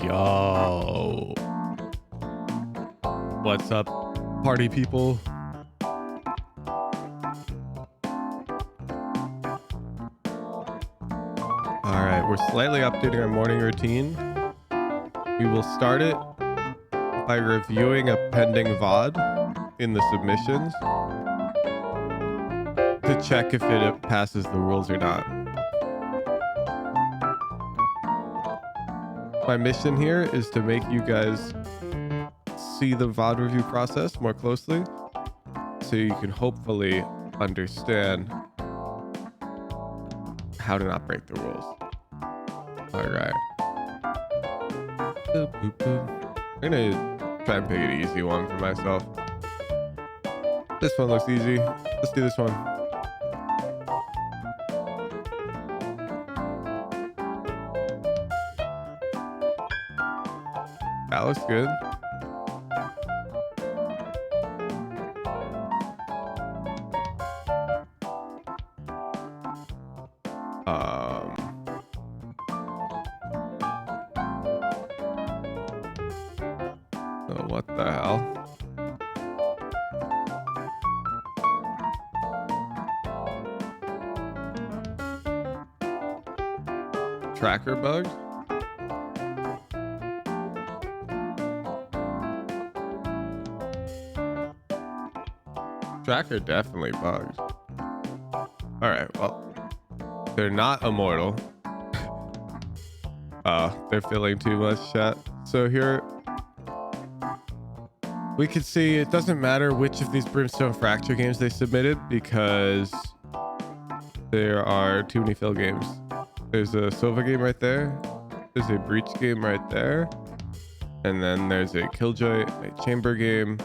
Yo, what's up, party people? All right, we're slightly updating our morning routine. We will start it by reviewing a pending VOD in the submissions to check if it passes the rules or not. My mission here is to make you guys see the VOD review process more closely so you can hopefully understand how to not break the rules. All right. Boop, boop, boop. I'm gonna try and pick an easy one for myself. This one looks easy. Let's do this one. That looks good. Oh, what the hell? Tracker bug? Tracker definitely bugged. All right, well, they're not immortal. They're filling too much chat. So here we can see it doesn't matter which of these Brimstone Fracture games they submitted because there are too many fill games. There's a Sova game right there. There's a Breach game right there. And then there's a Killjoy, a Chamber game.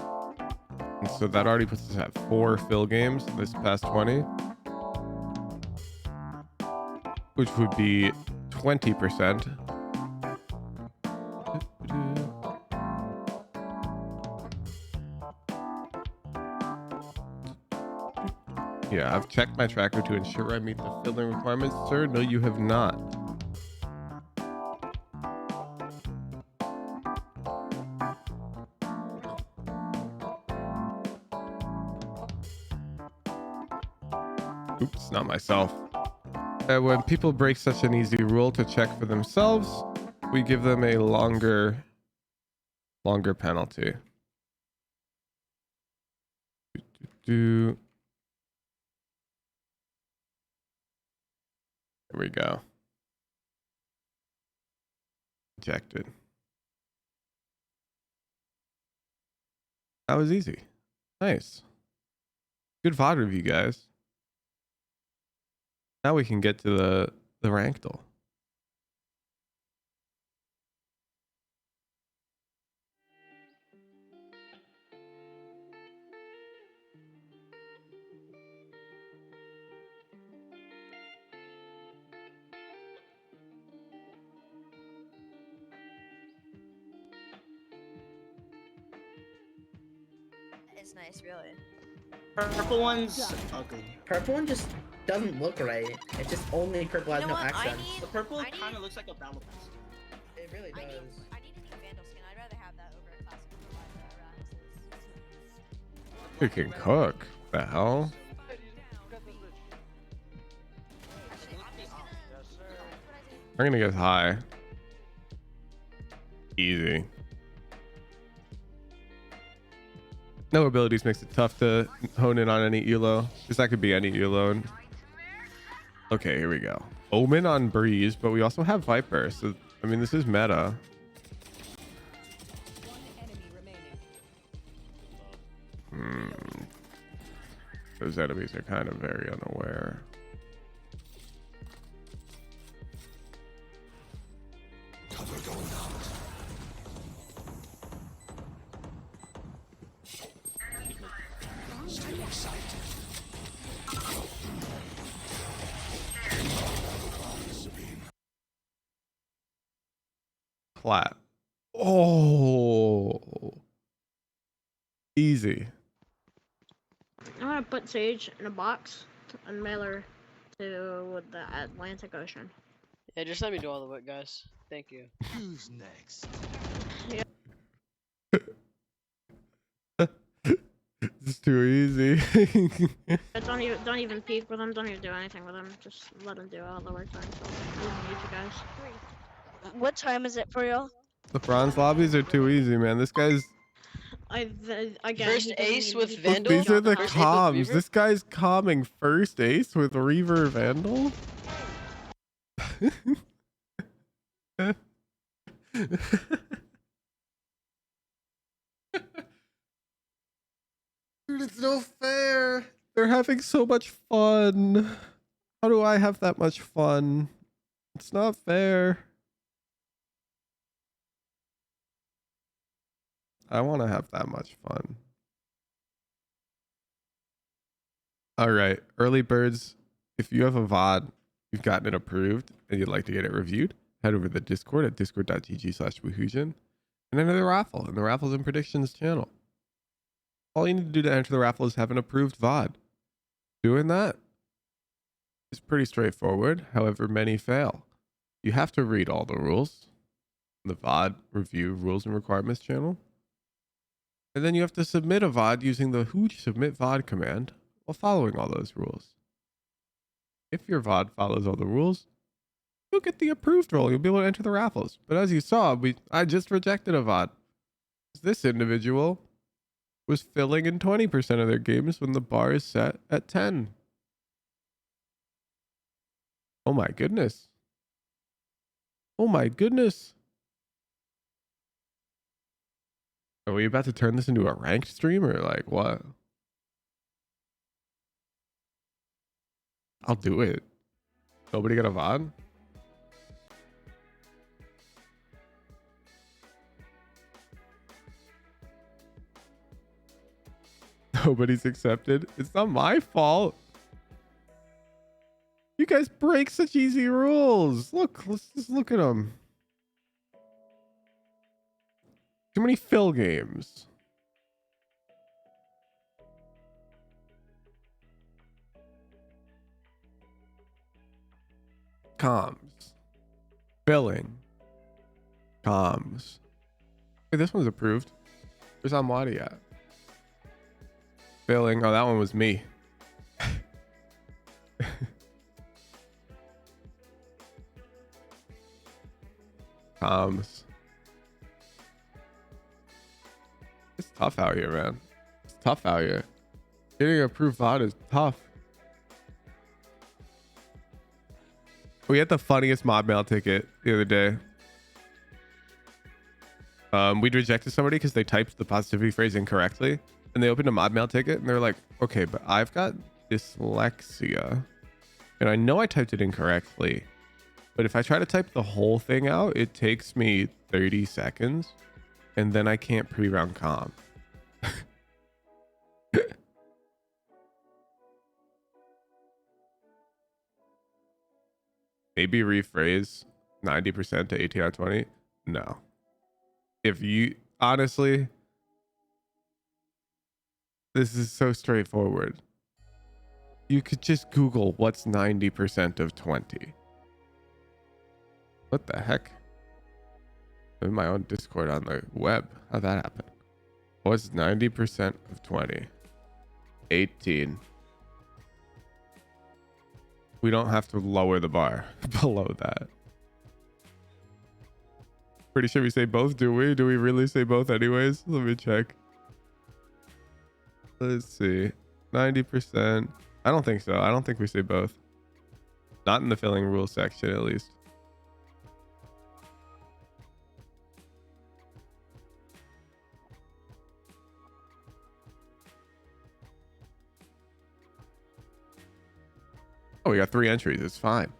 And so that already puts us at 4 fill games this past 20. Which would be 20%. Yeah, I've checked my tracker to ensure I meet the filling requirements. Sir, no, you have not. Oops, not myself. When people break such an easy rule to check for themselves, we give them a longer penalty. There we go. Ejected. That was easy. Nice. Good VOD review, guys. Now we can get to the Rankdle. It's nice, really. Purple one's ugly. Purple one just doesn't look right. It's just only purple, has no what? accents. The purple kind of looks like a battle pass. It really does. I need a new Vandal skin. I'd rather have that over a classic We can cook. The hell? We're gonna get high. Easy. No abilities makes it tough to hone in on any elo, because that could be any elo. Okay, here we go. Omen on Breeze, but we also have Viper, so I mean this is meta. Those enemies are kind of very unaware. Cover going out. Still excited. Flat. Oh, easy. I'm gonna put Sage in a box and mail her to the Atlantic Ocean. Yeah, just let me do all the work, guys. Thank you. Who's next? It's too easy. Don't even peek with them. Don't even do anything with them. Just let them do all the work by themselves. We don't need you guys. What time is it for y'all? The bronze lobbies are too easy, man. This guy's Again, First he doesn't ace even with need to Vandal? these are the First aid with comms. Weaver? This guy's calming first ace with Reaver Vandal. Dude, it's no fair. They're having so much fun. How do I have that much fun? It's not fair. I want to have that much fun. All right, early birds. If you have a VOD, you've gotten it approved, and you'd like to get it reviewed, head over to the Discord at discord.gg/Woohoojan and enter the raffle in the Raffles and Predictions channel. All you need to do to enter the raffle is have an approved VOD. Doing that is pretty straightforward. However, many fail. You have to read all the rules in the VOD review rules and requirements channel. And then you have to submit a VOD using the who submit VOD command while following all those rules. If your VOD follows all the rules, you'll get the approved role. You'll be able to enter the raffles. But as you saw, I just rejected a VOD. This individual was filling in 20% of their games when the bar is set at 10. Oh my goodness. Oh my goodness. Are we about to turn this into a ranked stream or like what? I'll do it. Nobody got a VOD? Nobody's accepted. It's not my fault. You guys break such easy rules. Look, let's just look at them. Too many fill games. Comms. Filling. Comms. Hey, this one's approved. Where's Amwadi at? Filling. Oh, that one was me. Comms. It's tough out here, man. It's tough out here. Getting a approved VOD is tough. We had the funniest mob mail ticket the other day. We'd rejected somebody because they typed the positivity phrase incorrectly, and they opened a mob mail ticket, and they're like, okay, but I've got dyslexia, and I know I typed it incorrectly, but if I try to type the whole thing out, it takes me 30 seconds, and then I can't pre-round comp. Maybe rephrase 90% to 18 out of 20. No. If you honestly, this is so straightforward. You could just Google what's 90% of 20. What the heck? I'm in my own Discord on the web. How'd that happen? What's 90% of 20? 18. We don't have to lower the bar below that. Pretty sure we say both, do we? Do we really say both anyways? Let me check. Let's see. 90%. I don't think so. I don't think we say both. Not in the filling rules section, at least. Oh, we got 3 entries. It's fine.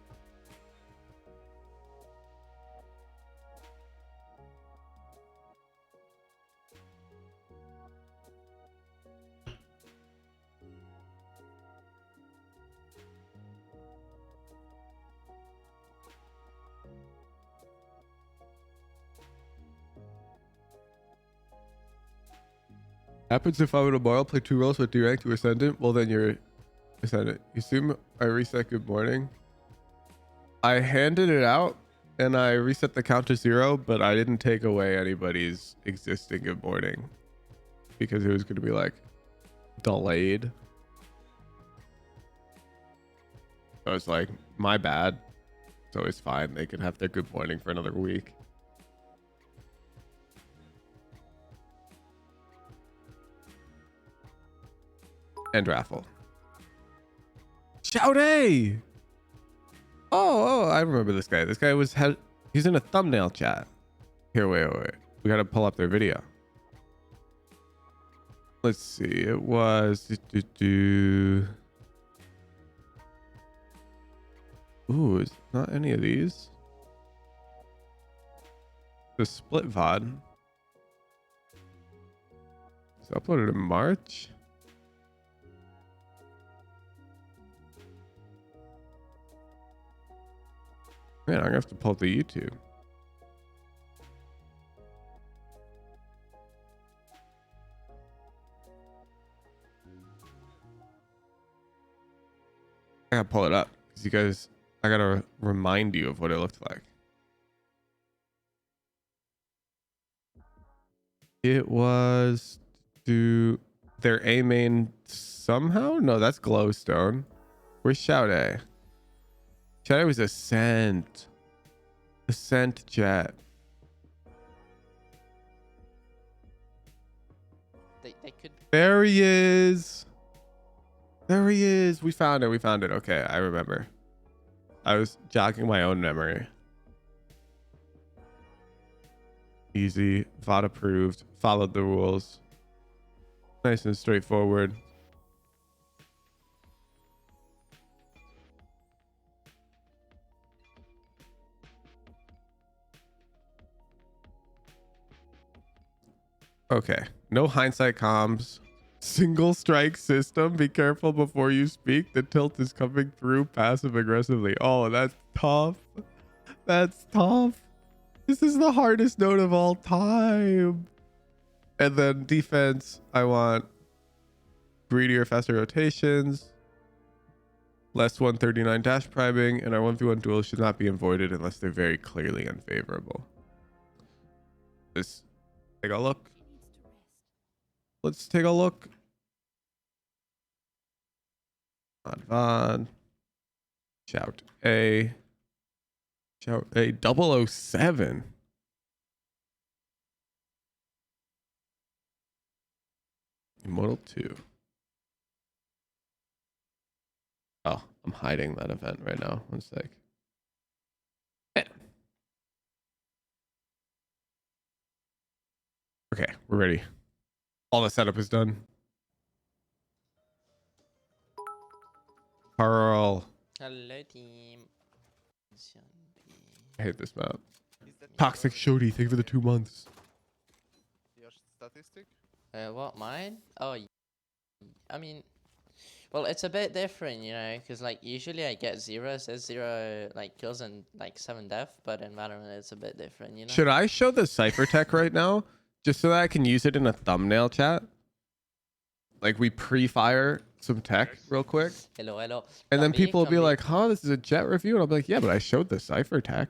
Happens if I would tomorrow play 2 roles with D-Rank to Ascendant, well then you're Ascendant. You assume I reset good morning. I handed it out and I reset the count to 0, but I didn't take away anybody's existing good morning because it was going to be like delayed. So it's like, my bad. So it's fine. They can have their good morning for another week. And raffle. Shout A! Oh, I remember this guy. This guy he's in a thumbnail chat. Here, wait. We gotta pull up their video. Let's see. It was Ooh, it's not any of these. The split VOD. It's uploaded in March. Man, I'm gonna have to pull up the YouTube. I gotta pull it up because you guys, I gotta remind you of what it looked like. It was their A main somehow? No, that's Glowstone. Where's Shout A? Shout A was Ascent. Ascent Jett. They could. There he is. There he is. We found it. Okay, I remember. I was jogging my own memory. Easy. VOD approved. Followed the rules. Nice and straightforward. Okay. No hindsight comms. Single strike system. Be careful before you speak. The tilt is coming through passive aggressively. Oh, that's tough. That's tough. This is the hardest note of all time. And then defense, I want greedier, faster rotations, less 139 dash priming, and our 1v1 duels should not be avoided unless they're very clearly unfavorable. Let's take a look. Let's take a look. VOD. Shout A. Shout A 007. Immortal 2. Oh, I'm hiding that event right now. One sec. Okay, we're ready. All the setup is done. Pearl. Hello, team. I hate this map. Toxic Shody, thank you for the 2 months. Your statistic? What, mine? Oh, I mean, well, it's a bit different, you know, because like usually I get 0, it says 0 like kills and like 7 death, but in Valorant it's a bit different, you know. Should I show the cipher tech right now, just so that I can use it in a thumbnail chat? Like we pre-fire some tech real quick, Hello. and then people will be Come like, "Huh, this is a Jett review," and I'll be like, "Yeah, but I showed the cipher tech."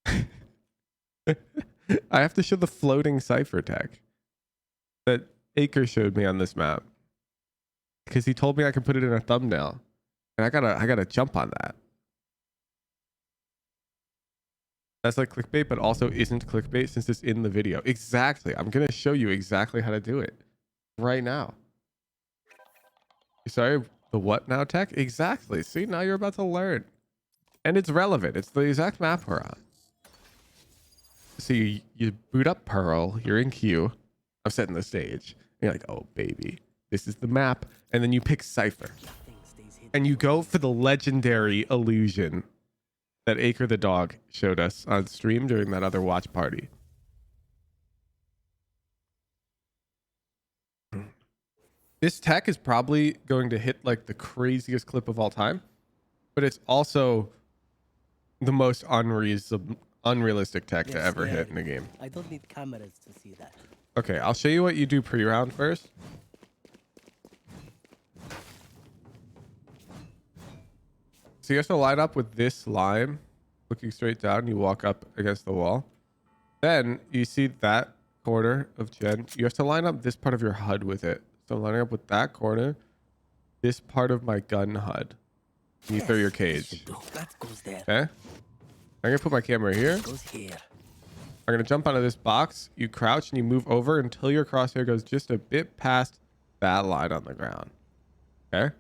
I have to show the floating cipher tech that Acre showed me on this map because he told me I could put it in a thumbnail, and I gotta jump on that. That's like clickbait, but also isn't clickbait since it's in the video. Exactly. I'm gonna show you exactly how to do it right now. Sorry, the what now tech? Exactly. See, now you're about to learn, and it's relevant. It's the exact map we're on. So you boot up Pearl, you're in queue. I'm setting the stage. And you're like, oh baby, this is the map. And then you pick Cypher. And you go for the legendary illusion that Acre the dog showed us on stream during that other watch party. This tech is probably going to hit like the craziest clip of all time, but it's also the most unrealistic tech to ever hit in a game. I don't need cameras to see that. Okay, I'll show you what you do pre-round first. So you have to line up with this line looking straight down. You walk up against the wall. Then you see that corner of Jen. You have to line up this part of your HUD with it. So I'm lining up with that corner, this part of my gun HUD. You throw your cage. That goes there. Okay? I'm gonna put my camera here. Goes here. I'm gonna jump onto this box. You crouch and you move over until your crosshair goes just a bit past that line on the ground. Okay?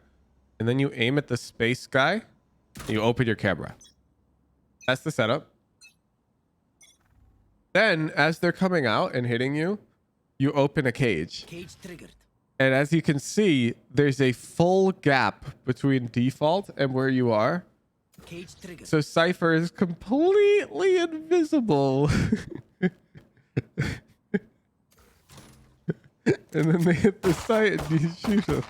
And then you aim at the space guy and you open your camera. That's the setup. Then, as they're coming out and hitting you, you open a cage. Cage triggered. And as you can see, there's a full gap between default and where you are. Cage triggered. So Cypher is completely invisible. And then they hit the site and you shoot them.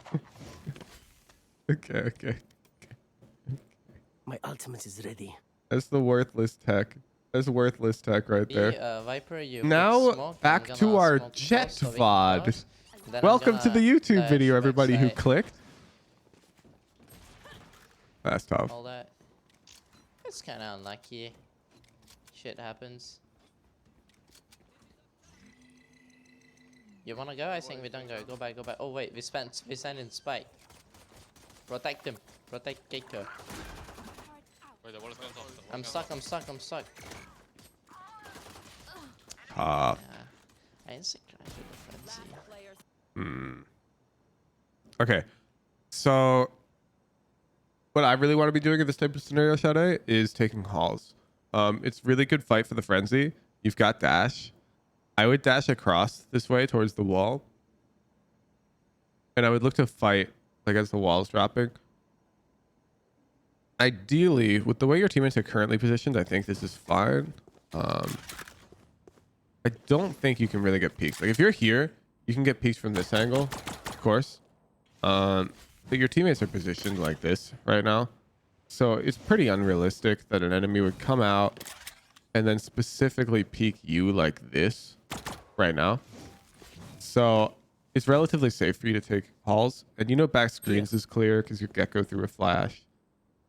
Okay. My ultimate is ready. That's the worthless tech. That's worthless tech right there. Viper, you Now, put smoke, back I'm to gonna our smoke you Jett so we can VOD. close, and then I'm Welcome to the gonna YouTube dash video, everybody who backside, clicked. That's tough. all that. It's kind of unlucky. Shit happens. You wanna go? I think we don't go. Go back. Oh wait, we send in spike. Protect him. Protect Keiko. I'm stuck. Ah. I instant crash with the frenzy. Okay. So, what I really want to be doing in this type of scenario, Sade, is taking halls. It's really good fight for the frenzy. You've got dash. I would dash across this way towards the wall. And I would look to fight like as the wall's dropping. Ideally, with the way your teammates are currently positioned, I think this is fine. I don't think you can really get peeks. Like if you're here, you can get peeks from this angle, of course. But your teammates are positioned like this right now. So it's pretty unrealistic that an enemy would come out and then specifically peek you like this right now. So it's relatively safe for you to take halls. And you know back screens is clear because your gecko threw a flash.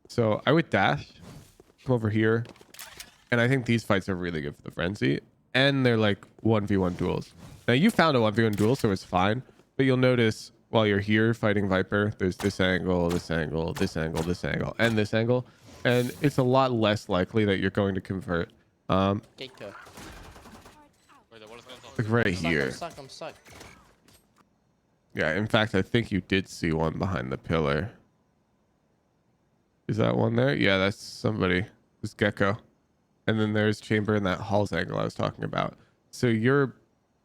So I would dash, come over here. And I think these fights are really good for the frenzy. And they're like 1v1 duels. Now you found a 1v1 duel, so it's fine. But you'll notice while you're here fighting Viper, there's this angle, this angle, this angle, this angle, and this angle. And it's a lot less likely that you're going to convert. Keiko. Like right here. I'm stuck. Yeah, in fact, I think you did see one behind the pillar. Is that one there? Yeah, that's somebody. It's Gecko. And then there's Chamber in that Halls angle I was talking about. So you're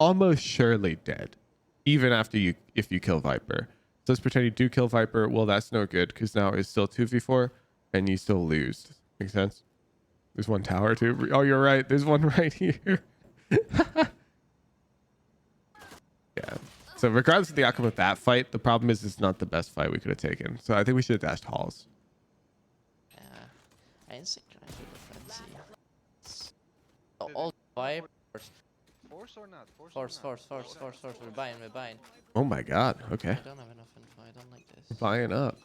almost surely dead, even after if you kill Viper. So let's pretend you do kill Viper. Well, that's no good because now it's still 2v4 and you still lose. Make sense? There's one tower too. Oh, you're right. There's one right here. Yeah. So regardless of the outcome of that fight, the problem is it's not the best fight we could have taken. So I think we should have dashed Halls. Yeah. I instant crash with the frenzy. All Viper. Force or not? Force. We're buying. Oh my god. Okay. I don't have enough info. I don't like this. Buying up.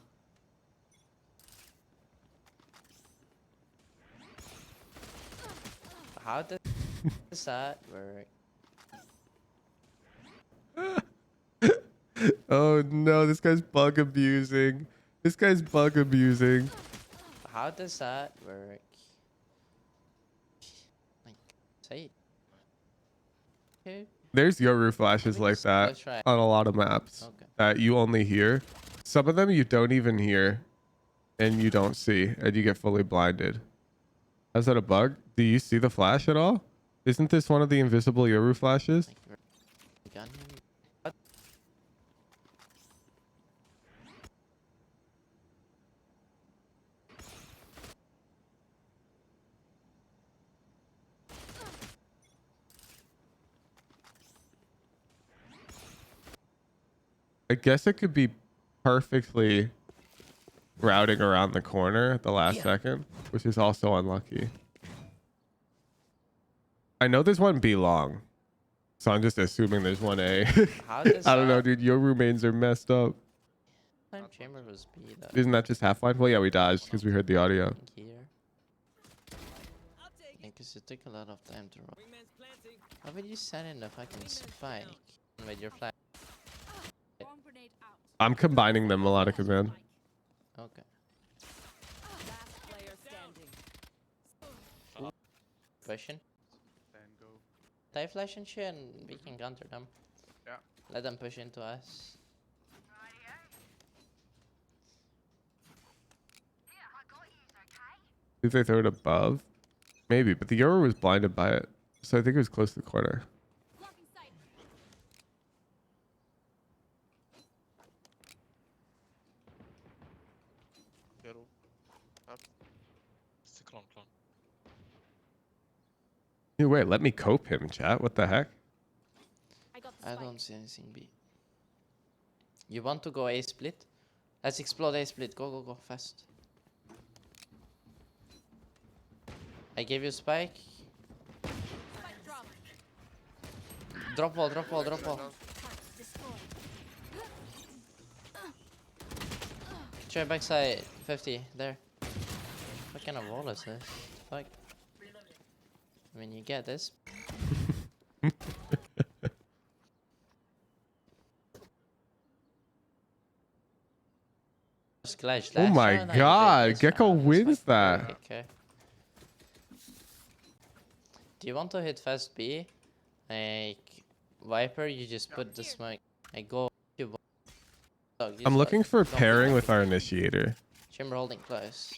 How does that work? Oh no, this guy's bug abusing. How does that work? Like, say it. Okay. There's Yoru flashes like that Let's try. on a lot of maps that you only hear. Some of them you don't even hear and you don't see and you get fully blinded. How's that a bug? Do you see the flash at all? Isn't this one of the invisible Yoru flashes? Like, gun him. What? I guess it could be perfectly routing around the corner at the last second, which is also unlucky. I know there's one B long, so I'm just assuming there's one A. How does I don't know, that- dude. Yoru mains are messed up. Time chamber was B though. Isn't that just half line? Well, yeah, we dodged because we heard the audio. Here. because it took a lot of time to roll. How would you send in the fucking spike with your flash? I'm combining them, melodic man. Okay. Question? Then go. They flash and shit, and we can counter them. Yeah. Let them push into us. If they throw it above, maybe. But the Yoru was blinded by it, so I think it was close to the corner. Wait, let me cope him, chat. What the heck? I don't see anything B. You want to go A split? Let's explode A split. Go, go, go, fast. I gave you spike. Drop wall, drop wall, drop wall. Try backside 50, there. What kind of wall is this? Fuck. I mean, you get this. Splash, Oh my no, god, this Gecko round. It's wins fine. that. Okay. Do you want to hit fast B? Like Viper, you just put the smoke. I go. I'm looking for pairing with our initiator. Chamber holding close.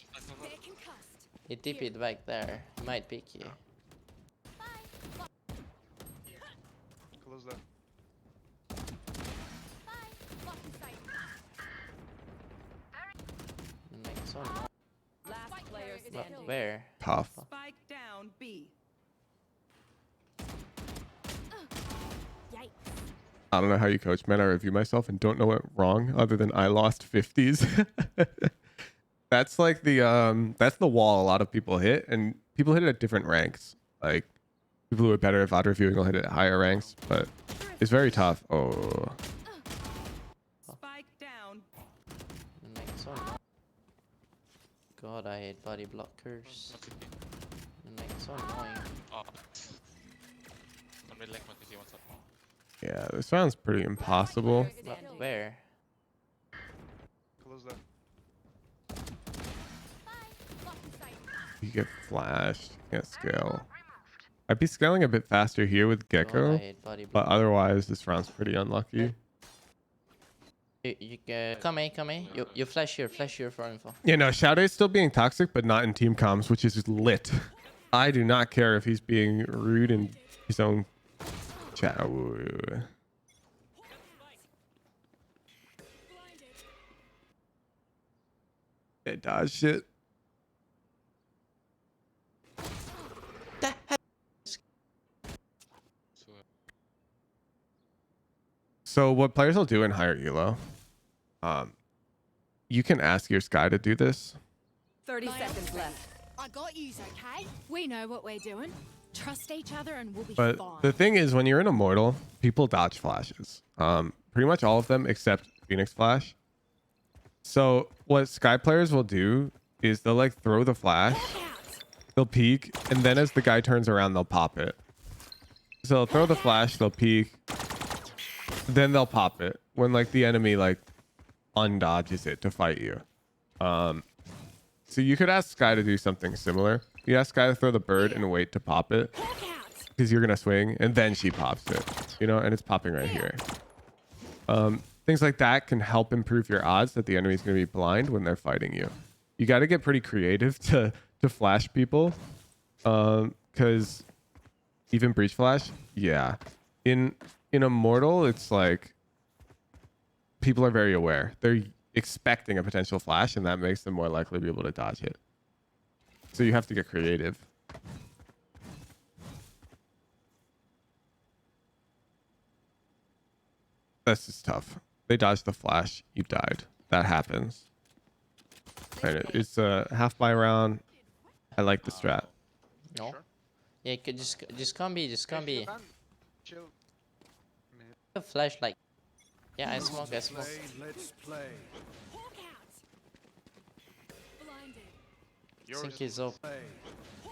He TP'd back there. He might pick you. Close that. Like, so annoying. Last player But standing. where? Tough. Spike down B. I don't know how you coach, man. I review myself and don't know what wrong other than I lost 50s. That's like that's the wall a lot of people hit, and people hit it at different ranks. Like people who are better at VOD reviewing will hit it at higher ranks, but it's very tough. Oh. Spike down. Like, so annoying. God, I hate body blockers. Like, so annoying. Yeah, this round's pretty impossible. But where? Close that. You get flashed. Can't scale. I'd be scaling a bit faster here with God, I Gecko, hate body but blockers. otherwise this round's pretty unlucky. You come A. You flash here for info. Yeah, no, Shadow's still being toxic, but not in team comms, which is lit. I do not care if he's being rude in his own chat. Ooh. Yeah, dodge shit. So what players will do in higher elo, you can ask your Sky to do this. 30 seconds left. I got yous, okay? We know what we're doing. Trust each other and we'll be But fine. the thing is, when you're in Immortal, people dodge flashes. Pretty much all of them except Phoenix Flash. So what Sky players will do is they'll like throw the flash, they'll peek, and then as the guy turns around, they'll pop it. So they'll throw the flash, they'll peek, then they'll pop it when like the enemy like undodges it to fight you. So you could ask Sky to do something similar. You ask Sky to throw the bird and wait to pop it because you're gonna swing, and then she pops it, you know, and it's popping right here. Things like that can help improve your odds that the enemy's gonna be blind when they're fighting you. You got to get pretty creative to flash people, because even breach flash, yeah. In Immortal, it's like people are very aware. They're expecting a potential flash, and that makes them more likely to be able to dodge it. So you have to get creative. That's just tough. They dodged the flash. You died. That happens. And it's a half buy round. I like the strat. No. Sure. Yeah, you could just come B. If you can, chill. A flash like. Yeah, I smoke. Let's play. Think he's up.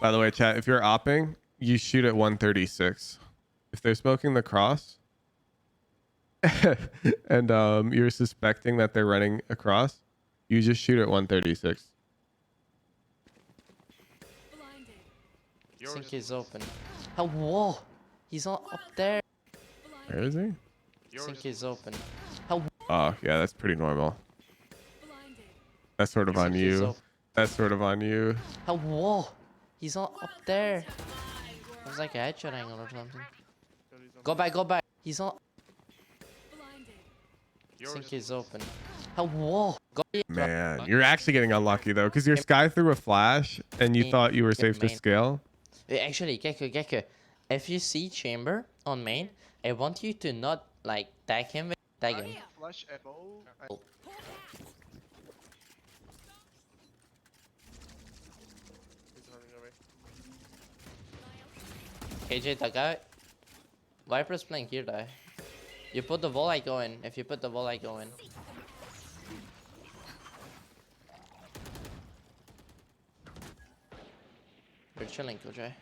By the way, chat, if you're opping, you shoot at 136. If they're smoking the cross and you're suspecting that they're running across, you just shoot at 136. I think he's open. Oh, whoa! He's not up there. Where is he? I think he's open. Oh, Oh, yeah, that's pretty normal. That's sort of on he's you. open. That's sort of on you. Oh, whoa! He's not up there. It was like a headshot angle or something. Go back, go back. He's not. I think he's open. Oh, whoa! Go Man, you're actually getting unlucky though, because your sky threw a flash and you thought you were safe to scale. Actually, Gecko, if you see chamber on main, I want you to not like tag him. Tag him. Flash echo. He's running away. KJ, tag out. Viper's playing here, though. You put the wall, I go in. If you put the wall, I go in. You're chilling, KJ.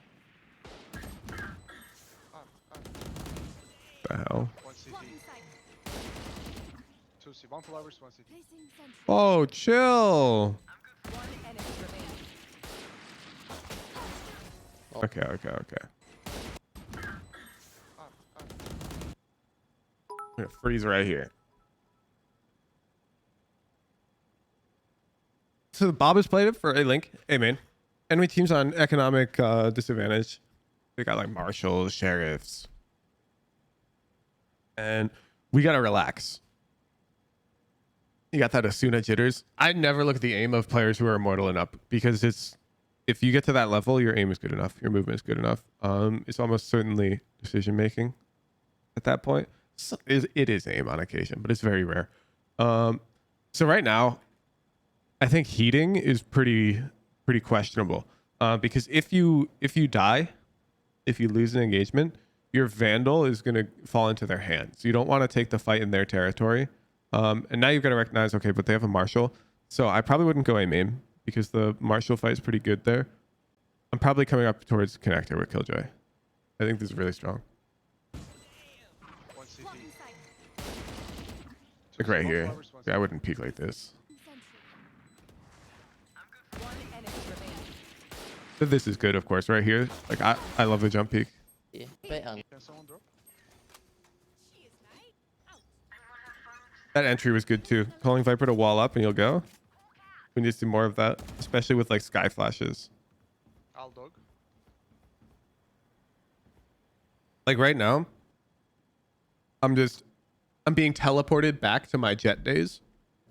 The hell? 1 CT. 2 CT. 1 flowers, 1 CT. Oh, chill. One enemy remaining. Okay. I'm gonna freeze right here. So Bob has played it for a link. Hey man, enemy teams on economic disadvantage. They got like marshals, sheriffs, and we gotta relax. You got that Asuna jitters. I never look at the aim of players who are immortal and up, because it's, if you get to that level, your aim is good enough, your movement is good enough. It's almost certainly decision making at that point. So it is aim on occasion, but it's very rare. So right now, I think heating is pretty questionable, because if you die, if you lose an engagement, your Vandal is going to fall into their hands. You don't want to take the fight in their territory. And now you've got to recognize, okay, but they have a Marshal. So I probably wouldn't go aim because the Marshal fight is pretty good there. I'm probably coming up towards Connector with Killjoy. I think this is really strong. 1 CT. Like right here. Yeah, I wouldn't peek like this. One enemy remaining. But this is good, of course, right here. Like I love the jump peek. Yeah, bit on. Can someone drop? That entry was good too. Calling Viper to wall up and you'll go. We need to see more of that, especially with like sky flashes. I'll dog. Like right now, I'm being teleported back to my Jett days,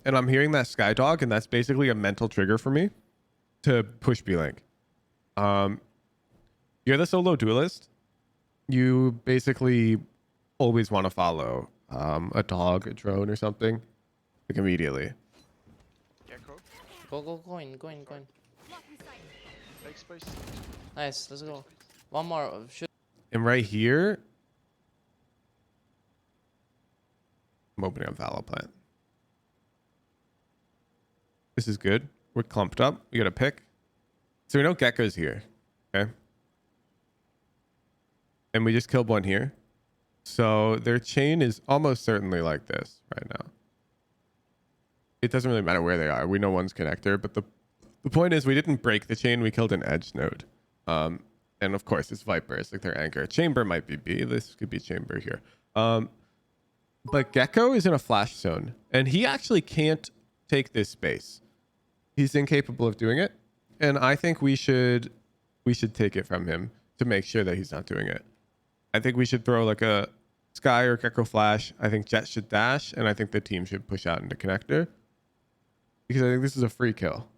and I'm hearing that sky dog, and that's basically a mental trigger for me to push B-Link. You're the solo duelist. You basically always want to follow a dog, a drone, or something, like immediately. Gecko. Go in. Take space. Nice, let's go. One more. Shoot. And right here, I'm opening up Valor Plant. This is good. We're clumped up. We got a pick. So we know Gecko's here. Okay. And we just killed one here. So their chain is almost certainly like this right now. It doesn't really matter where they are. We know one's connector, but the point is we didn't break the chain. We killed an edge node. And of course it's Viper. It's like their anchor. Chamber might be B. This could be Chamber here. But Gecko is in a flash zone, and he actually can't take this space. He's incapable of doing it, and I think we should take it from him to make sure that he's not doing it. I think we should throw like a Sky or Gecko flash. I think Jett should dash, and I think the team should push out into connector, because I think this is a free kill.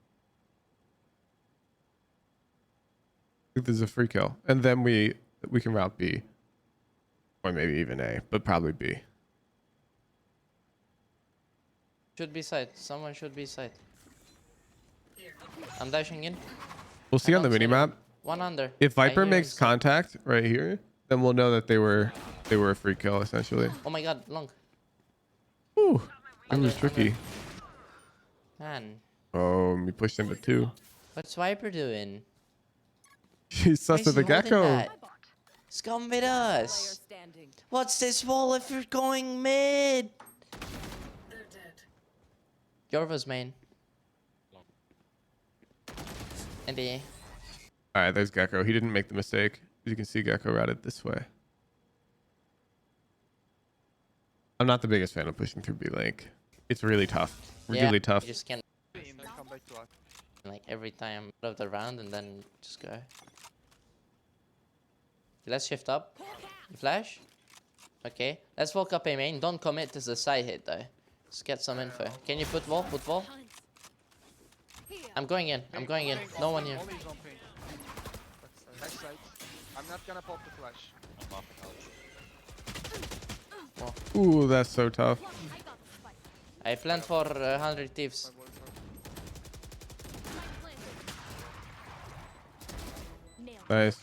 I think this is a free kill, and then we can route B, or maybe even A, but probably B. Should be side. Someone should be side. I'm dashing in. We'll see on the minimap. One under. If Viper I hear makes him. contact right here, then we'll know that they were a free kill essentially. Oh my god, long. Ooh, that Under, was tricky. Man, Oh, we pushed into 2. what's Viper doing? She's sus Why of is the he holding gecko. that? He's come with Player us. standing. What's this wall if you're going mid? Yorva's main. And the All right, there's Gecko. He didn't make the mistake. As you can see, Gecko routed this way. I'm not the biggest fan of pushing through B Link. It's really tough. Really tough. You just can't Come back to us. like every time out of the round and then just go. Let's shift up. You flash. Okay. Let's walk up A main. Don't commit to the side hit though. Just get some info. Can you put wall? Put wall. I'm going in. I'm going in. No one here. Only is on ping. Back side. I'm not gonna pop the flash. Ooh, that's so tough. I planned for 100 thieves. Nice.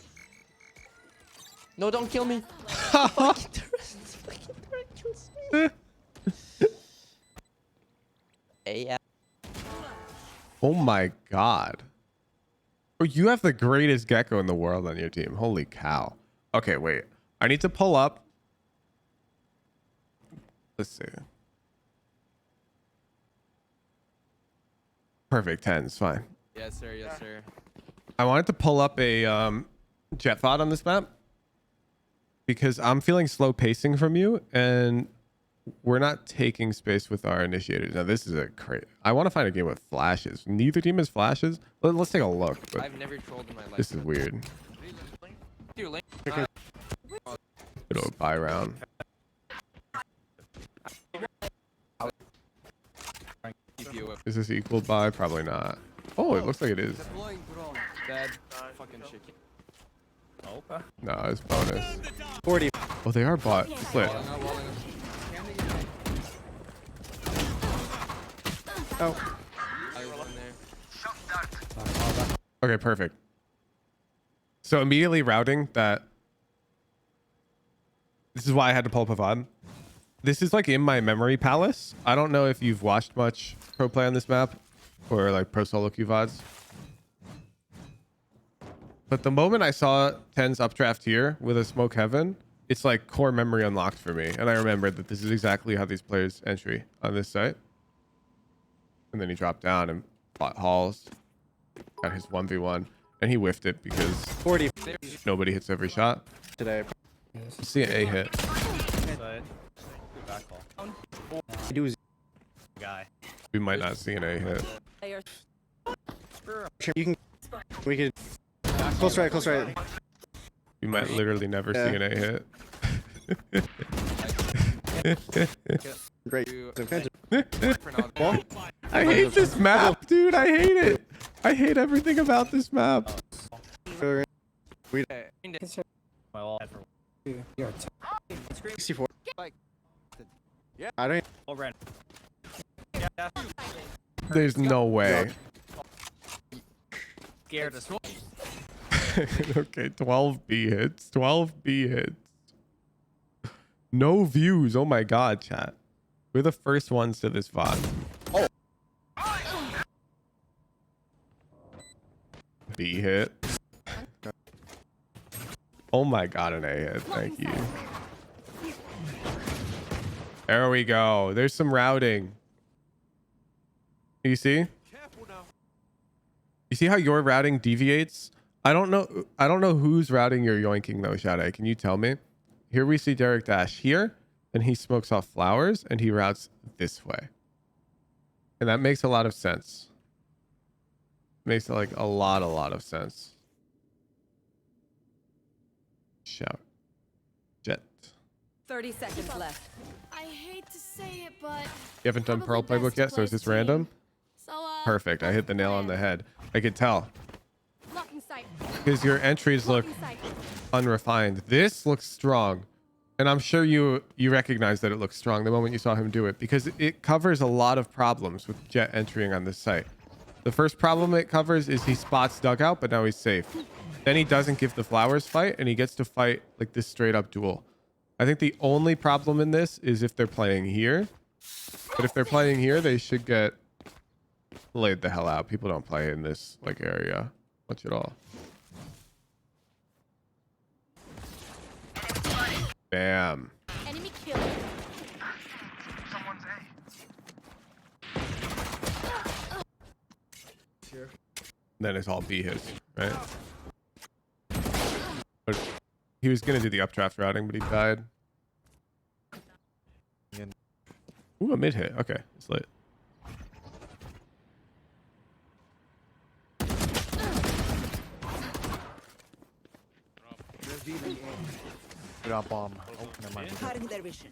No, don't kill me. Fucking turret kills me. Yeah. Oh my god. Oh, you have the greatest Gecko in the world on your team. Holy cow. Okay, wait. I need to pull up. Let's see. Perfect. 10 is fine. Yes, sir. Yes, sir. I wanted to pull up a Jett VOD on this map because I'm feeling slow pacing from you and we're not taking space with our initiators. Now this is a crazy. I want to find a game with flashes. Neither team has flashes. Let's take a look. But I've never trolled in my life. this is weird. It'll buy round. Is this equal buy? Probably not. Oh, it looks like it is. Bad fucking shit. Okay. No, it's bonus. 40. Oh, they are bot. Split. Oh. Okay, perfect. So immediately routing that. This is why I had to pull up a VOD. This is like in my memory palace. I don't know if you've watched much pro play on this map or like pro solo queue VODs. But the moment I saw 10's updraft here with a smoke heaven, it's like core memory unlocked for me. And I remembered that this is exactly how these players entry on this site. And then he dropped down and fought Halls. Got his 1v1. And he whiffed it because 40. Nobody hits every shot. Today. See an A hit. We might not see an A hit. Player You can. We could. Close right. Close right. You might literally never see an A hit. Great. I hate this map, dude. I hate it. I hate everything about this map. We. My wall. 64. Yeah. I don't. There's no way. Scared us. Okay, 12 B hits. 12 B hits. No views. Oh my god, chat. We're the first ones to this VOD. Oh. B hit. Oh my god, an A hit. Thank you. There we go. There's some routing. You see? You see how your routing deviates? I don't know who's routing your yoinking though, Shade. Can you tell me? Here we see Derek Dash here, and he smokes off flowers, and he routes this way. And that makes a lot of sense. Makes like a lot of sense. Shout. Jett. 30 seconds left. I hate to say it, but You haven't done Pearl probably playbook best yet, to so is play this team. random? So Perfect. I hit the nail on the head. I could tell. Blocking sight. Because your entries look Blocking sight. unrefined. This looks strong. And I'm sure you recognize that it looks strong the moment you saw him do it, because it covers a lot of problems with Jett entering on this site. The first problem it covers is he spots dugout, but now he's safe. Then he doesn't give the flowers fight, and he gets to fight like this straight up duel. I think the only problem in this is if they're playing here. But if they're playing here, they should get laid the hell out. People don't play in this like area much at all. Bam. Enemy killed. Then it's all be his, right? But he was gonna do the updraft routing, but he died. Ooh, a mid hit. Okay, it's lit. Drop bomb. Oh, never mind. Cutting their vision.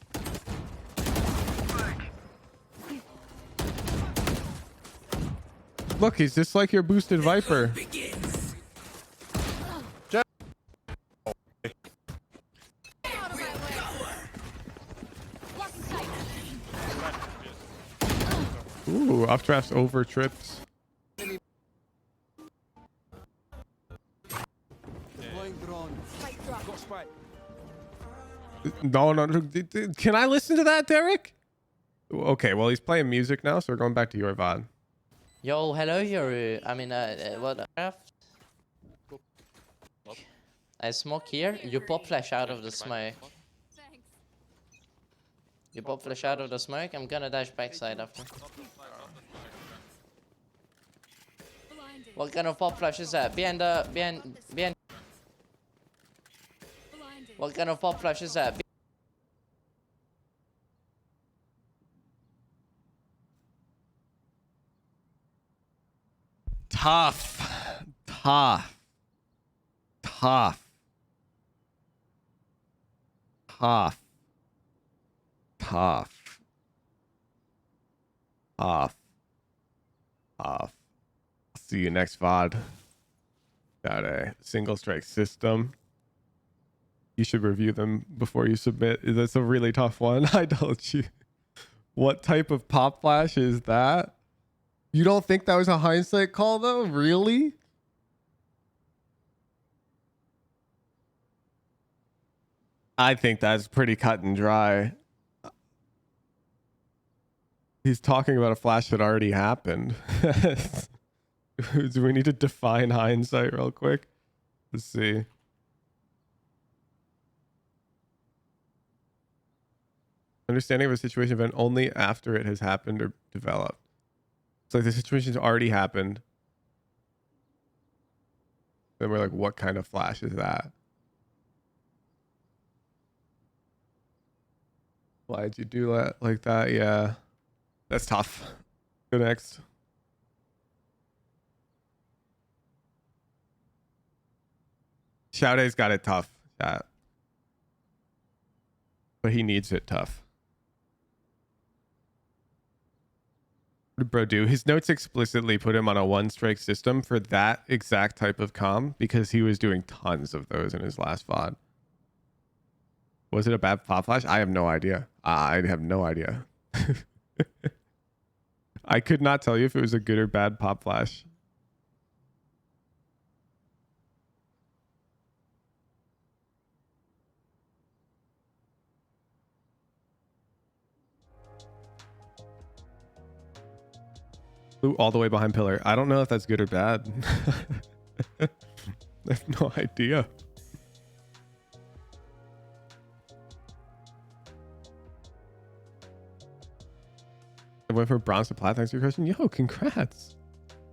Look, he's just like your boosted Viper. Ooh, updrafts over trips. No. Can I listen to that, Derek? Okay, well, he's playing music now, so we're going back to your VOD. Yo, hello, Yoru. I mean, what craft? I smoke here. You pop flash out of the smoke. You pop flash out of the smoke. I'm gonna dash backside after. What kind of pop flash is that? Behind. What kind of pop flash is that? Tough. See you next VOD. Got a single strike system. You should review them before you submit. That's a really tough one. I told you. What type of pop flash is that? You don't think that was a hindsight call though? Really? I think that's pretty cut and dry. He's talking about a flash that already happened. Do we need to define hindsight real quick? Let's see. Understanding of a situation event only after it has happened or developed. It's like the situation's already happened. Then we're like, what kind of flash is that? Why'd you do that like that? Yeah. That's tough. Go next. Shoude's got it tough. Yeah. But he needs it tough. What did bro do? His notes explicitly put him on a one strike system for that exact type of comm because he was doing tons of those in his last VOD. Was it a bad pop flash? I have no idea. I have no idea. I could not tell you if it was a good or bad pop flash. All the way behind pillar. I don't know if that's good or bad. I have no idea. I went from bronze to plat. Thanks for your question. Yo, congrats.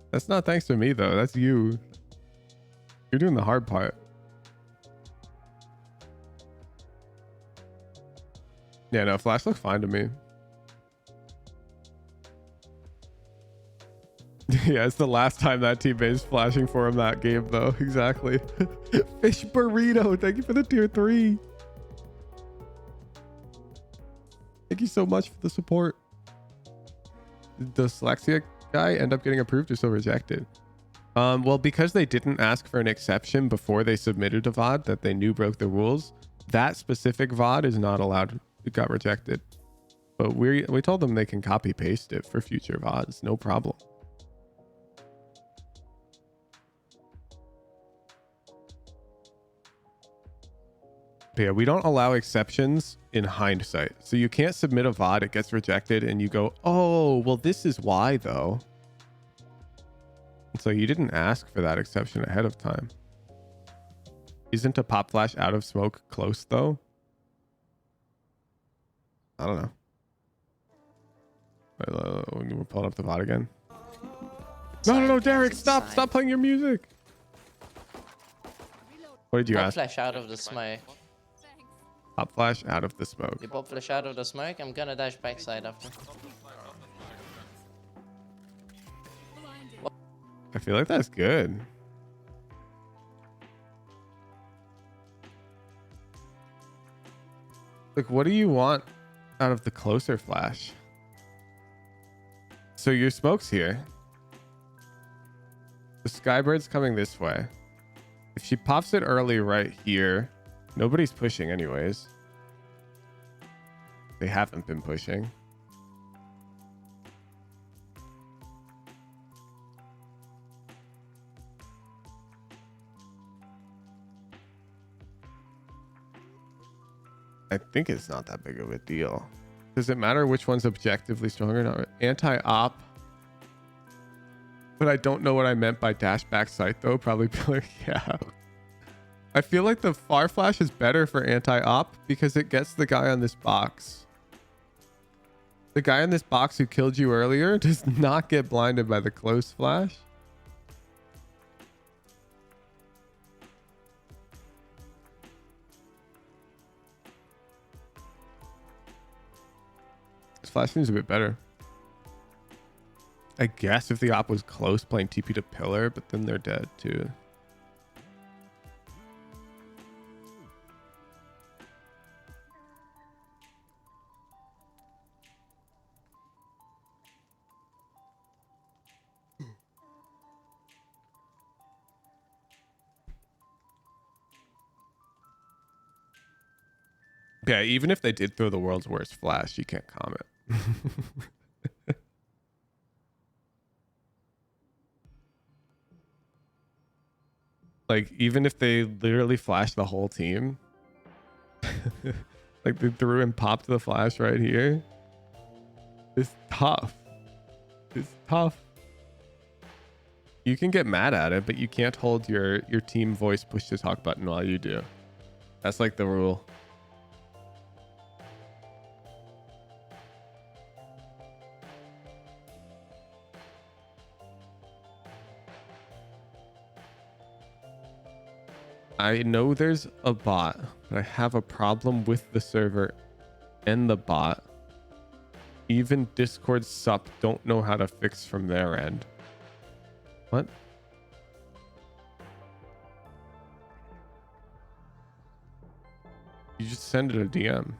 That's not thanks to me though. That's you. You're doing the hard part. Yeah, no, flash looks fine to me. Yeah, it's the last time that teammate is flashing for him that game, though. Exactly. Fish burrito. Thank you for the tier 3. Thank you so much for the support. Did the dyslexia guy end up getting approved or still rejected? Well, because they didn't ask for an exception before they submitted a VOD that they knew broke the rules, that specific VOD is not allowed. It got rejected. But we told them they can copy paste it for future VODs. No problem. But yeah, we don't allow exceptions in hindsight. So you can't submit a VOD, it gets rejected, and you go, oh, well, this is why, though. So you didn't ask for that exception ahead of time. Isn't a pop flash out of smoke close, though? I don't know. We're pulling up the VOD again. No, Derek, stop playing your music. What did you Pop ask? flash out of the smoke. Pop flash out of the smoke. You pop flash out of the smoke. I'm gonna dash backside after. I feel like that's good. Like, what do you want out of the closer flash? So your smoke's here. The Skybird's coming this way. If she pops it early right here, nobody's pushing anyways. They haven't been pushing. I think it's not that big of a deal. Does it matter which one's objectively stronger? No, anti-op. But I don't know what I meant by dash back sight though. Probably pillar. Yeah. I feel like the far flash is better for anti-op because it gets the guy on this box. The guy in this box who killed you earlier does not get blinded by the close flash. This flash seems a bit better. I guess if the op was close playing TP to pillar, but then they're dead too. Yeah, even if they did throw the world's worst flash, you can't comment. Like, even if they literally flashed the whole team, like they threw and popped the flash right here, it's tough. It's tough. You can get mad at it, but you can't hold your team voice push to talk button while you do. That's like the rule. I know there's a bot, but I have a problem with the server and the bot. Even Discord sup don't know how to fix from their end. What? You just send it a DM.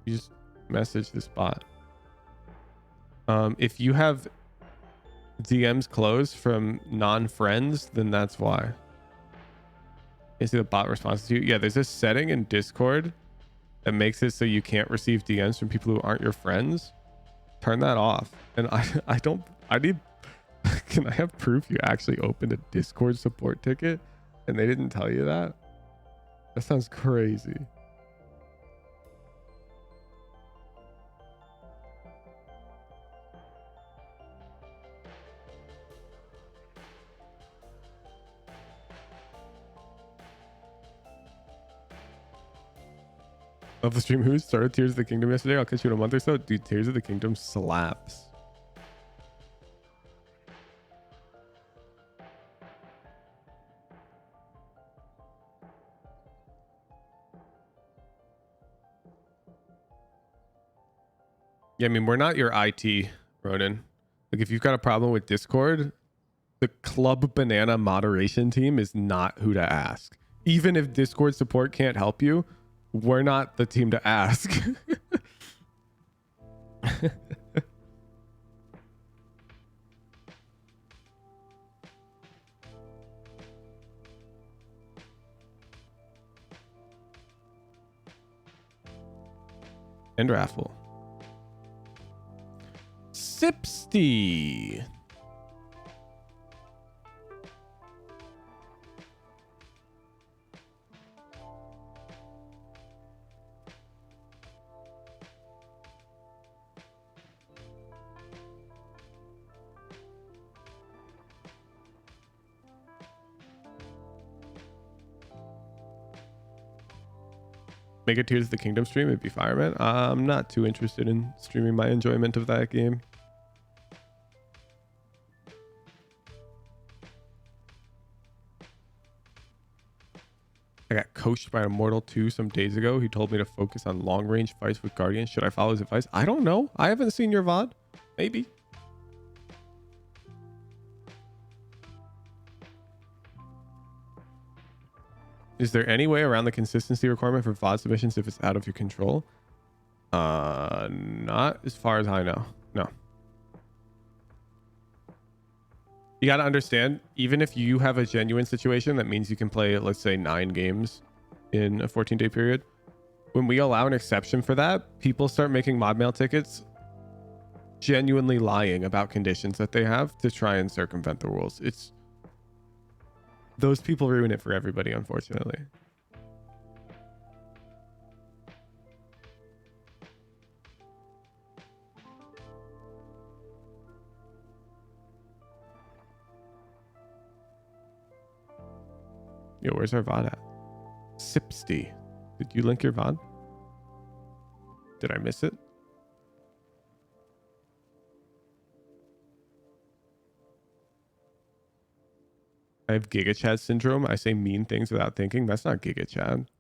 You just message this bot. If you have DMs closed from non-friends, then that's why. You see the bot responds to you. Yeah, there's this setting in Discord that makes it so you can't receive DMs from people who aren't your friends. Turn that off. And I need, can I have proof you actually opened a Discord support ticket and they didn't tell you that? That sounds crazy. Love the stream. Who started Tears of the Kingdom yesterday? I'll catch you in a month or so. Dude, Tears of the Kingdom slaps. Yeah, I mean, we're not your IT, Ronan. Like, if you've got a problem with Discord, the Club Banana moderation team is not who to ask. Even if Discord support can't help you, we're not the team to ask. And raffle. Sipsty. make a Tears of the Kingdom stream, it'd be fire, man. I'm not too interested in streaming my enjoyment of that game. I got coached by Immortal 2 some days ago. He told me to focus on long range fights with Guardians. Should I follow his advice? I don't know. I haven't seen your VOD. Maybe. Is there any way around the consistency requirement for VOD submissions if it's out of your control? Not as far as I know. No. You got to understand, even if you have a genuine situation that means you can play, let's say, 9 games in a 14-day period. When we allow an exception for that, people start making mod mail tickets genuinely lying about conditions that they have to try and circumvent the rules. It's those people ruin it for everybody, unfortunately. Yo, where's our VOD at? Sipsty. Did you link your VOD? Did I miss it? I have Giga Chad syndrome. I say mean things without thinking. That's not Giga Chad.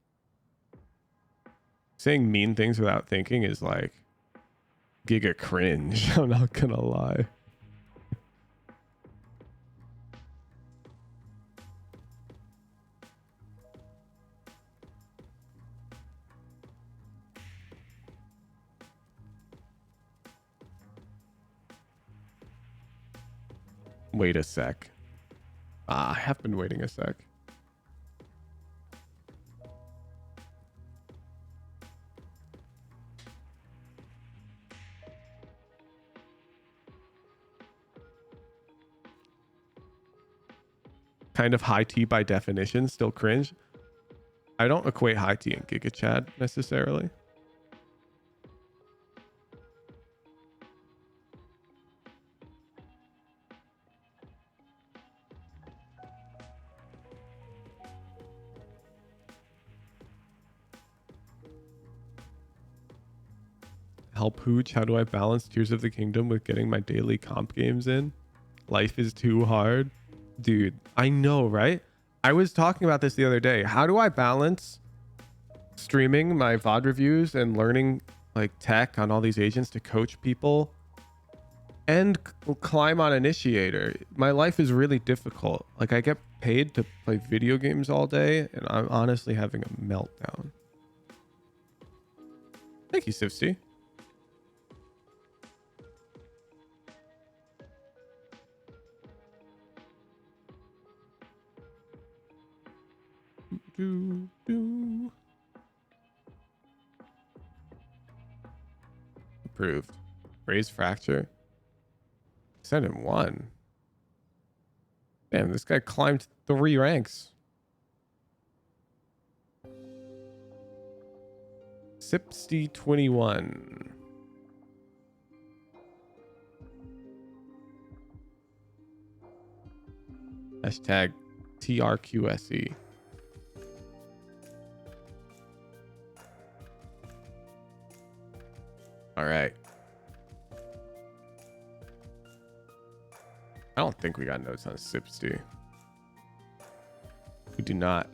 Saying mean things without thinking is like Giga cringe. I'm not gonna lie. Wait a sec. I have been waiting a sec. Kind of high tea by definition, still cringe. I don't equate high tea and Giga Chad necessarily. Help Hooch, how do I balance Tears of the Kingdom with getting my daily comp games in? Life is too hard. Dude, I know, right? I was talking about this the other day. How do I balance streaming my VOD reviews and learning like tech on all these agents to coach people and climb on Initiator? My life is really difficult. Like I get paid to play video games all day and I'm honestly having a meltdown. Thank you, Sifsty. Approved. Raze fracture. Ascendant 1. Damn, this guy climbed 3 ranks. Sipsty 21. Hashtag TRQSE. All right. I don't think we got notes on Sipsty. We do not.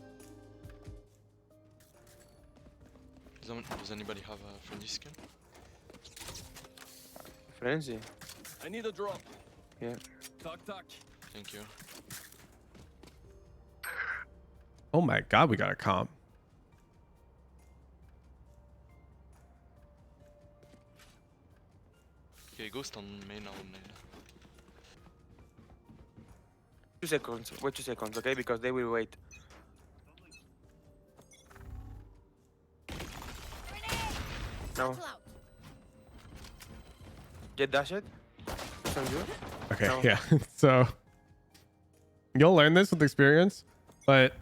Does anybody have a frenzy skin? Frenzy? I need a drop. Yeah. Talk. Thank you. Oh my god, we got a comp. Okay, Ghost on main now. 2 seconds. Wait 2 seconds, okay? Because they will wait. No. Get dash it. Sounds good. Okay, No. yeah. So you'll learn this with experience, but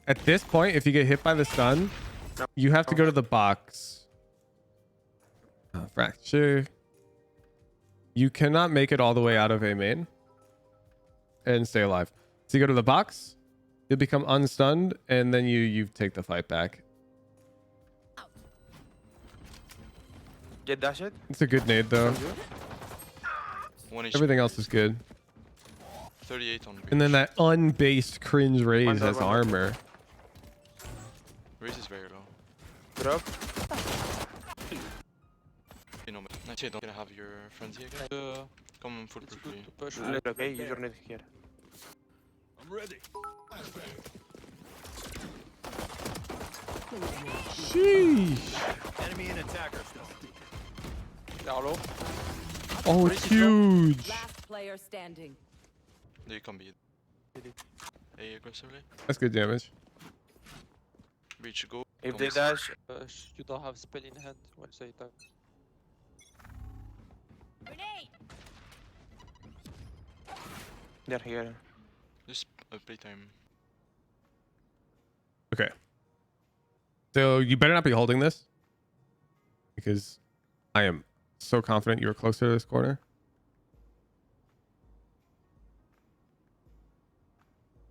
at this point, if you get hit by the stun, No. you have to go to the box. Fracture. You cannot make it all the way out of A main and stay alive. So you go to the box, you'll become unstunned, and then you take the fight back. Get dash it. It's a good nade though. 1 HP. Everything else is good. 38 on breach. And then that unbased cringe Raze has armor. Raze is very low. Drop. You know, nice. Don't gonna have your friends here, guys. Come full quickly. Push. Okay, use your net here. I'm ready. Sheesh. Enemy and attacker. Hello. Oh, it's huge. Last player standing. They can be A aggressively. That's good damage. Breach go. If Go they miss. dash, You don't have spell in hand when say that. Grenade! they're here. Just playtime. Okay. So you better not be holding this, because I am so confident you are closer to this corner.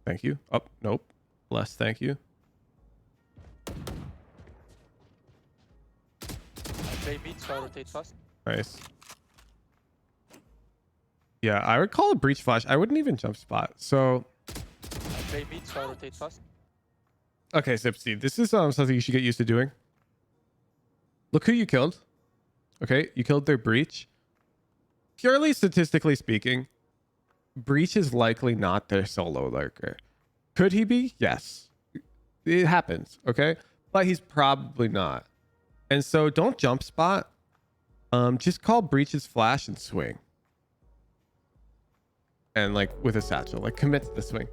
Thank you. Oh, nope. Less thank you. Play mid, so I rotate fast. Nice. Yeah, I would call it breach flash. I wouldn't even jump spot. So, Play mid, so I rotate fast. okay, Sipsy, this is something you should get used to doing. Look who you killed. Okay, you killed their breach. Purely statistically speaking, breach is likely not their solo lurker. Could he be? Yes. It happens, okay? But he's probably not. And so don't jump spot. Just call breach's flash and swing. And like with a satchel, like commit to the swing.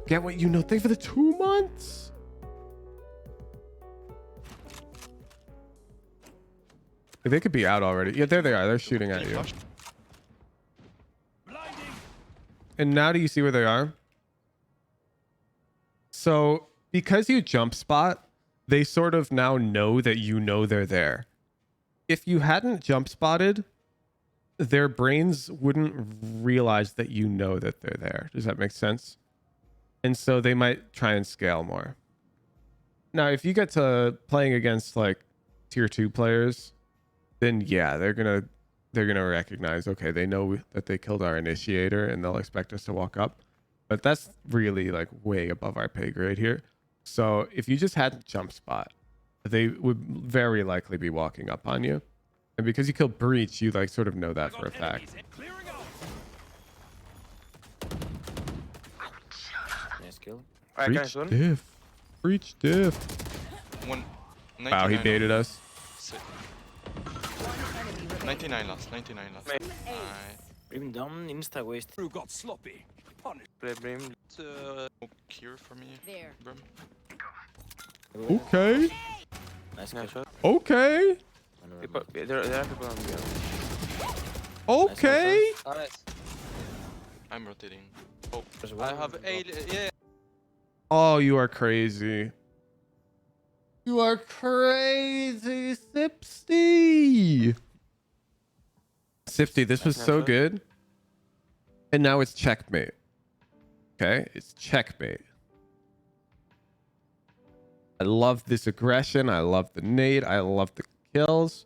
Get what you know. Think for the 2 months. They could be out already. Yeah, there they are. They're shooting at you. And now do you see where they are? So because you jump spot, they sort of now know that you know they're there. If you hadn't jump spotted, their brains wouldn't realize that you know that they're there. Does that make sense? And so they might try and scale more. Now, if you get to playing against like tier 2 players, then yeah, they're gonna recognize, okay, they know that they killed our initiator and they'll expect us to walk up. But that's really like way above our pay grade here. So if you just hadn't jump spot, they would very likely be walking up on you. And because you killed breach, you like sort of know that for a fact. Nice kill. Breach diff. Breach diff. Wow, he baited us. 99 last. 99 last. Brim down, insta waste. Who got sloppy? Play Brim. Cure for me. There. Brim. Okay. Nice shot. Okay. There are people on the Okay. Nice. I'm rotating. Oh, I have A. Yeah. Oh, you are crazy. You are crazy, Sipsty. Sipsty, this was so good. And now it's checkmate. Okay, it's checkmate. I love this aggression. I love the nade. I love the kills.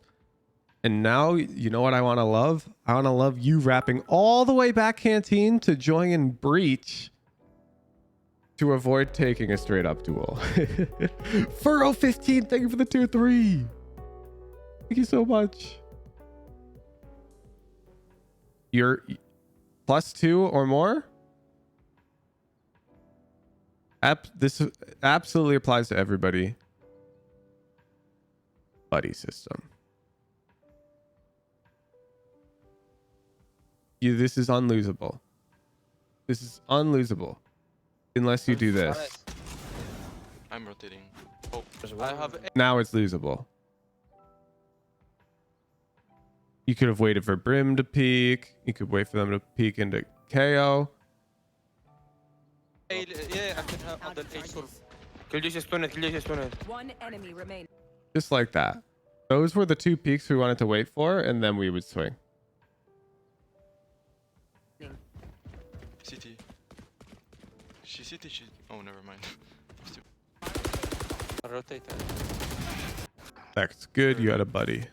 And now, you know what I want to love? I want to love you wrapping all the way back canteen to join in breach to avoid taking a straight up duel. Furrow 15, thank you for the tier 3. Thank you so much. You're +2 or more? This absolutely applies to everybody. Buddy system. This is unlosable. This is unlosable. Unless you do this. I'm rotating. Oh, I have A. Now it's losable. You could have waited for Brim to peek. You could wait for them to peek into KO. Yeah, I can have on the A sort of. Kill just spawn it, kill just spawn it. One enemy remains. Just like that. Those were the 2 peaks we wanted to wait for, and then we would swing. CT. She CT, she... Oh, never mind. Rotate. That's good. You had a buddy.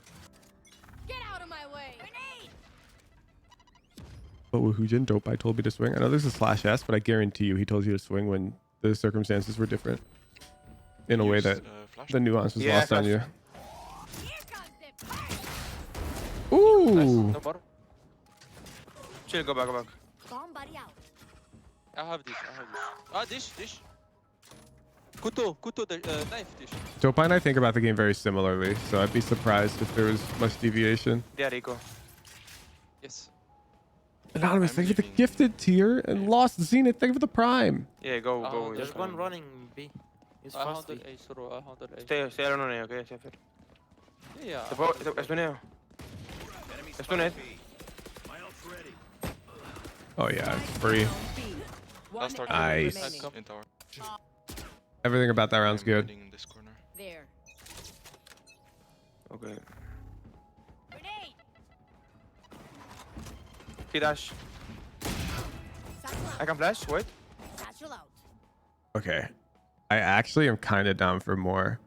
But Woohoojin, Dope, I told me to swing. I know there's a slash S, but I guarantee you he told you to swing when the circumstances were different. In a way that the nuance was lost on you. Ooh. Nice. No more. Chill, go back, go back. I have this. Ah, dish. Kuto, the knife dish. Dope and I think about the game very similarly, so I'd be surprised if there was much deviation. Yeah, Rico. Yes. Anonymous, thank you for the gifted tier, and Lost Zenith, thank you for the prime. Yeah, go. There's one running B. It's fast. Stay alone on A, okay? Stay fair. Yeah. Explain. Oh yeah, it's free. Nice. Everything about that round's good. There. Okay. Dash. I can flash, wait. Okay. I actually am kind of down for more.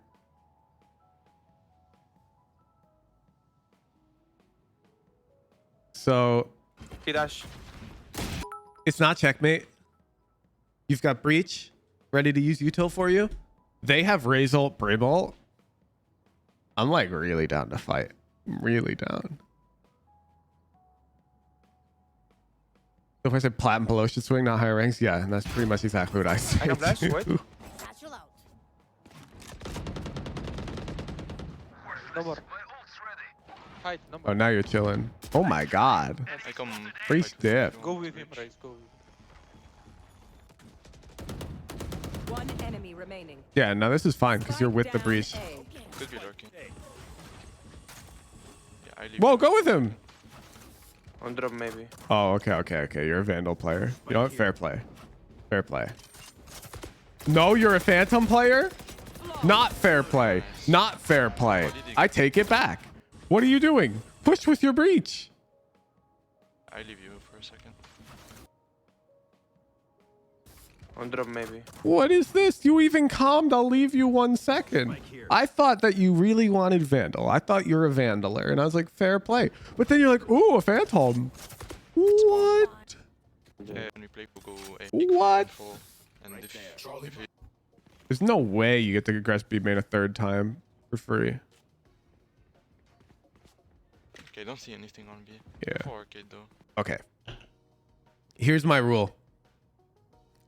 So Dash. it's not checkmate. You've got Breach ready to use util for you. They have Raze ult, Brim ult. I'm like really down to fight. I'm really down. So if I said plat and below should swing, not higher ranks, yeah, and that's pretty much exactly what I said. I can flash, wait. No more. Hide, no Oh, more. now you're chilling. Oh my god. I come. Breach dip. Go with him, Raze. Go with him. One enemy remaining. Yeah, now this is fine because you're with the Breach. Could be lurking. Yeah, I leave. Whoa, go with him. On drop, maybe. Oh, okay. You're a Vandal player. You know what? Fair play. No, you're a Phantom player? Not fair play. Not fair play. I take it back. What are you doing? Push with your Breach. I leave you for a second. On drop, maybe. What is this? You even calmed. I'll leave you 1 second. I thought that you really wanted Vandal. I thought you're a Vandaler. And I was like, fair play. But then you're like, ooh, a Phantom. What? Yeah, when we play, we'll go A. What? And if he... There's no way you get to aggress B main a third time for free. Okay, don't see anything on B. Yeah. For arcade though. Okay. Here's my rule.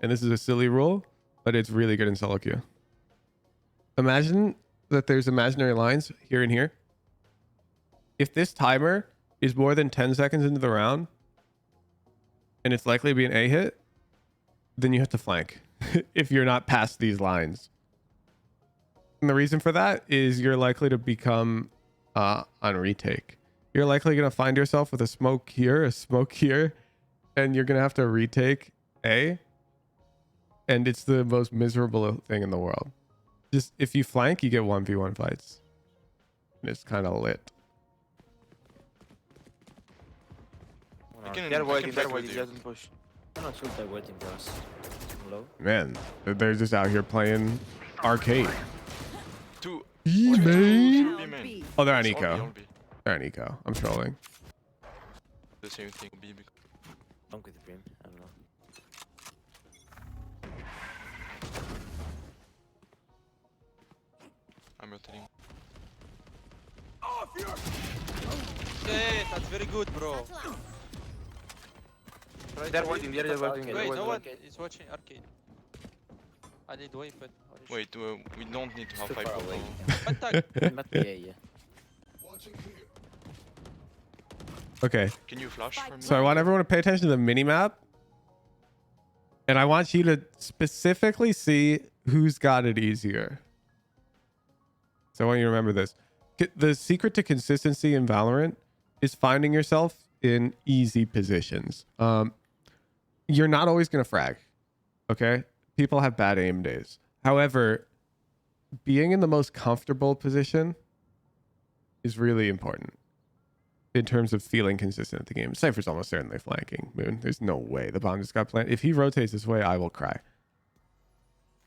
And this is a silly rule, but it's really good in solo queue. Imagine that there's imaginary lines here and here. If this timer is more than 10 seconds into the round, and it's likely to be an A hit, then you have to flank if you're not past these lines. And the reason for that is you're likely to become on retake. You're likely going to find yourself with a smoke here, and you're going to have to retake A. And it's the most miserable thing in the world. Just if you flank, you get 1v1 fights. And it's kind of lit. They're waiting, doesn't push. I'm not sure if they're waiting for us. Hello? Man, they're just out here playing arcade. Two. E-main. B main. Oh, they're on It's eco. all B. They're on eco. I'm trolling. The same thing B because Dunk with the Brim. I don't know. I'm rotating. Hey, that's very good, bro. They're waiting, they're just waiting. Wait, no one is watching arcade. I need weapon. Wait, we don't need to have Too 5 far people. away. Attack. Not yeah. Okay. Can you flash for me? So I want everyone to pay attention to the mini map. And I want you to specifically see who's got it easier. So I want you to remember this. The secret to consistency in Valorant is finding yourself in easy positions. You're not always going to frag. Okay? People have bad aim days. However, being in the most comfortable position is really important in terms of feeling consistent at the game. Cypher's almost certainly flanking. Moon, there's no way the bomb just got planted. If he rotates this way, I will cry.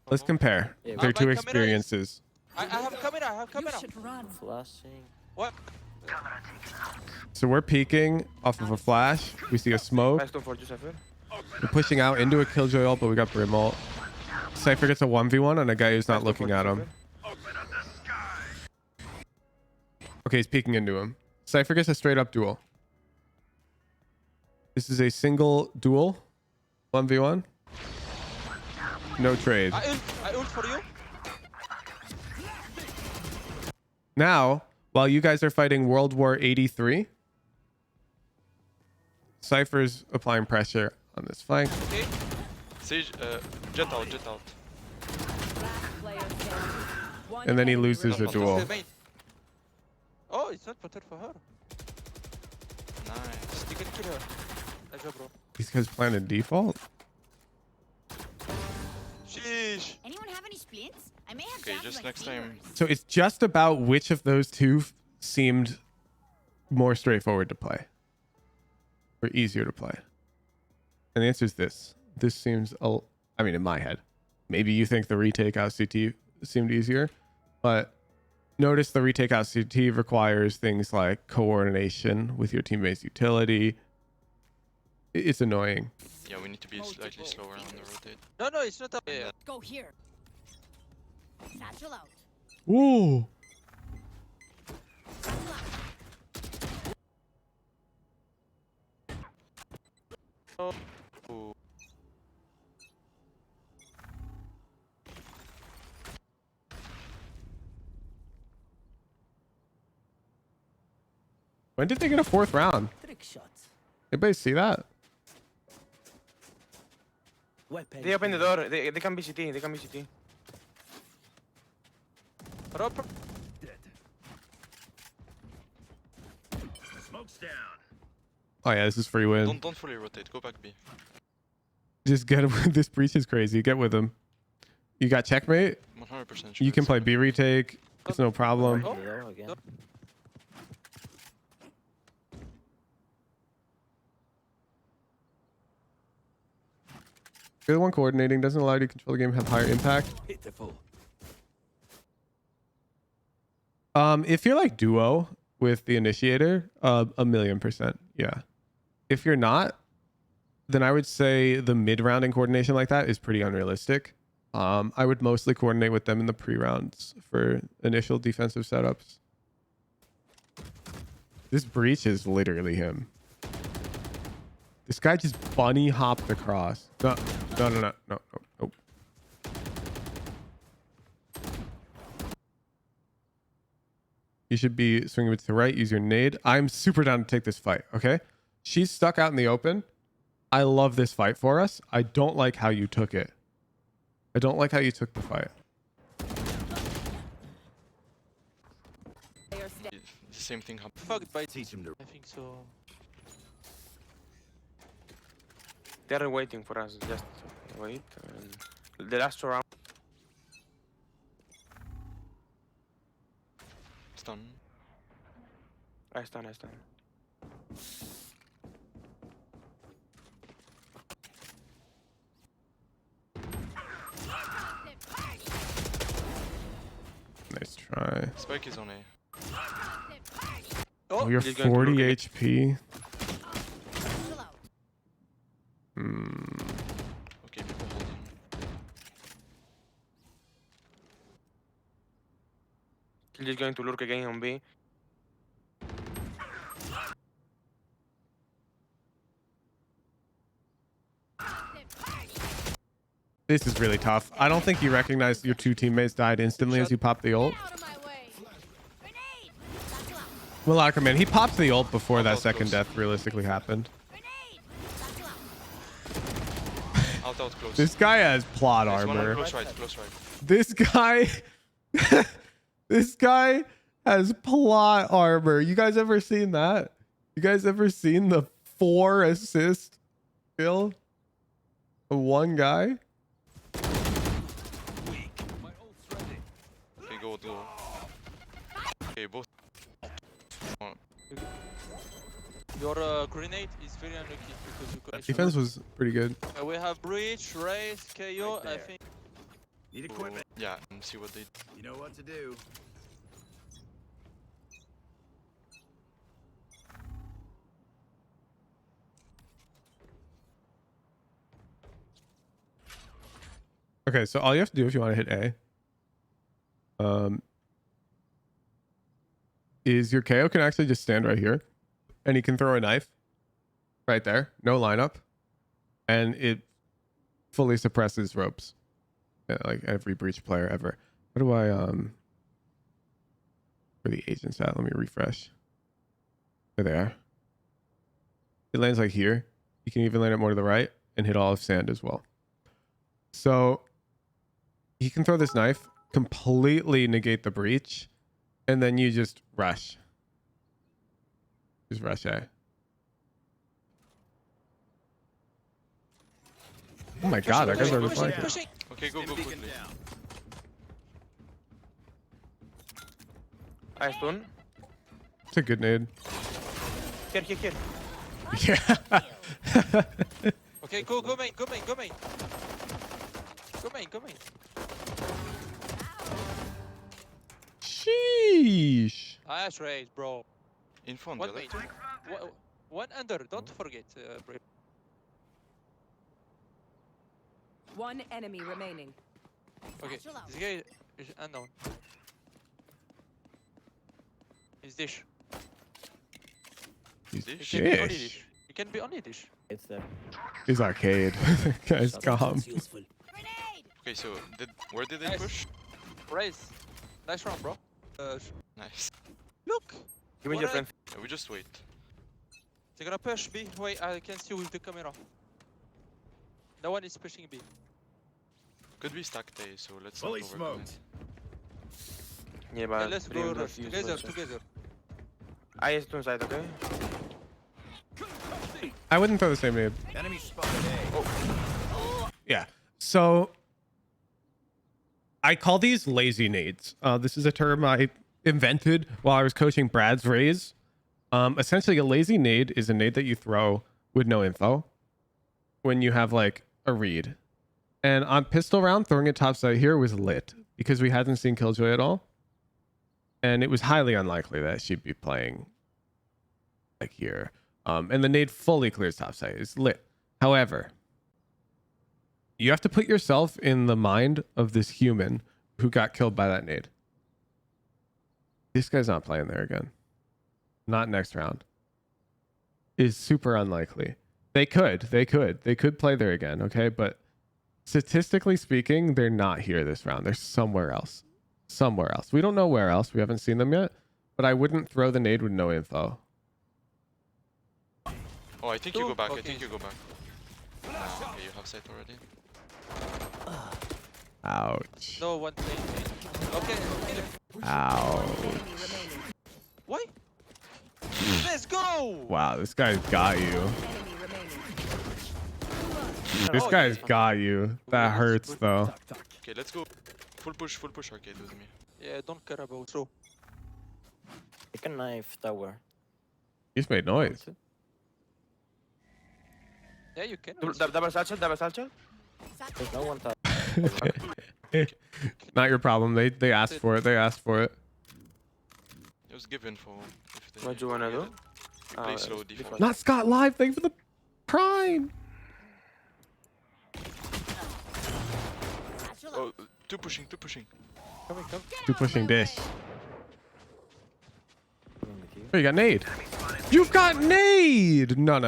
Let's compare Yeah, their my two camera is- experiences. I have camera. You should run. Flashing. What? So we're peeking off of a flash. We see a smoke. We're pushing out into a killjoy ult, but we got Brim ult. Cypher gets a 1v1 on a guy who's not looking at him. Okay, he's peeking into him. Cypher gets a straight up duel. This is a single duel. 1v1. No trade. I ult for you. Now, while you guys are fighting World War 83, Cypher's applying pressure on this flank. Okay. Sage, Jett out, Jett out. And then he loses the duel. Oh, it's not better for her. Nice. You can kill her. Nice job, bro. These guys planted default. Sheesh. Anyone have any splints? I may have Okay, just next time. So it's just about which of those two seemed more straightforward to play or easier to play. And the answer is this. This seems, I mean, in my head, maybe you think the retake out CT seemed easier, but notice the retake out CT requires things like coordination with your teammate's utility. It's annoying. Yeah, we need to be slightly slower on the rotate. No, it's not up. Yeah. Go here. Satchel out. Whoa. Oh. When did they get a 4th round? Trick shots. Anybody see that? They open the door. They can be CT. They can be CT. Dead. Smoke's down. Oh yeah, this is free win. Don't fully rotate. Go back B. Just get him. This breach is crazy. Get with him. You got checkmate. 100% sure. You can play B retake. It's no problem. Oh. Hello again. You're the one coordinating. Doesn't allow you to control the game, have higher impact. Pitiful. If you're like duo with the initiator, 1,000,000%. Yeah. If you're not, then I would say the mid-rounding coordination like that is pretty unrealistic. I would mostly coordinate with them in the pre-rounds for initial defensive setups. This breach is literally him. This guy just bunny hopped across. No. You should be swinging it to the right. Use your nade. I'm super down to take this fight. Okay. She's stuck out in the open. I love this fight for us. I don't like how you took it. I don't like how you took the fight. The same thing happened. Fucked by Teach him to. I think so. They're waiting for us. Just wait. The last round. Stun. I stun. Nice try. Spike is on A. Oh, you're He's going to 40 look at HP. Okay, people holding. He's just going to lurk again on B. This is really tough. I don't think you recognize your two teammates died instantly as you pop the ult. Well, Ackerman, he popped the ult before that second death realistically happened. Out close. This guy has plot There's one on armor. close right, close right. This guy, this guy has plot armor. You guys ever seen that? You guys ever seen the 4 assist kill of one guy? Okay, go. Okay, both. Your grenade is very unlucky because you got Defense was pretty good. we have Breach, Raze, KO, I think. Need equipment. Yeah, and see what they. You know what to do. Okay, so all you have to do if you want to hit A, is your KO can actually just stand right here, and he can throw a knife right there, no lineup, and it fully suppresses ropes. Yeah, like every breach player ever. What do I for the agents at? Let me refresh. There they are. It lands like here. You can even land it more to the right and hit all of sand as well. So he can throw this knife, completely negate the breach, and then you just rush. Just rush A. Oh my god, that guy's already flying. Okay, go quickly. I stun. It's a good nade. Here. Yeah. Okay, go main. Go main. Sheesh. Nice Raze, bro. Info on One the main. left. One under. Don't forget, bro. One enemy remaining. Okay, this guy is unknown. He's dish. He's He can be only dish. dish. He can be only dish. It's there. He's arcade. Guy's calm. Okay, so where did they Nice. push? Raze. Nice round, bro. Nice. Look. Give me What your I- friend. Yeah, we just wait. They're gonna push B. Wait, I can see with the camera. No one is pushing B. Could be stacked A, so let's Fully not overcommit. smoked. Yeah, Okay, but let's Dream go does rush use together. bullshit. I stun side, okay? I wouldn't throw the same nade. Enemy spotted A. Yeah. So I call these lazy nades. This is a term I invented while I was coaching Brad's Raze. Essentially, a lazy nade is a nade that you throw with no info when you have like a read. And on pistol round, throwing it topside here was lit because we hadn't seen Killjoy at all. And it was highly unlikely that she'd be playing like here. And the nade fully clears topside. It's lit. However, you have to put yourself in the mind of this human who got killed by that nade. This guy's not playing there again. Not next round. Is super unlikely. They could play there again, okay? But statistically speaking, they're not here this round. They're somewhere else. We don't know where else. We haven't seen them yet. But I wouldn't throw the nade with no info. Oh, I think you go back. Okay. I think you go back. Okay, you have sight already. Ouch. No one main. Okay, kill him. Ouch. Enemy remaining. Why? Let's go! Wow, this guy's got you. Enemy remaining. This Oh, guy's yeah. got you. That hurts though. Okay, let's go. Full push arcade with me. Yeah, don't care about throw. You can knife tower. He's made noise. Yeah, you can. Double satchel. There's no one top. Not your problem. They asked for it. Just give info. If they What do you wanna do? You play slow defense. Not Scott Live. Thanks for the prime. Oh, two pushing. Come. Two pushing dish. Coming with you. Oh, you got nade. You've got nade. No.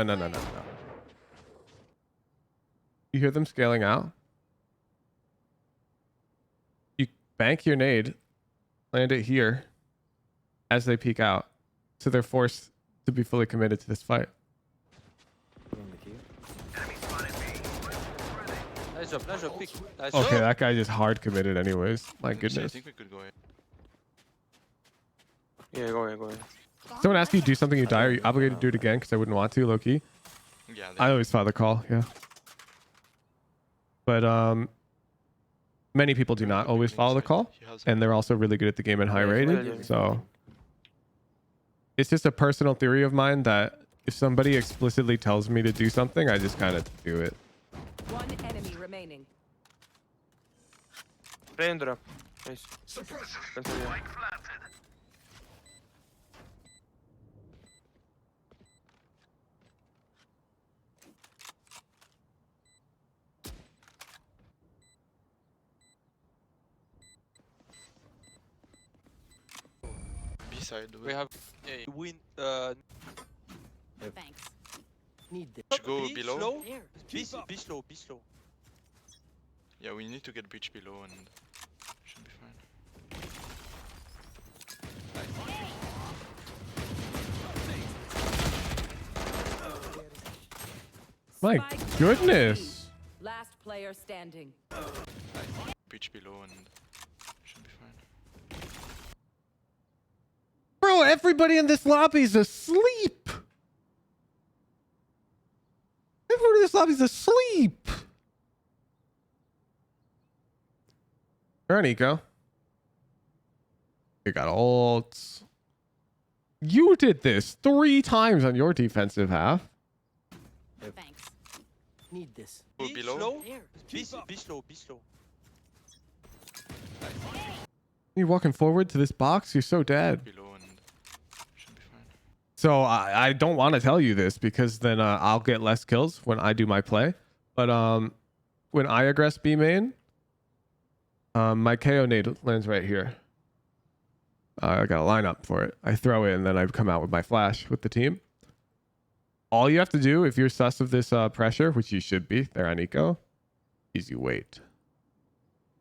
You hear them scaling out? You bank your nade, land it here as they peek out. So they're forced to be fully committed to this fight. Coming with you. Nice job, pick. Nice Okay, job. that guy just hard committed anyways. My I goodness. think we could go. Yeah, go ahead. Someone asks you to do something, you die. Are you obligated to do it again? Because I wouldn't want to, low key. Yeah. I always follow the call, yeah. But many people do not always follow the call, and they're also really good at the game and high rated. So it's just a personal theory of mine that if somebody explicitly tells me to do something, I just kind of do it. One enemy remaining. Rain drop. Nice. side. We have win. Thanks. Need this. Should go Be below. slow. There. Be slow. Be slow. Yeah, we need to get breach below and should be fine. My Spike goodness. Last player standing. Breach below and should be fine. Bro, everybody in this lobby's asleep. Everyone in this lobby's asleep. Where are Nico? You got ults. You did this 3 times on your defensive half. Thanks. Need this. Go Be below. slow. There. Be slow. Be slow. You're walking forward to this box. You're so dead. Below and should be fine. So I don't want to tell you this because then I'll get less kills when I do my play. But when I aggress B main, my KO nade lands right here. I got a lineup for it. I throw it and then I come out with my flash with the team. All you have to do if you're sus of this pressure, which you should be, there on Eco, is you wait.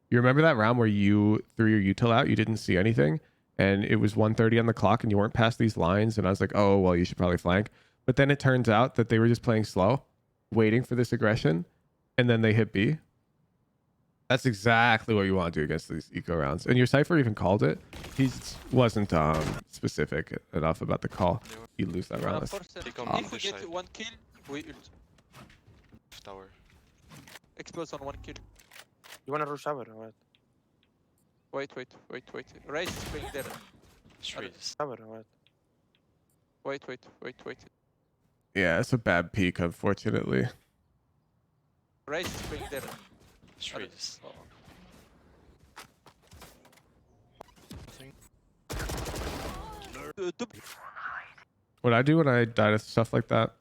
You remember that round where you threw your util out, you didn't see anything, and it was 1:30 on the clock and you weren't past these lines, and I was like, oh, well, you should probably flank. But then it turns out that they were just playing slow, waiting for this aggression, and then they hit B. That's exactly what you want to do against these eco rounds. And your Cypher even called it. He wasn't specific enough about the call. You lose that round. Take on If we this get side. 1 kill, we ult. Tower. Explode on 1 kill. You wanna rush tower or what? Wait. Raze is playing there. Raze. Tower or what? Wait. Yeah, it's a bad peak, unfortunately. Raze is playing there. Raze. Oh. What I do when I die to stuff like that,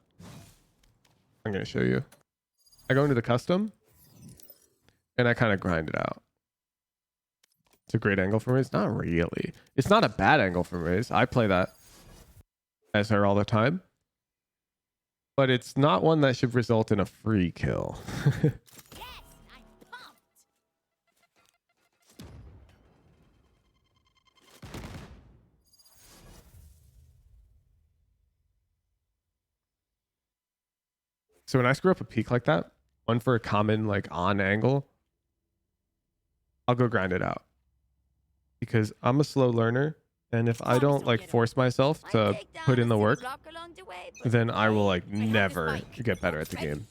I'm going to show you. I go into the custom, and I kind of grind it out. It's a great angle for Raze. Not really. It's not a bad angle for Raze. I play that as her all the time. But it's not one that should result in a free kill. So when I screw up a peak like that, one for a common like on angle, I'll go grind it out. Because I'm a slow learner, and if I don't like force myself to put in the work, then I will like never get better at the game.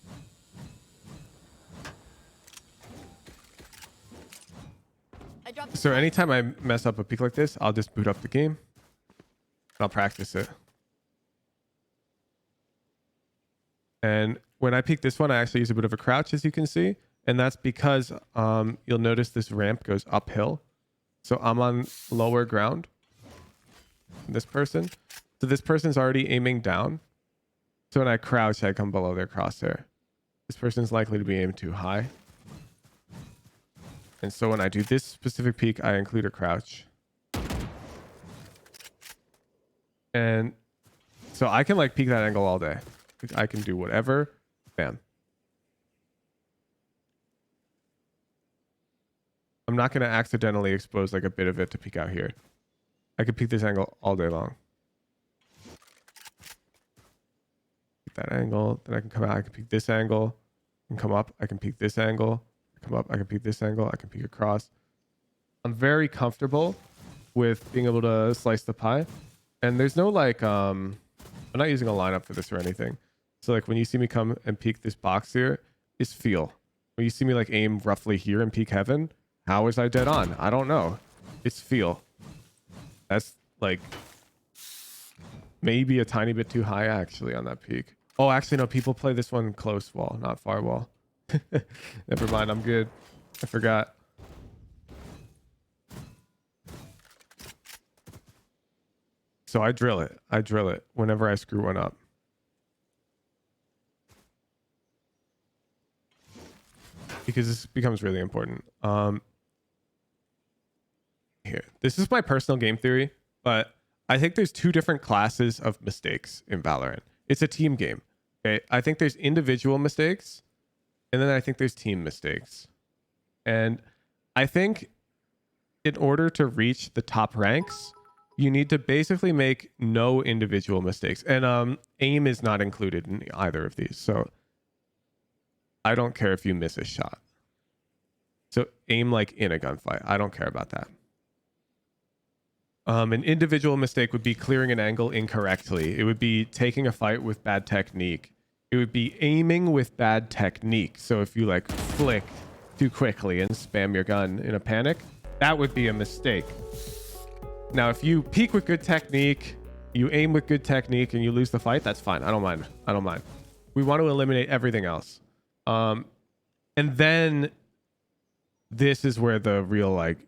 So anytime I mess up a peak like this, I'll just boot up the game. And I'll practice it. And when I peek this one, I actually use a bit of a crouch, as you can see. And that's because you'll notice this ramp goes uphill. So I'm on lower ground. This person. So this person's already aiming down. So when I crouch, I come below their crosshair. This person's likely to be aimed too high. And so when I do this specific peek, I include a crouch. And so I can like peek that angle all day. I can do whatever. Bam. I'm not going to accidentally expose like a bit of it to peek out here. I could peek this angle all day long. Peek that angle. Then I can come out. I can peek this angle. I can come up. I can peek this angle. Come up. I can peek this angle. I can peek across. I'm very comfortable with being able to slice the pie. And there's no like, I'm not using a lineup for this or anything. So like when you see me come and peek this box here, is feel. When you see me like aim roughly here and peek heaven, how was I dead on? I don't know. It's feel. That's like maybe a tiny bit too high actually on that peak. Oh, actually no, people play this one close wall, not far wall. Never mind, I'm good. I forgot. So I drill it. I drill it whenever I screw one up. Because this becomes really important. Here, this is my personal game theory, but I think there's two different classes of mistakes in Valorant. It's a team game. Okay. I think there's individual mistakes, and then I think there's team mistakes. And I think in order to reach the top ranks, you need to basically make no individual mistakes. And aim is not included in either of these. So I don't care if you miss a shot. So aim like in a gunfight. I don't care about that. An individual mistake would be clearing an angle incorrectly. It would be taking a fight with bad technique. It would be aiming with bad technique. So if you like flick too quickly and spam your gun in a panic, that would be a mistake. Now, if you peek with good technique, you aim with good technique, and you lose the fight, that's fine. I don't mind. I don't mind. We want to eliminate everything else. And then this is where the real like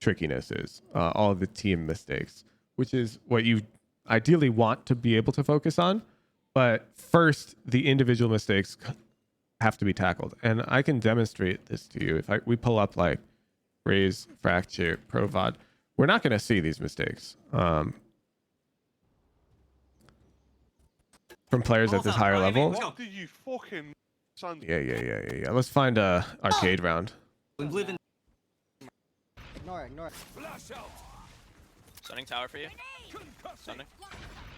trickiness is, all the team mistakes, which is what you ideally want to be able to focus on. But first, the individual mistakes have to be tackled. And I can demonstrate this to you. If we pull up like Raze, Fracture, Pro VOD, we're not going to see these mistakes from players at this higher level. What do you fucking son? Yeah. Let's find a arcade round. We live in. Ignore it. Stunning tower for you. Stunning.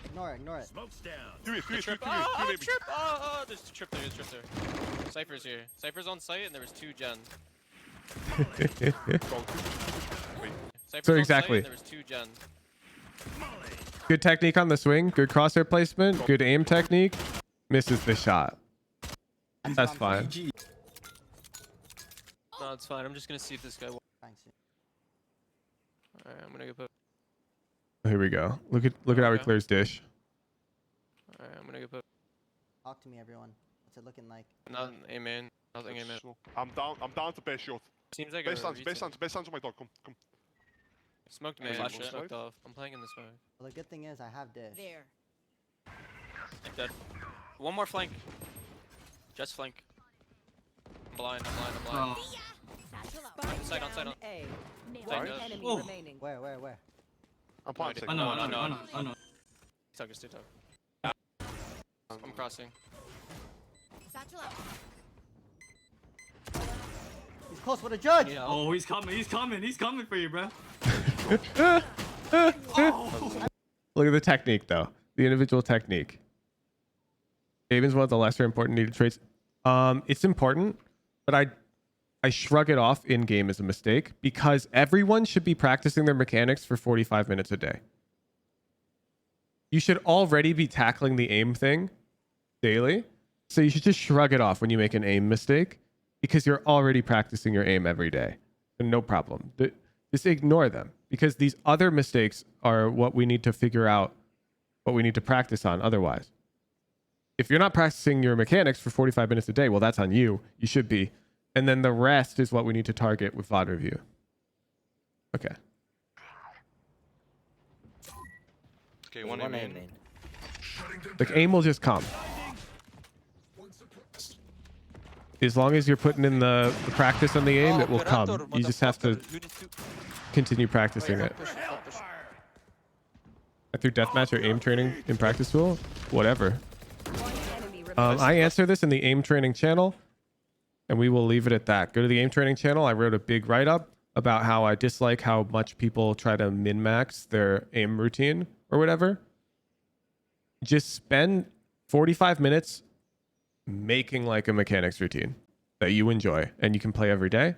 Ignore it. Smokes down. Do it. Trip. Oh, there's trip there. Cypher's here. Cypher's on site, and there was 2 gen. So exactly. There was 2 gen. Good technique on the swing. Good crosshair placement. Good aim technique. Misses the shot. That's fine. No, it's fine. I'm just gonna see if this guy. Thanks. Alright, I'm gonna go put. Here we go. Look at how he clears dish. Alright, I'm gonna go put. Talk to me, everyone. What's it looking like? Nothing, amen. Nothing, amen. I'm down to best shot. Seems like Best hands on my dog. Come. Smoked man. Smoked off. I'm playing in this mode. Well, the good thing is I have dish. There. I'm dead. One more flank. Jett's flank. I'm blind. Spike On side. A. Sorry? One enemy Oh. remaining. Where? I'm planting. I know. Stay talk. I'm crossing. Satchel up. He's close with a judge. Yeah. Oh, he's coming for you, bro. Look at the technique, though. The individual technique. Aim's one of the lesser important needed traits. It's important, but I shrug it off in game as a mistake because everyone should be practicing their mechanics for 45 minutes a day. You should already be tackling the aim thing daily, so you should just shrug it off when you make an aim mistake because you're already practicing your aim every day. And no problem. Just ignore them because these other mistakes are what we need to figure out, what we need to practice on otherwise. If you're not practicing your mechanics for 45 minutes a day, well, that's on you. You should be. And then the rest is what we need to target with VOD review. Okay. Okay, one aim. Like, aim will just come. As long as you're putting in the practice on the aim, it will come. You just have to continue practicing it. Through deathmatch or aim training in practice tool? Whatever. I answer this in the aim training channel, and we will leave it at that. Go to the aim training channel. I wrote a big write-up about how I dislike how much people try to min-max their aim routine or whatever. Just spend 45 minutes making like a mechanics routine that you enjoy and you can play every day,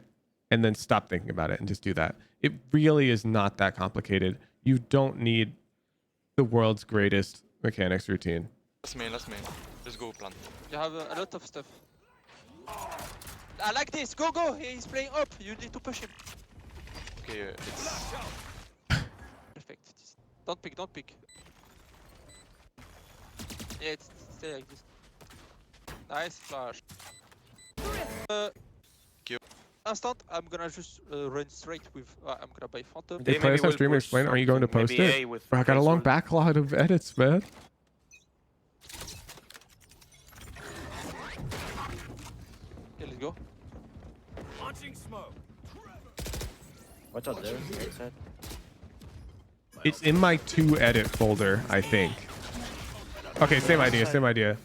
and then stop thinking about it and just do that. It really is not that complicated. You don't need the world's greatest mechanics routine. Last main. Let's go plant. You have a lot of stuff. I like this. Go. He's playing up. You need to push him. Okay, it's... Perfect. Don't pick. Yeah, stay like this. Nice flash. Instant, I'm gonna just run straight with. I'm gonna buy Phantom. Hey, players on stream explain. Are you going to post it? Bro, I got a long backlog of edits, man. Okay, let's go. Launching smoke. What's up there? Right side. It's in my to edit folder, I think. Okay, same idea, same idea.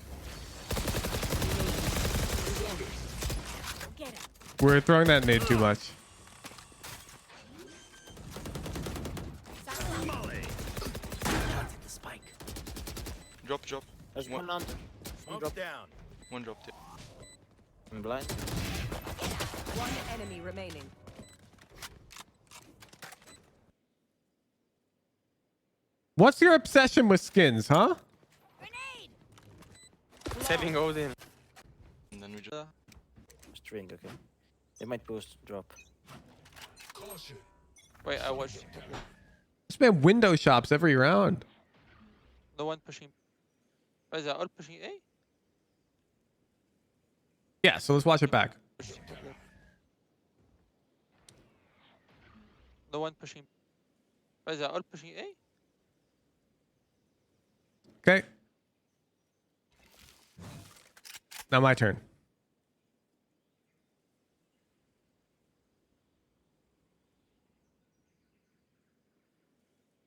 We're throwing that nade too much. Drop, drop. There's One- one on. Drop. down. One dropped it. I'm blind. One enemy remaining. What's your obsession with skins, huh? Saving Odin. And then we just. Just drink, okay? They might boost drop. Wait, I watched. This man window shops every round. The one pushing. Is that all pushing A? Yeah, so let's watch it back. The one pushing. Is that all pushing A? Okay. Now my turn.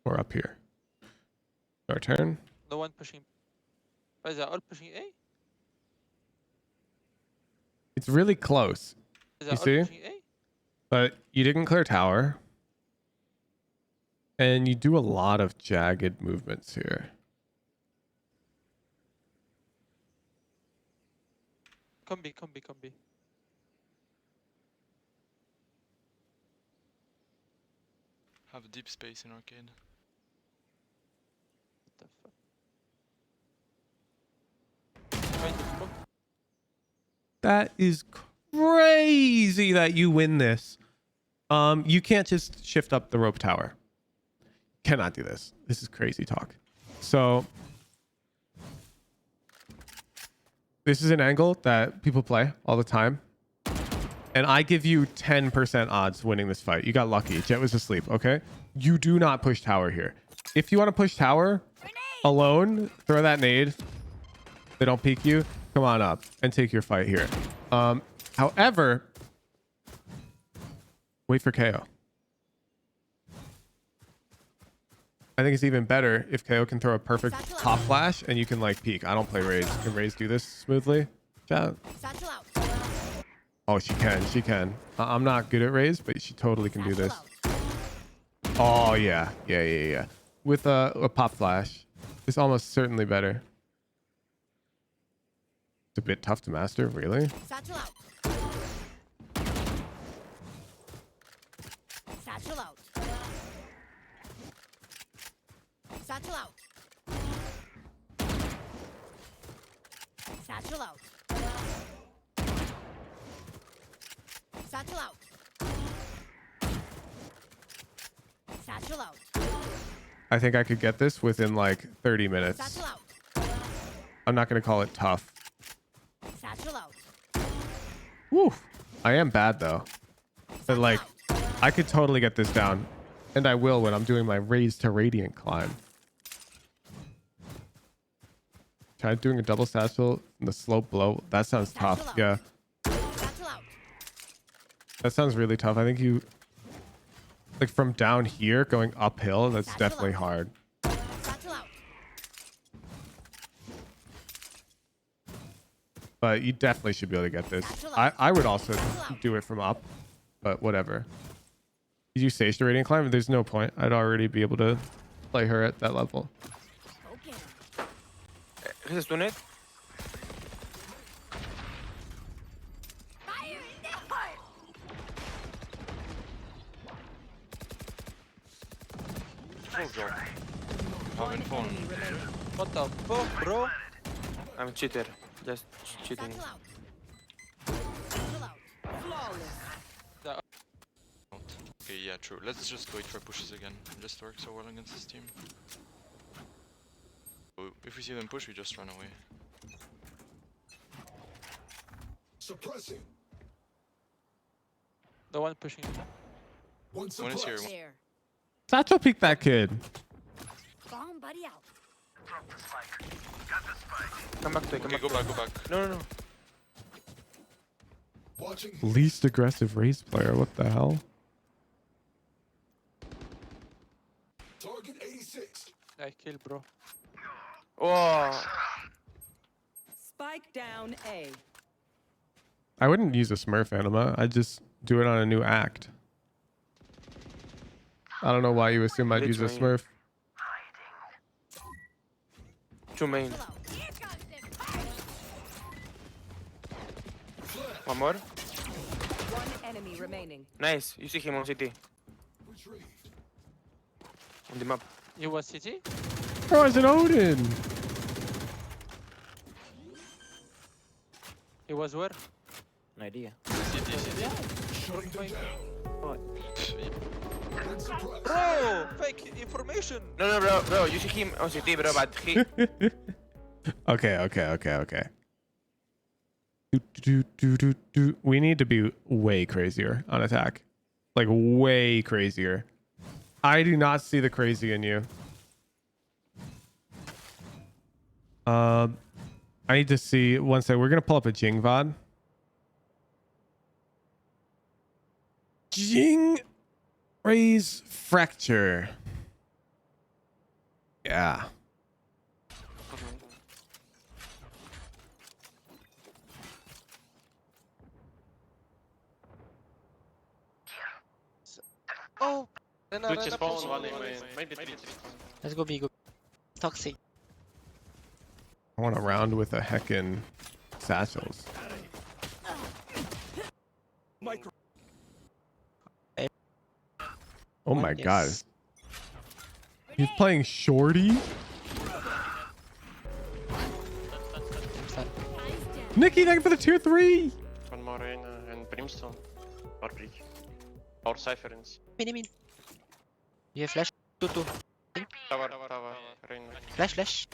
We're up here. Our turn. The one pushing. Is that all pushing A? It's really close. Is You that all see? pushing A? But you didn't clear tower. And you do a lot of jagged movements here. Come B, come B, come B. Have a deep space in arcade. What the fuck? Wait, smoke. That is crazy that you win this. You can't just shift up the rope tower. Cannot do this. This is crazy talk. So this is an angle that people play all the time. And I give you 10% odds winning this fight. You got lucky. Jett was asleep, okay? You do not push tower here. If you want to push tower alone, throw that nade. They don't peek you. Come on up and take your fight here. However, wait for KO. I think it's even better if KO can throw a perfect top flash and you can like peek. I don't play Raze. Can Raze do this smoothly? Chat. Oh, she can. She can. I'm not good at Raze, but she totally can do this. Oh, yeah. Yeah. With a pop flash. It's almost certainly better. It's a bit tough to master, really. Satchel out. Satchel out. Satchel out. Satchel out. Satchel out. Satchel out. I think I could get this within like 30 minutes. Satchel out. I'm not going to call it tough. Satchel out. Woo. I am bad though. But like, I could totally get this down. And I will when I'm doing my Raze to Radiant climb. Try doing a double satchel and the slope blow. That sounds tough. Yeah. That sounds really tough. I think you... Like from down here going uphill, that's definitely hard. But you definitely should be able to get this. I would also do it from up, but whatever. Did you Sage the Radiant climb? There's no point. I'd already be able to play her at that level. This is Tunet. Full drop. Having fun. What the fuck, bro? I'm a cheater. Just cheating. Okay, yeah, true. Let's just wait for pushes again. It just works so well against this team. So if we see them push, we just run away. Suppressing. The one pushing. One One is here. There. Satchel peek that kid. Go on, buddy, out. Come back to it. Okay, go back. No. Watching. Least aggressive Raze player. What the hell? Target I kill, bro. Oh, Spike down A. I wouldn't use a Smurf anima. I'd just do it on a new act. I don't know why you assume I'd use a Literally. Smurf. 2 main. One more. One enemy remaining. Nice. You see him on CT. On the map. You was CT? Oh, it's an Odin. He was where? An idea. Bro, fake information. No, bro. You see him on CT, bro, but he... Okay. We need to be way crazier on attack. Like, way crazier. I do not see the crazy in you. I need to see... One second. We're going to pull up a Jing VOD. Jing Raze Fracture. Yeah. Oh. Twitch is spawn, one in main. Maybe 3 spawn. Let's go B, go. Toxic. I want a round with a heckin' satchels. Oh my god. He's playing Shorty? Nikki, thank you for the tier 3! One more in and Brimstone. Or Breach. Or Cypher ins. Min. You have flash. 2. Tower, Rain. Flash.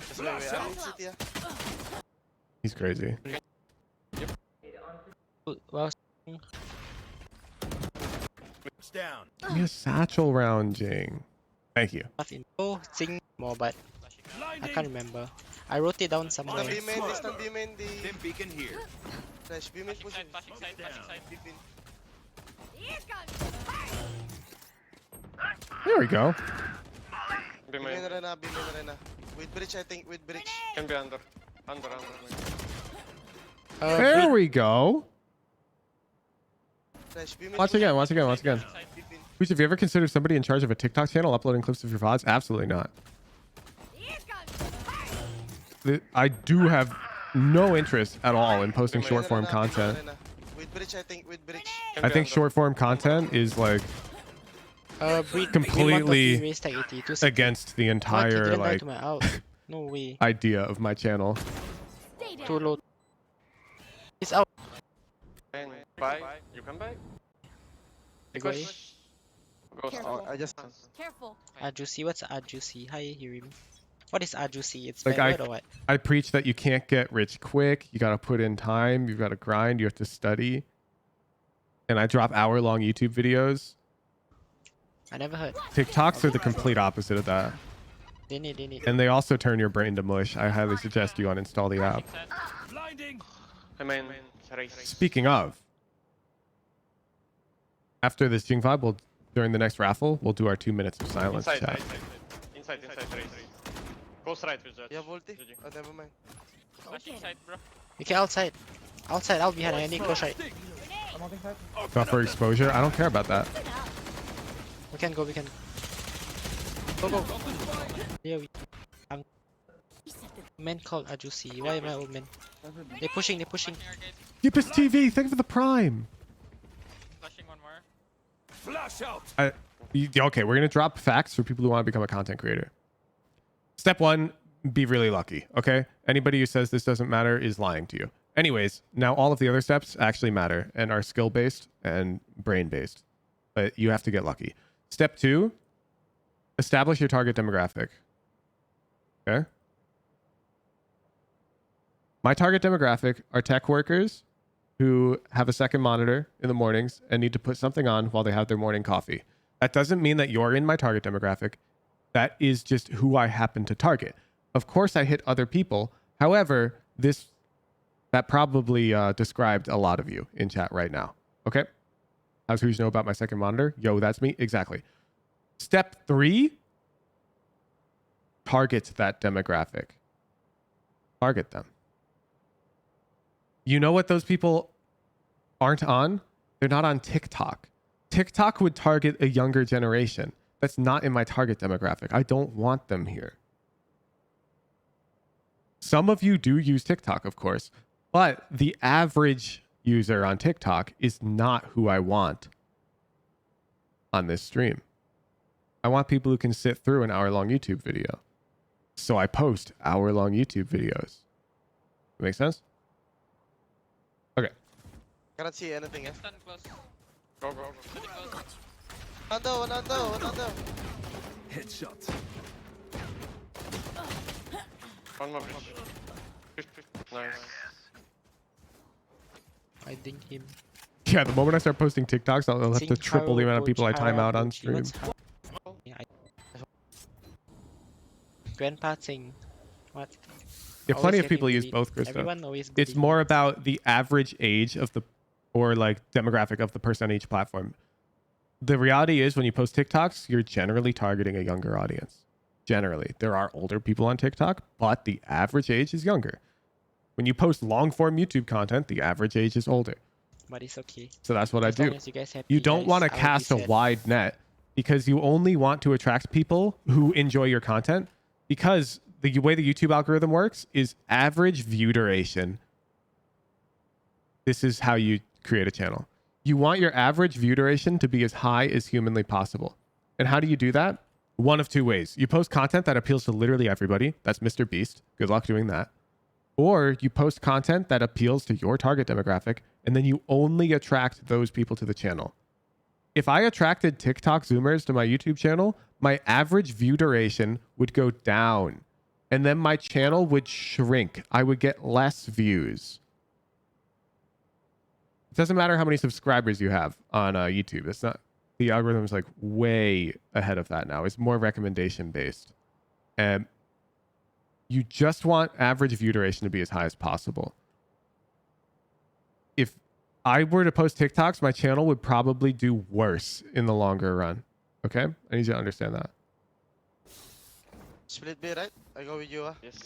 He's crazy. Wow. Down. Give me a satchel round, Jing. Thank you. Nothing. Oh, sing more, but I can't remember. I wrote it down somewhere. Then beacon here. There we go. Be main. With bridge, I think. With bridge. Can be under. Under. There we go. Watch again. Which, have you ever considered somebody in charge of a TikTok channel uploading clips of your VODs? Absolutely not. I do have no interest at all in posting short form content. I think short form content is like completely against the entire like no way. idea of my channel. Too low. It's out. Bye. You come back? Because Careful. I just Careful. Ajusi, what's Ajusi? Hi, Hirim. What is Ajusi? It's Like bad word or what? I preach that you can't get rich quick. You got to put in time. You've got to grind. You have to study. And I drop hour-long YouTube videos. I never heard. TikToks are the complete opposite of that. They need. And they also turn your brain to mush. I highly suggest you uninstall the app. I mean, Raze. Speaking of, after this Jing vibe, during the next raffle, we'll do our 2 minutes of silence chat. Inside, Raze. Go straight with Jett. Yeah, Volti. Oh, never mind. Flash inside, bro. You can outside. Outside, out behind. I need go right. Buffer exposure. I don't care about that. We can go. Go. Yeah, men called Ajusi. Why am I old men? They're pushing. Yipus TV, thank you for the prime. Flashing one more. Flash out. Okay, we're going to drop facts for people who want to become a content creator. Step 1, be really lucky, okay? Anybody who says this doesn't matter is lying to you. Anyways, now all of the other steps actually matter and are skill-based and brain-based. But you have to get lucky. Step 2, establish your target demographic. Okay? My target demographic are tech workers who have a second monitor in the mornings and need to put something on while they have their morning coffee. That doesn't mean that you're in my target demographic. That is just who I happen to target. Of course, I hit other people. However, that probably described a lot of you in chat right now. Okay? How's who's know about my second monitor? Yo, that's me. Exactly. Step 3, target that demographic. Target them. You know what those people aren't on? They're not on TikTok. TikTok would target a younger generation. That's not in my target demographic. I don't want them here. Some of you do use TikTok, of course, but the average user on TikTok is not who I want on this stream. I want people who can sit through an hour-long YouTube video. So I post hour-long YouTube videos. Make sense? Okay. Cannot see anything. Stand close. Go, go, go. Stand close. One down. Headshot. One more. Nice. I think him. Yeah, the moment I start posting TikToks, I'll have to triple the amount of people I time out on stream. Grandpa Sing. What? Yeah, plenty of people use both, Krista. It's more about the average age of the, or like demographic of the person on each platform. The reality is when you post TikToks, you're generally targeting a younger audience. Generally. There are older people on TikTok, but the average age is younger. When you post long form YouTube content, the average age is older. But it's okay. So that's what I do. You, you don't want to cast a wide net because you only want to attract people who enjoy your content, because the way the YouTube algorithm works is average view duration. This is how you create a channel. You want your average view duration to be as high as humanly possible. And how do you do that? One of two ways. You post content that appeals to literally everybody. That's Mr. Beast. Good luck doing that. Or you post content that appeals to your target demographic, and then you only attract those people to the channel. If I attracted TikTok Zoomers to my YouTube channel, my average view duration would go down, and then my channel would shrink. I would get less views. It doesn't matter how many subscribers you have on YouTube. It's not, the algorithm is like way ahead of that now. It's more recommendation based. And you just want average view duration to be as high as possible. If I were to post TikToks, my channel would probably do worse in the longer run. Okay? I need you to understand that. Split B, right? I go with you. Yes.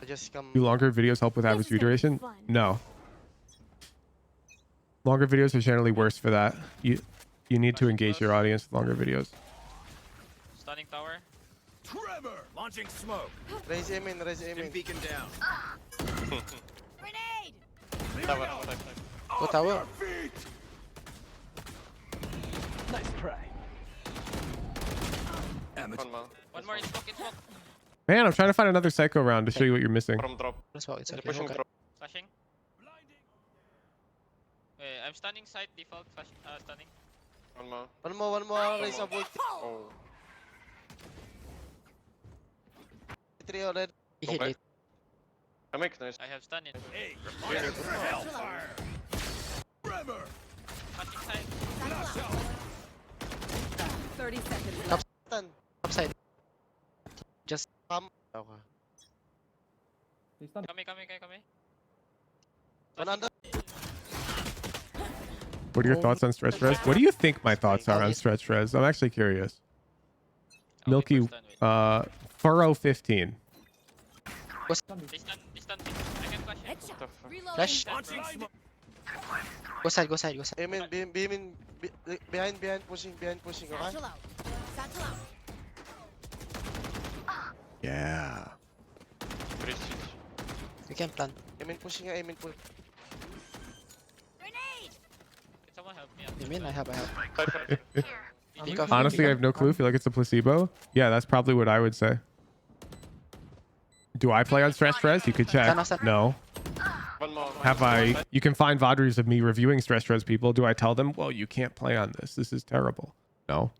I just come. Do longer videos help with average view duration? No. Longer videos are generally worse for that. You need to engage your audience with longer videos. Stunning tower. Trevor! Launching smoke. Raze aiming. Beacon down. Grenade! Tower. Go tower. Nice try. One more in smoke, Man, I'm trying to find another psycho round to show you what you're missing. From drop. It's okay. Pushing drop. Flashing. I'm stunning side default. Stunning. One more. Raze avoid. Oh. 3 already. He hit it. I make nice. I have stun it. Hey, prepare for hellfire. Trevor! Flashing side. Flash out. 30 seconds left. Stun. Upside. Just Okay. Come. One under. What are your thoughts on stretch res? What do you think my thoughts are on stretch res? I'm actually curious. Milky, Furrow 15. They stun. I can flash it. flash. Go side. Aiming. Behind pushing. Okay. Satchel out. Satchel out. Yeah. You can plant. Aiming pushing. Grenade! Can someone help me? You mean I have. Honestly, I have no clue. Feel like it's a placebo. Yeah, that's probably what I would say. Do I play on stretch res? You could check. No. One more. Have I? You can find VODs of me reviewing stretch res people. Do I tell them, well, you can't play on this. This is terrible. No.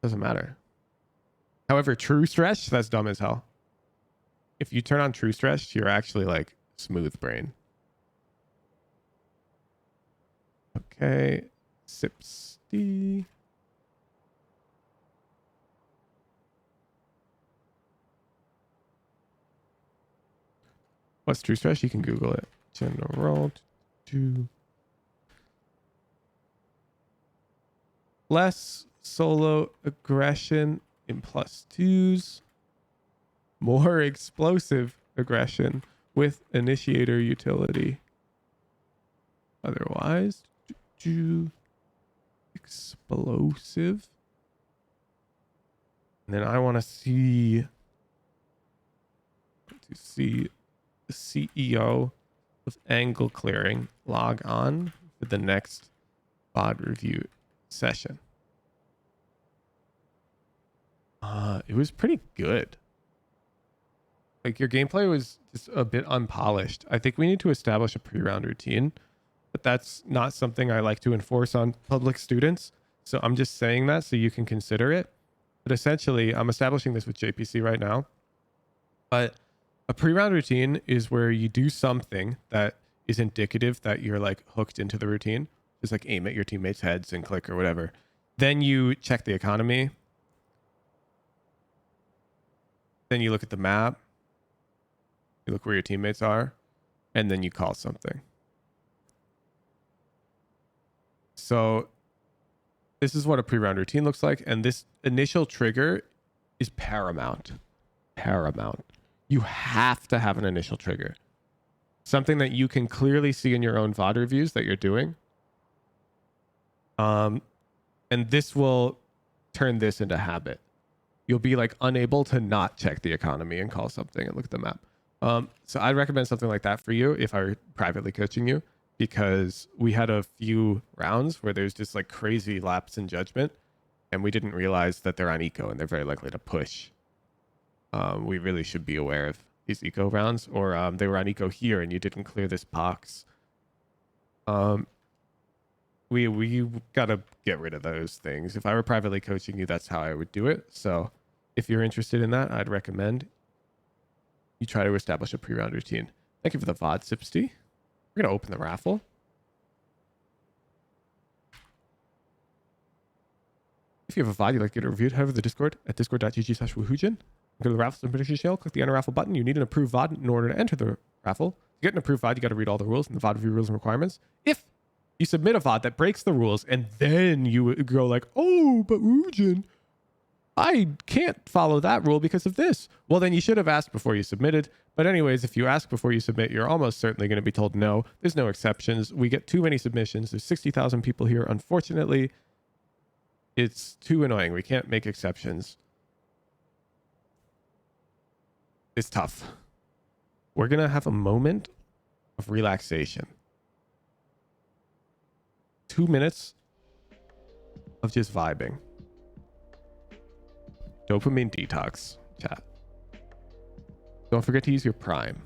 Doesn't matter. However, true stretch, that's dumb as hell. If you turn on true stretch, you're actually like smooth brain. Okay. Sipsty. What's true stretch? You can Google it. General to less solo aggression in +2s, more explosive aggression with initiator utility. Otherwise, explosive. And then I want to see the CEO of angle clearing log on for the next VOD review session. It was pretty good. Like, your gameplay was just a bit unpolished. I think we need to establish a pre-round routine, but that's not something I like to enforce on public students. So I'm just saying that so you can consider it. But essentially, I'm establishing this with JPC right now. But a pre-round routine is where you do something that is indicative that you're like hooked into the routine. Just like aim at your teammates' heads and click or whatever. Then you check the economy. Then you look at the map. You look where your teammates are. And then you call something. So this is what a pre-round routine looks like. And this initial trigger is paramount. Paramount. You have to have an initial trigger. Something that you can clearly see in your own VOD reviews that you're doing. And this will turn this into habit. You'll be like unable to not check the economy and call something and look at the map. So I'd recommend something like that for you if I were privately coaching you, because we had a few rounds where there's just like crazy lapse in judgment and we didn't realize that they're on eco and they're very likely to push. We really should be aware of these eco rounds, or they were on eco here and you didn't clear this box. We gotta get rid of those things. If I were privately coaching you, that's how I would do it. So if you're interested in that, I'd recommend you try to establish a pre-round routine. Thank you for the VOD, Sipsty. We're gonna open the raffle. If you have a VOD you'd like to get it reviewed, head over to the Discord at discord.gg/woohoojin. Go to the raffle submission channel, click the enter raffle button. You need an approved VOD in order to enter the raffle. To get an approved VOD, you got to read all the rules and the VOD review rules and requirements. If you submit a VOD that breaks the rules and then you go like, oh, but Woojin, I can't follow that rule because of this. Well, then you should have asked before you submitted. But anyways, if you ask before you submit, you're almost certainly going to be told no. There's no exceptions. We get too many submissions. There's 60,000 people here. Unfortunately, it's too annoying. We can't make exceptions. It's tough. We're going to have a moment of relaxation. 2 minutes of just vibing. Dopamine detox, chat. Don't forget to use your Prime.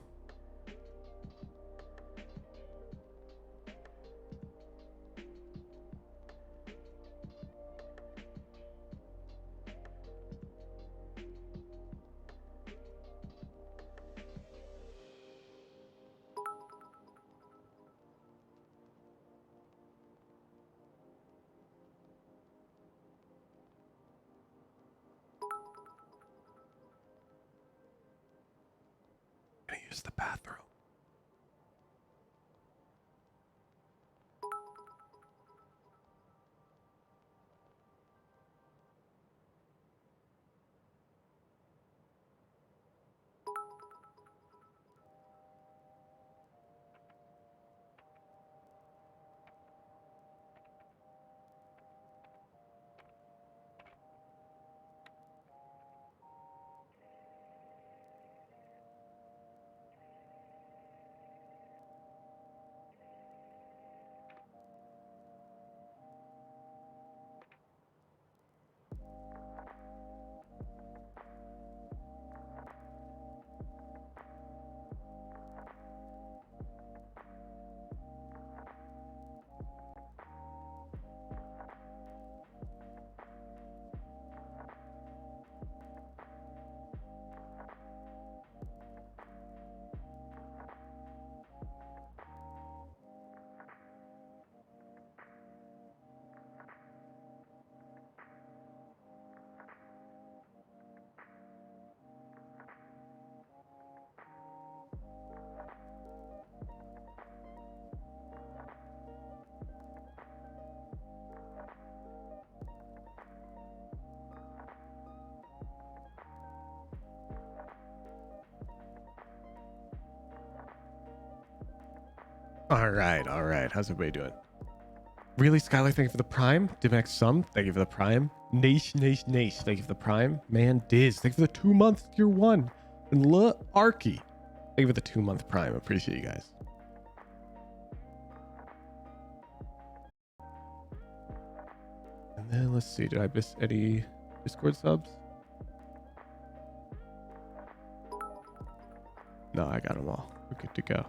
Use the bathroom. All right. How's everybody doing? Really, Skylar, thank you for the prime. Dimax Sum, thank you for the prime. Nash, thank you for the prime. Man, Diz, thank you for the 2 month tier 1. And La Arky, thank you for the 2 month prime. Appreciate you guys. And then let's see, did I miss any Discord subs? No, I got them all. We're good to go.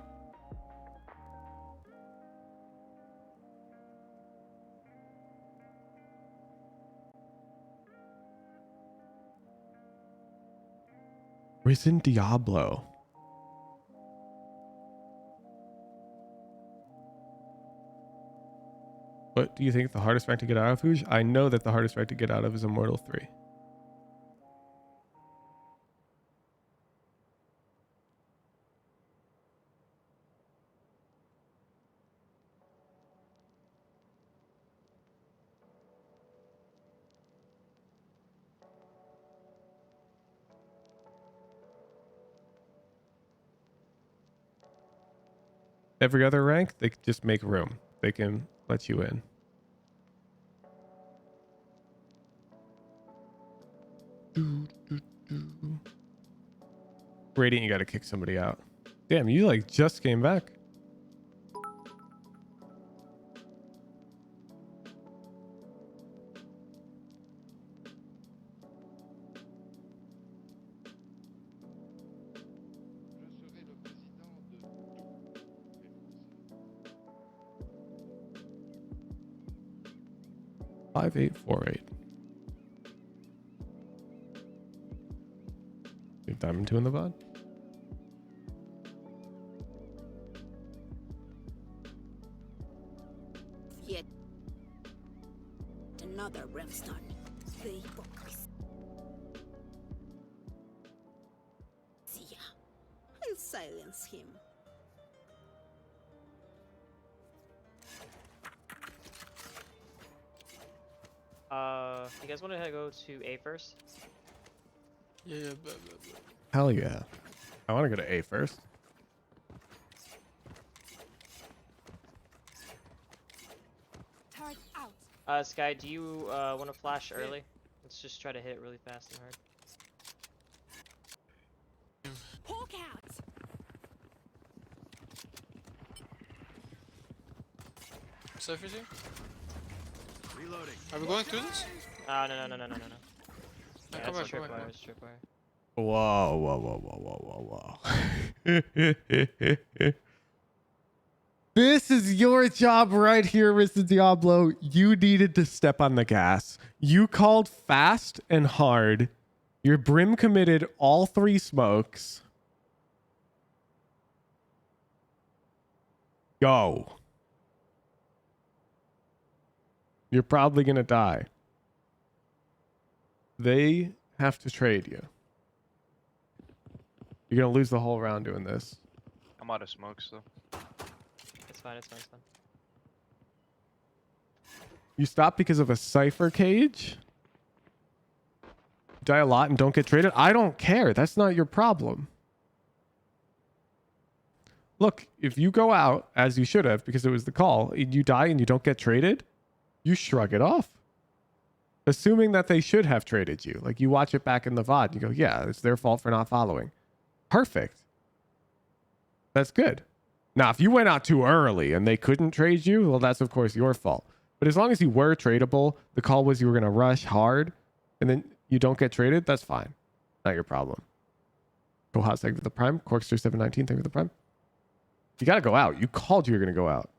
Risen Diablo. What do you think the hardest rank to get out of, Hoosh? I know that the hardest rank to get out of is Immortal 3. Every other rank, they just make room. They can let you in. Radiant, you gotta kick somebody out. Damn, you like just came back. Five, 8, 4, 8. Leave Diamond 2 in the VOD. Yet another brimstone. The hypocrisy. I'll silence him. You guys want to go to A first? Yeah. Hell yeah. I want to go to A first. Turret out. Sky, do you want to flash early? Let's just try to hit it really fast and hard. Hawk out. Cypher's here? Reloading. Are we going through this? No. Yeah, Come it's back. a tripwire. Whoa. This is your job right here, Mr. Diablo. You needed to step on the gas. You called fast and hard. Your brim committed all 3 smokes. Go. You're probably going to die. They have to trade you. You're going to lose the whole round doing this. I'm out of smokes though. It's fine. You stop because of a Cypher cage? Die a lot and don't get traded? I don't care. That's not your problem. Look, if you go out, as you should have, because it was the call, and you die and you don't get traded, you shrug it off. Assuming that they should have traded you. Like, you watch it back in the VOD, you go, yeah, it's their fault for not following. Perfect. That's good. Now, if you went out too early and they couldn't trade you, well, that's of course your fault. But as long as you were tradable, the call was you were going to rush hard, and then you don't get traded, that's fine. Not your problem. Go hot, thank you for the prime. Corkster 719, thank you for the prime. You got to go out. You called you were going to go out.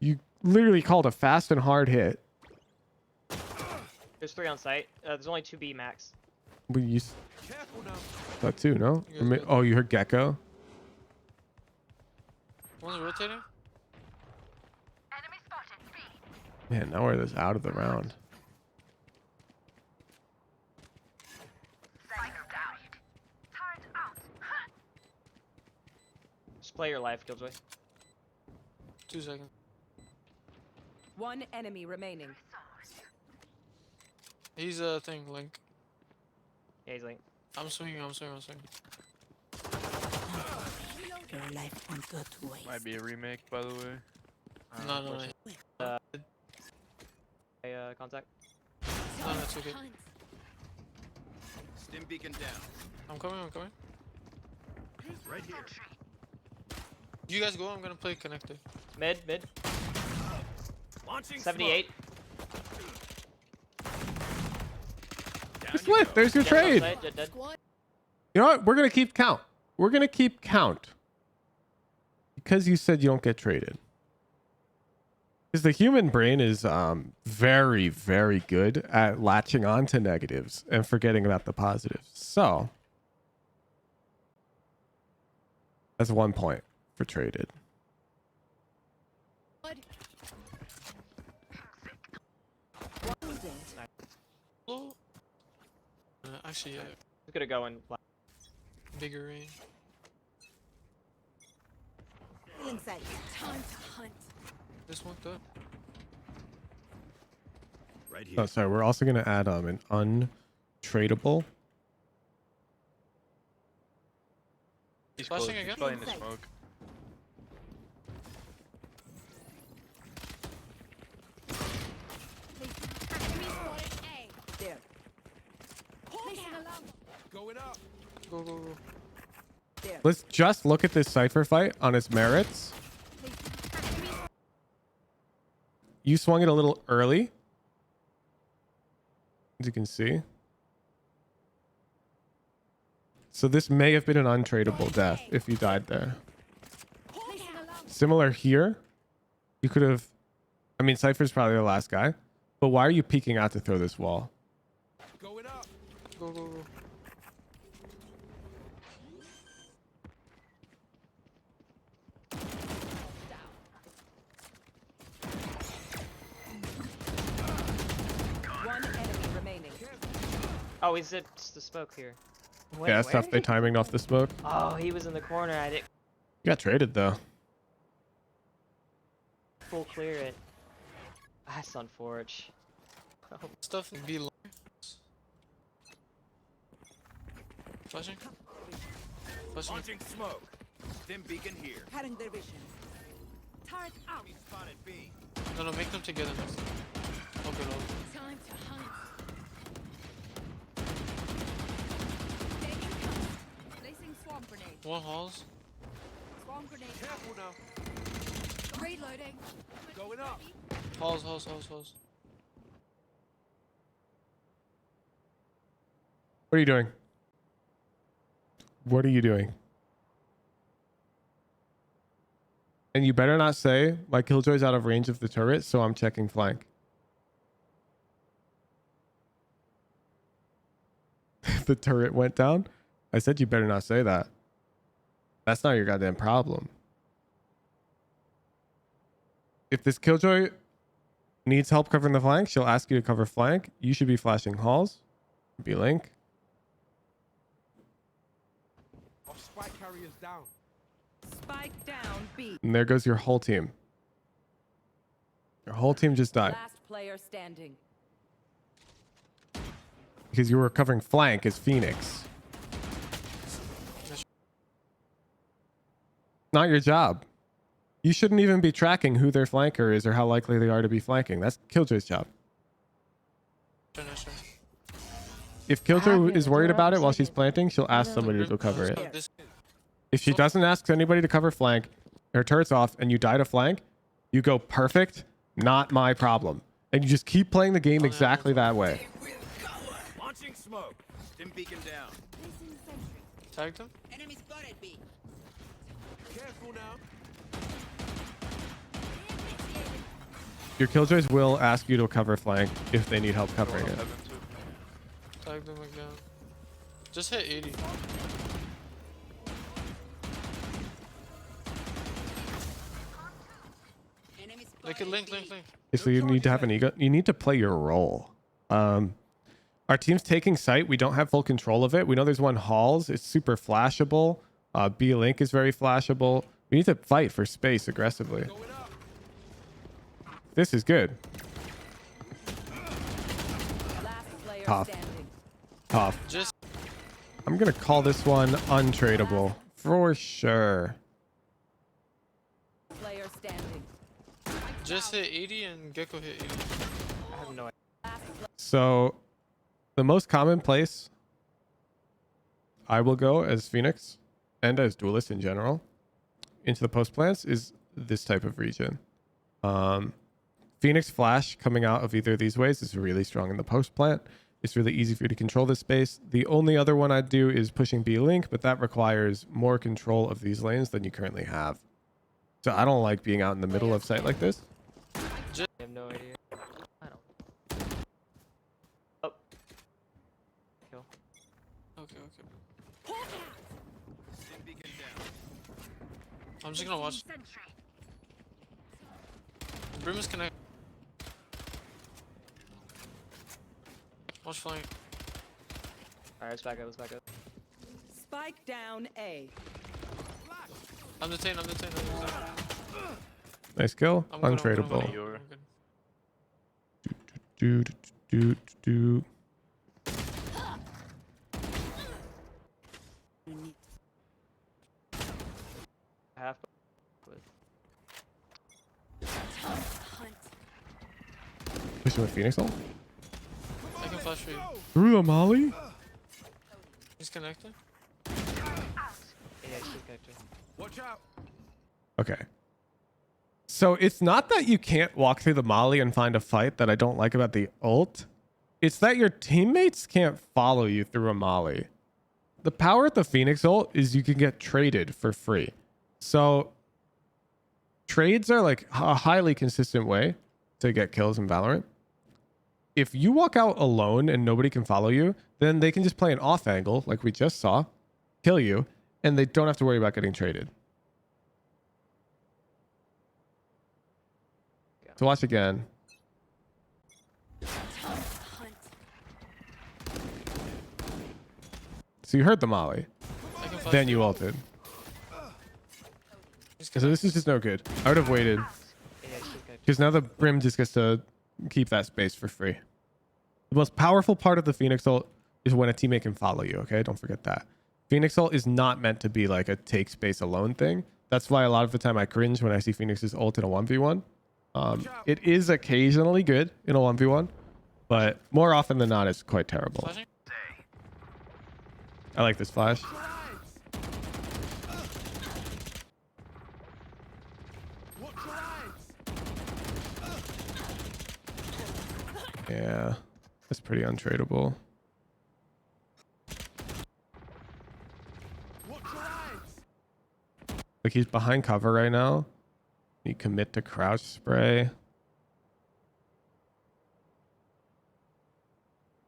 You literally called a fast and hard hit. There's 3 on site. There's only 2 B max. But you thought 2, no? Oh, you heard Gecko? One's rotating? Man, now we're just out of the round. Just play your life, Killjoy. 2 seconds. One enemy remaining. He's a thing, Link. Yeah, he's like. I'm swinging. Your life life won't go to waste. Might be a remake, by the way. No. Contact. No, that's okay. Stim beacon down. I'm coming. Right here. You guys go. I'm gonna play connector. Mid. Launching 78. Just lit. There's your trade. Dead. You know what? We're going to keep count. We're going to keep count. Because you said you don't get traded. Because the human brain is very, very good at latching on to negatives and forgetting about the positives. So, that's 1 point for traded. Actually, yeah. It's gonna go in. Bigger range. Inside. Time to hunt. This one up. Right here. Oh, sorry. We're also going to add an untradable. He's Flashing close. again? He's playing the smoke. There. Going up. Go. Let's just look at this Cypher fight on its merits. You swung it a little early, as you can see. So this may have been an untradeable death if you died there. Similar here. You could have... I mean, Cypher's probably the last guy. But why are you peeking out to throw this wall? Going up. Go. One enemy remaining. Oh, he's at the smoke here. Wait, Yeah, that's tough. They timing off the smoke. Oh, he was in the corner. I didn't You got traded, though. full clear it. That's unfortunate. Oh. Stuff and be long. Flashing. Launching smoke. Stim beacon here. Cutting their vision. Turret out. Enemy spotted B. No, make them together next time. Okay, no. Time to hunt. Placing swarm grenade. One halls. Swarm grenade. Careful now. Reloading. Going up. Halls. What are you doing? What are you doing? And you better not say, my killjoy's out of range of the turret, so I'm checking flank. The turret went down? I said you better not say that. That's not your goddamn problem. If this killjoy needs help covering the flank, she'll ask you to cover flank. You should be flashing halls. B-Link. Spike carriers down. Spike down B. And there goes your whole team. Your whole team just died. Last player standing. Because you were covering flank as Phoenix. Not your job. You shouldn't even be tracking who their flanker is or how likely they are to be flanking. That's Killjoy's job. Sure. If Killjoy is worried about it while she's planting, she'll ask somebody to go cover it. If she doesn't ask anybody to cover flank, her turret's off, and you die to flank, you go perfect, not my problem. And you just keep playing the game exactly that way. Launching smoke. Stim beacon down. Tagged him. Enemy spotted B. Careful now. Your Killjoys will ask you to cover flank if they need help covering it. Tagged him again. Just hit 80. Link. So you need to have an ego. You need to play your role. Our team's taking site. We don't have full control of it. We know there's one halls. It's super flashable. B-Link is very flashable. We need to fight for space aggressively. This is good. Tough. Just I'm gonna call this one untradeable for sure. standing. Just hit 80 and Gecko hit 80. I have no idea. So the most common place I will go as Phoenix and as Duelist in general into the post plants is this type of region. Phoenix Flash coming out of either of these ways is really strong in the post plant. It's really easy for you to control this space. The only other one I'd do is pushing B Link, but that requires more control of these lanes than you currently have. So I don't like being out in the middle of site like this. I have no idea. I don't. Oh. Kill. Okay. I'm just gonna watch. Brim is connect. Watch flank. Alright, let's back up, let's back up. Spike down A. I'm detained. Nice kill. I'm good, Untradeable. I'm good. Do. Half. Pushing with Phoenix ult. I can flash for you. Through the molly. He's connected. Yeah, she's connected. Watch out. Okay. So it's not that you can't walk through the molly and find a fight that I don't like about the ult. It's that your teammates can't follow you through a molly. The power of the Phoenix ult is you can get traded for free. So trades are like a highly consistent way to get kills in Valorant. If you walk out alone and nobody can follow you, then they can just play an off angle like we just saw, kill you, and they don't have to worry about getting traded. So watch again. So you heard the molly. Then you ulted. So this is just no good. I would have waited. Because now the Brim just gets to keep that space for free. The most powerful part of the Phoenix ult is when a teammate can follow you, okay? Don't forget that. Phoenix ult is not meant to be like a take space alone thing. That's why a lot of the time I cringe when I see Phoenix's ult in a 1v1. It is occasionally good in a 1v1, but more often than not, it's quite terrible. I like this flash. Yeah, that's pretty untradeable. Like he's behind cover right now. You commit to crouch spray.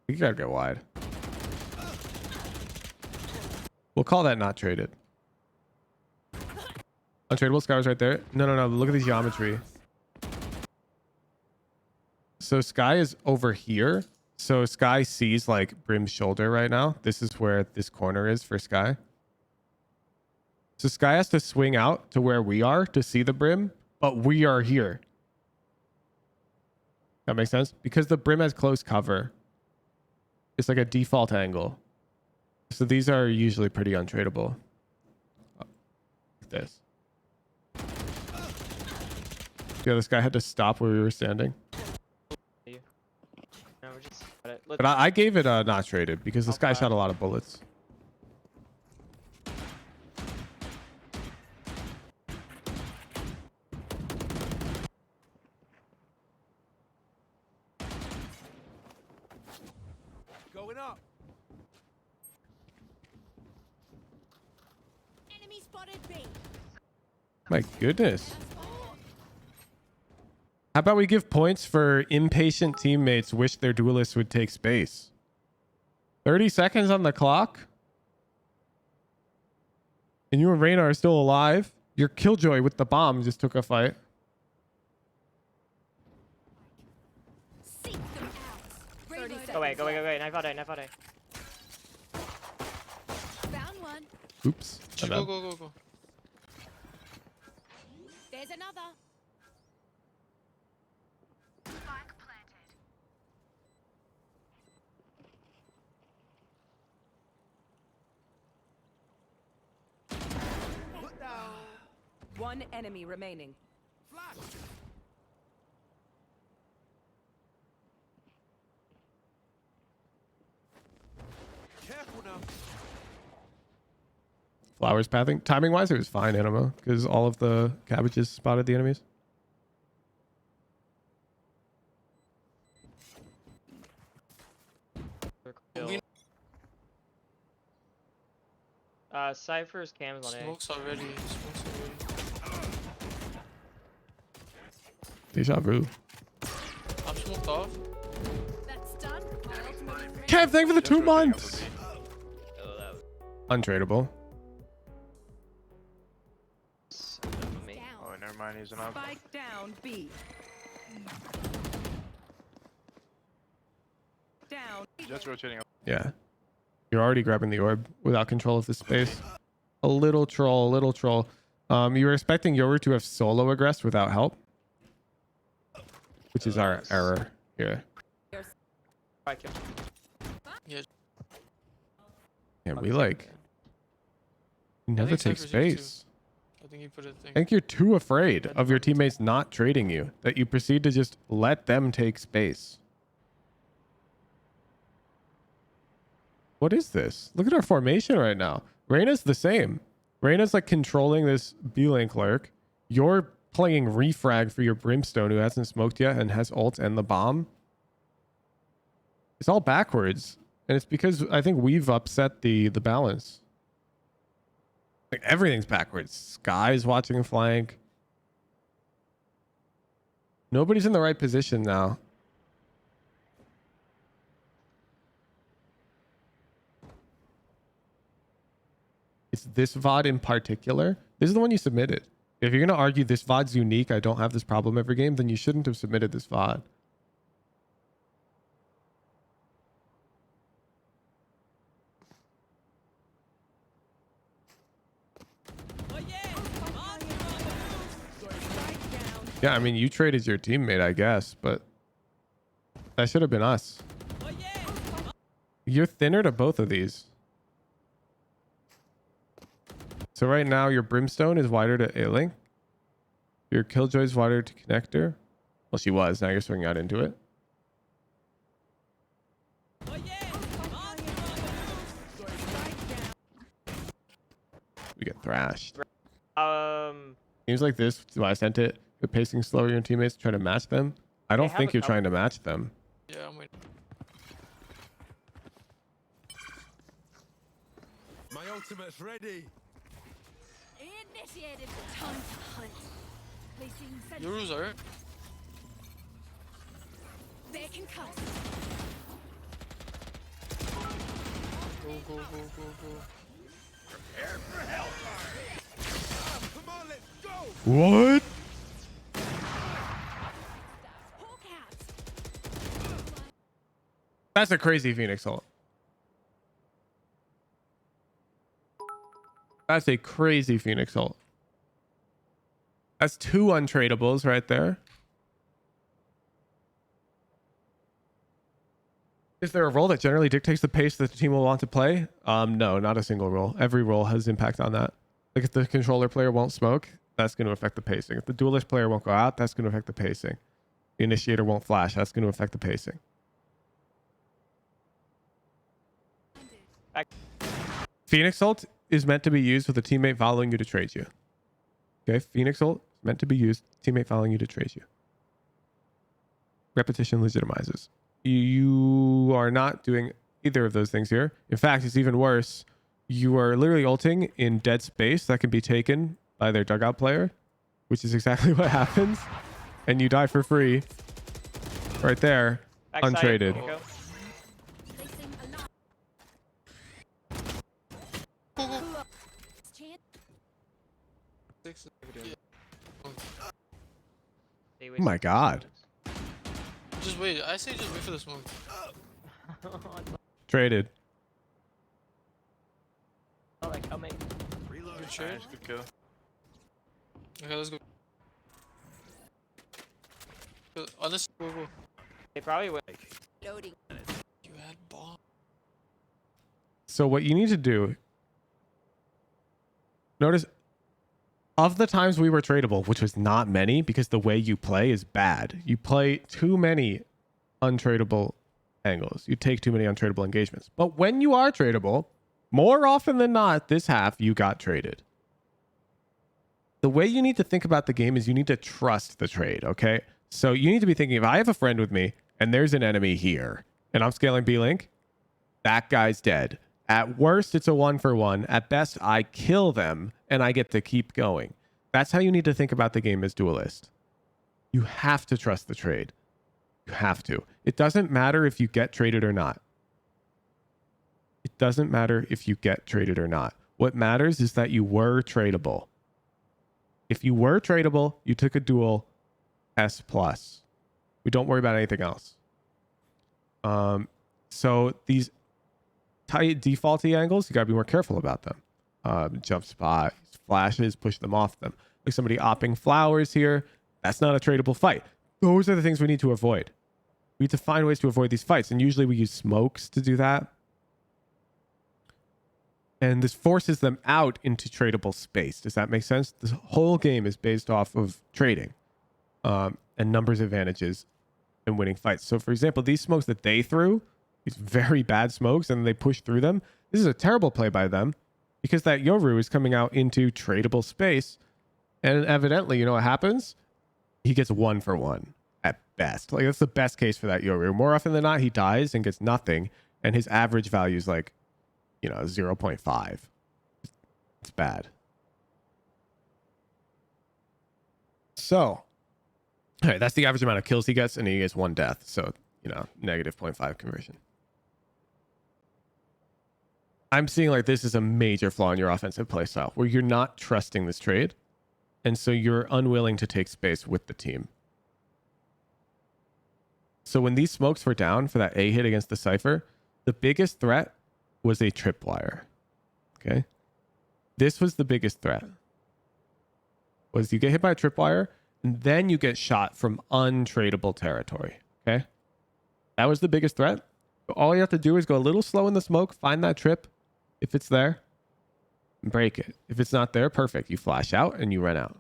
You gotta get wide. We'll call that not traded. Untradeable. Sky was right there. No. Look at the geometry. So Sky is over here. So Sky sees like Brim's shoulder right now. This is where this corner is for Sky. So Sky has to swing out to where we are to see the Brim, but we are here. That makes sense? Because the Brim has close cover. It's like a default angle. So these are usually pretty untradeable. Like this. Yeah, this guy had to stop where we were standing. No, we're just. But I gave it not traded because this guy shot a lot of bullets. Going up. Enemy spotted B. My goodness. How about we give points for impatient teammates wish their duelists would take space? 30 seconds on the clock? And you and Reyna are still alive? Your Killjoy with the bomb just took a fight. Seek them out. Go away. Knife out A. Found one. Oops. Just go. There's another. One enemy remaining. Careful now. Flowers pathing. Timing wise, it was fine, Anima, because all of the cabbages spotted the enemies. Cypher's cams on A. Smoke's already. Smoke's already. Deja vu. I'm smoked off. That's done. My ultimate is ready. Kev, thank you for the Just 2 rotating months. upper B. Untradeable. Down. Oh, never mind. He's an up. Spike down B. Down. Just rotating up. Yeah. You're already grabbing the orb without control of the space. A little troll, a little troll. You were expecting Yoru to have solo aggressed without help, which is our error here. Yeah. Yeah, we like never think take Cypher's here too. space. I think he put a thing. I think you're too afraid of your teammates not trading you that you proceed to just let them take space. What is this? Look at our formation right now. Reyna's the same. Reyna's like controlling this B-lane clerk. You're playing refrag for your Brimstone who hasn't smoked yet and has ult and the bomb. It's all backwards. And it's because I think we've upset the balance. Like everything's backwards. Sky's watching flank. Nobody's in the right position now. It's this VOD in particular. This is the one you submitted. If you're going to argue this VOD's unique, I don't have this problem every game, then you shouldn't have submitted this VOD. Yeah, I mean, you traded your teammate, I guess, but that should have been us. You're thinner to both of these. So right now, your Brimstone is wider to A-Link. Your Killjoy's wider to Connector. Well, she was. Now you're swinging out into it. We get thrashed. Games like this, so I sent it. You're pacing slower your teammates to try to match them. I don't think you're trying to match them. Yeah, I'm waiting. My ultimate's ready. Initiated. Time to hunt. Placing sentry. Yoru's are. They can cut. Go, go, go, go, go. Prepare for hellfire. Come on, let's go. What? Hawk out. That's a crazy Phoenix ult. That's a crazy Phoenix ult. That's 2 untradables right there. Is there a role that generally dictates the pace that the team will want to play? No, not a single role. Every role has impact on that. Like if the controller player won't smoke, that's going to affect the pacing. If the duelist player won't go out, that's going to affect the pacing. The initiator won't flash, that's going to affect the pacing. Phoenix ult is meant to be used with a teammate following you to trade you. Okay, Phoenix ult is meant to be used, teammate following you to trade you. Repetition legitimizes. You are not doing either of those things here. In fact, it's even worse. You are literally ulting in dead space that can be taken by their dugout player, which is exactly what happens. And you die for free right there, untraded. Oh my god. Just wait. I say just wait for the smoke. Traded. Oh, they're coming. Good trade. Nice, good kill. Okay, let's go. On this, go, go. They probably would. Loading. You had bomb. So what you need to do, notice of the times we were tradable, which was not many because the way you play is bad. You play too many untradeable angles. You take too many untradeable engagements. But when you are tradable, more often than not, this half, you got traded. The way you need to think about the game is you need to trust the trade, okay? So you need to be thinking, if I have a friend with me and there's an enemy here and I'm scaling B-Link, that guy's dead. At worst, it's a 1-for-1. At best, I kill them and I get to keep going. That's how you need to think about the game as Duelist. You have to trust the trade. You have to. It doesn't matter if you get traded or not. It doesn't matter if you get traded or not. What matters is that you were tradable. If you were tradable, you took a duel S+. We don't worry about anything else. So these tight defaulty angles, you gotta be more careful about them. Jump spot, flashes, push them off them. Like somebody opping flowers here. That's not a tradable fight. Those are the things we need to avoid. We need to find ways to avoid these fights. And usually we use smokes to do that. And this forces them out into tradable space. Does that make sense? This whole game is based off of trading and numbers advantages and winning fights. So for example, these smokes that they threw, these very bad smokes, and they push through them. This is a terrible play by them because that Yoru is coming out into tradable space. And evidently, you know what happens? He gets 1-for-1 at best. Like that's the best case for that Yoru. More often than not, he dies and gets nothing. And his average value is like, 0.5. It's bad. So, all right, that's the average amount of kills he gets, and he gets 1 death. So, negative 0.5 conversion. I'm seeing like this is a major flaw in your offensive play style, where you're not trusting this trade, and so you're unwilling to take space with the team. So when these smokes were down for that A hit against the Cypher, the biggest threat was a tripwire. Okay, this was the biggest threat. Was you get hit by a tripwire, and then you get shot from untradable territory. Okay, that was the biggest threat. All you have to do is go a little slow in the smoke, find that trip. If it's there, break it. If it's not there, perfect. You flash out and you run out.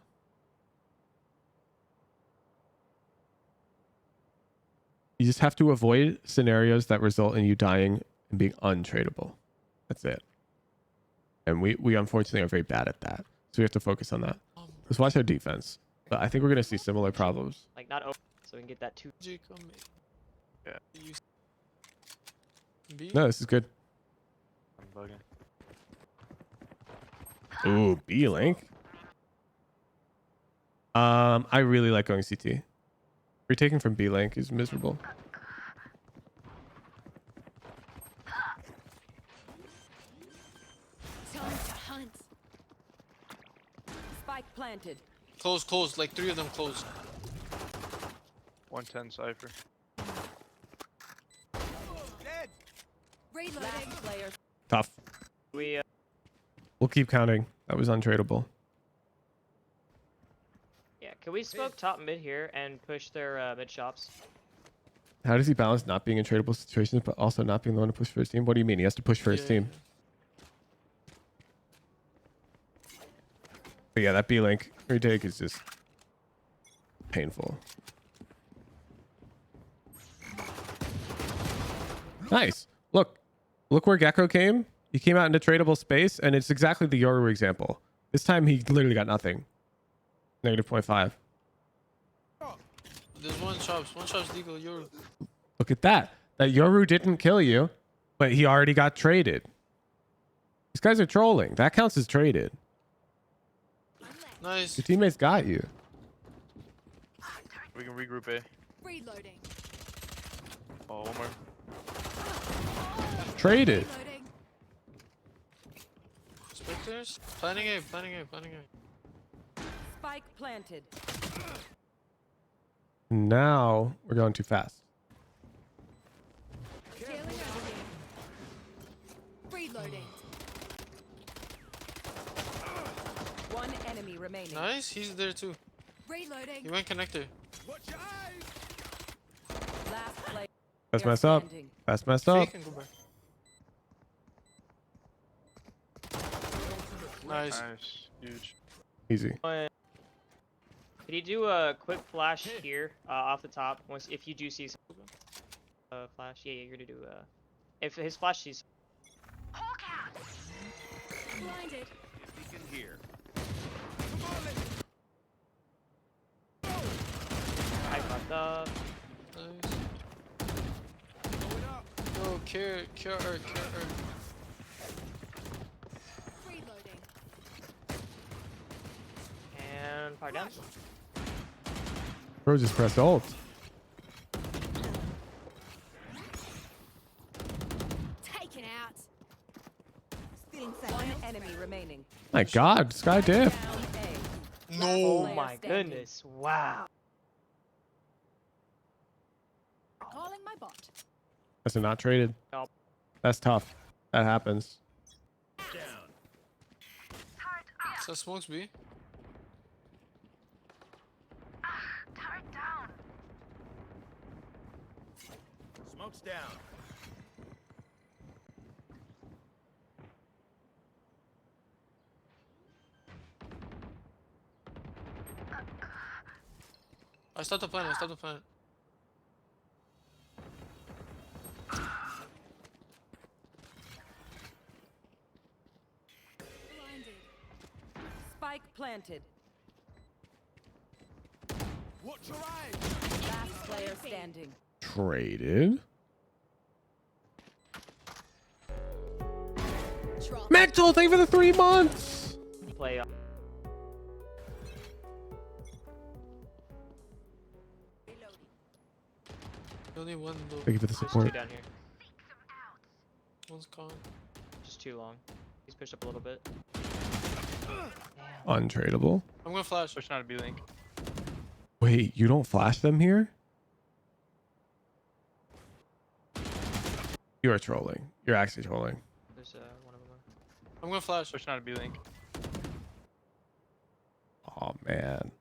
You just have to avoid scenarios that result in you dying and being untradable. That's it. And we unfortunately are very bad at that. So we have to focus on that. Let's watch our defense. But I think we're going to see similar problems. Like not open, so we can get that 2. Yeah. No, this is good. I'm bugging. Ooh, B-Link. I really like going CT. Retaking from B-Link is miserable. Time to hunt. Spike planted. Close. Like 3 of them close. 110 Cypher. Dead. Reloading. Last player. Tough. We'll keep counting. That was untradeable. Yeah, can we smoke top mid here and push their mid shops? How does he balance not being in tradable situations, but also not being the one to push for his team? What do you mean? He has to push for his team. But yeah, that B-Link retake is just painful. Nice. Look where Gecko came. He came out into tradable space, and it's exactly the Yoru example. This time he literally got nothing. Negative 0.5. There's one shops legal Yoru. Look at that. That Yoru didn't kill you, but he already got traded. These guys are trolling. That counts as traded. Nice. Your teammates got you. We can regroup A. Reloading. Oh, one more. Traded. Reloading. Spectres? Planning A. Spike planted. Now we're going too fast. Reloading. One enemy remaining. Nice, he's there too. Reloading. He went connector. Watch your eyes. Last player. That's messed up. standing. That's messed up. Fake and go back. Nice. Nice. Huge. Easy. Can you do a quick flash here, off the top? Once, if you do see some, flash, yeah, you're gonna do. If his flash sees. Blinded. If he can hear. I fucked up. Nice. Yo, cure her. Reloading. And fire down. Bro just pressed ult. Taken out. One enemy remaining. My God, Sky diff. Down A. Oh Player my standing. goodness! Wow. Calling my bot. That's not traded. Nope. That's tough. That happens. So smokes B. Smoke's down. I stopped the plan. Blinded. Spike planted. Watch your eyes. Last player standing. Traded. Drop. Mental, thank you for the 3 months. Play. Only one though. Thank you for the There's two support. down here. One's gone. Just too long. He's pushed up a little bit. Untradeable. I'm gonna flash. Push not a B link. Wait, you don't flash them here? You are trolling. You're actually trolling. There's one of them. I'm gonna flash. Push not a B link. Oh man.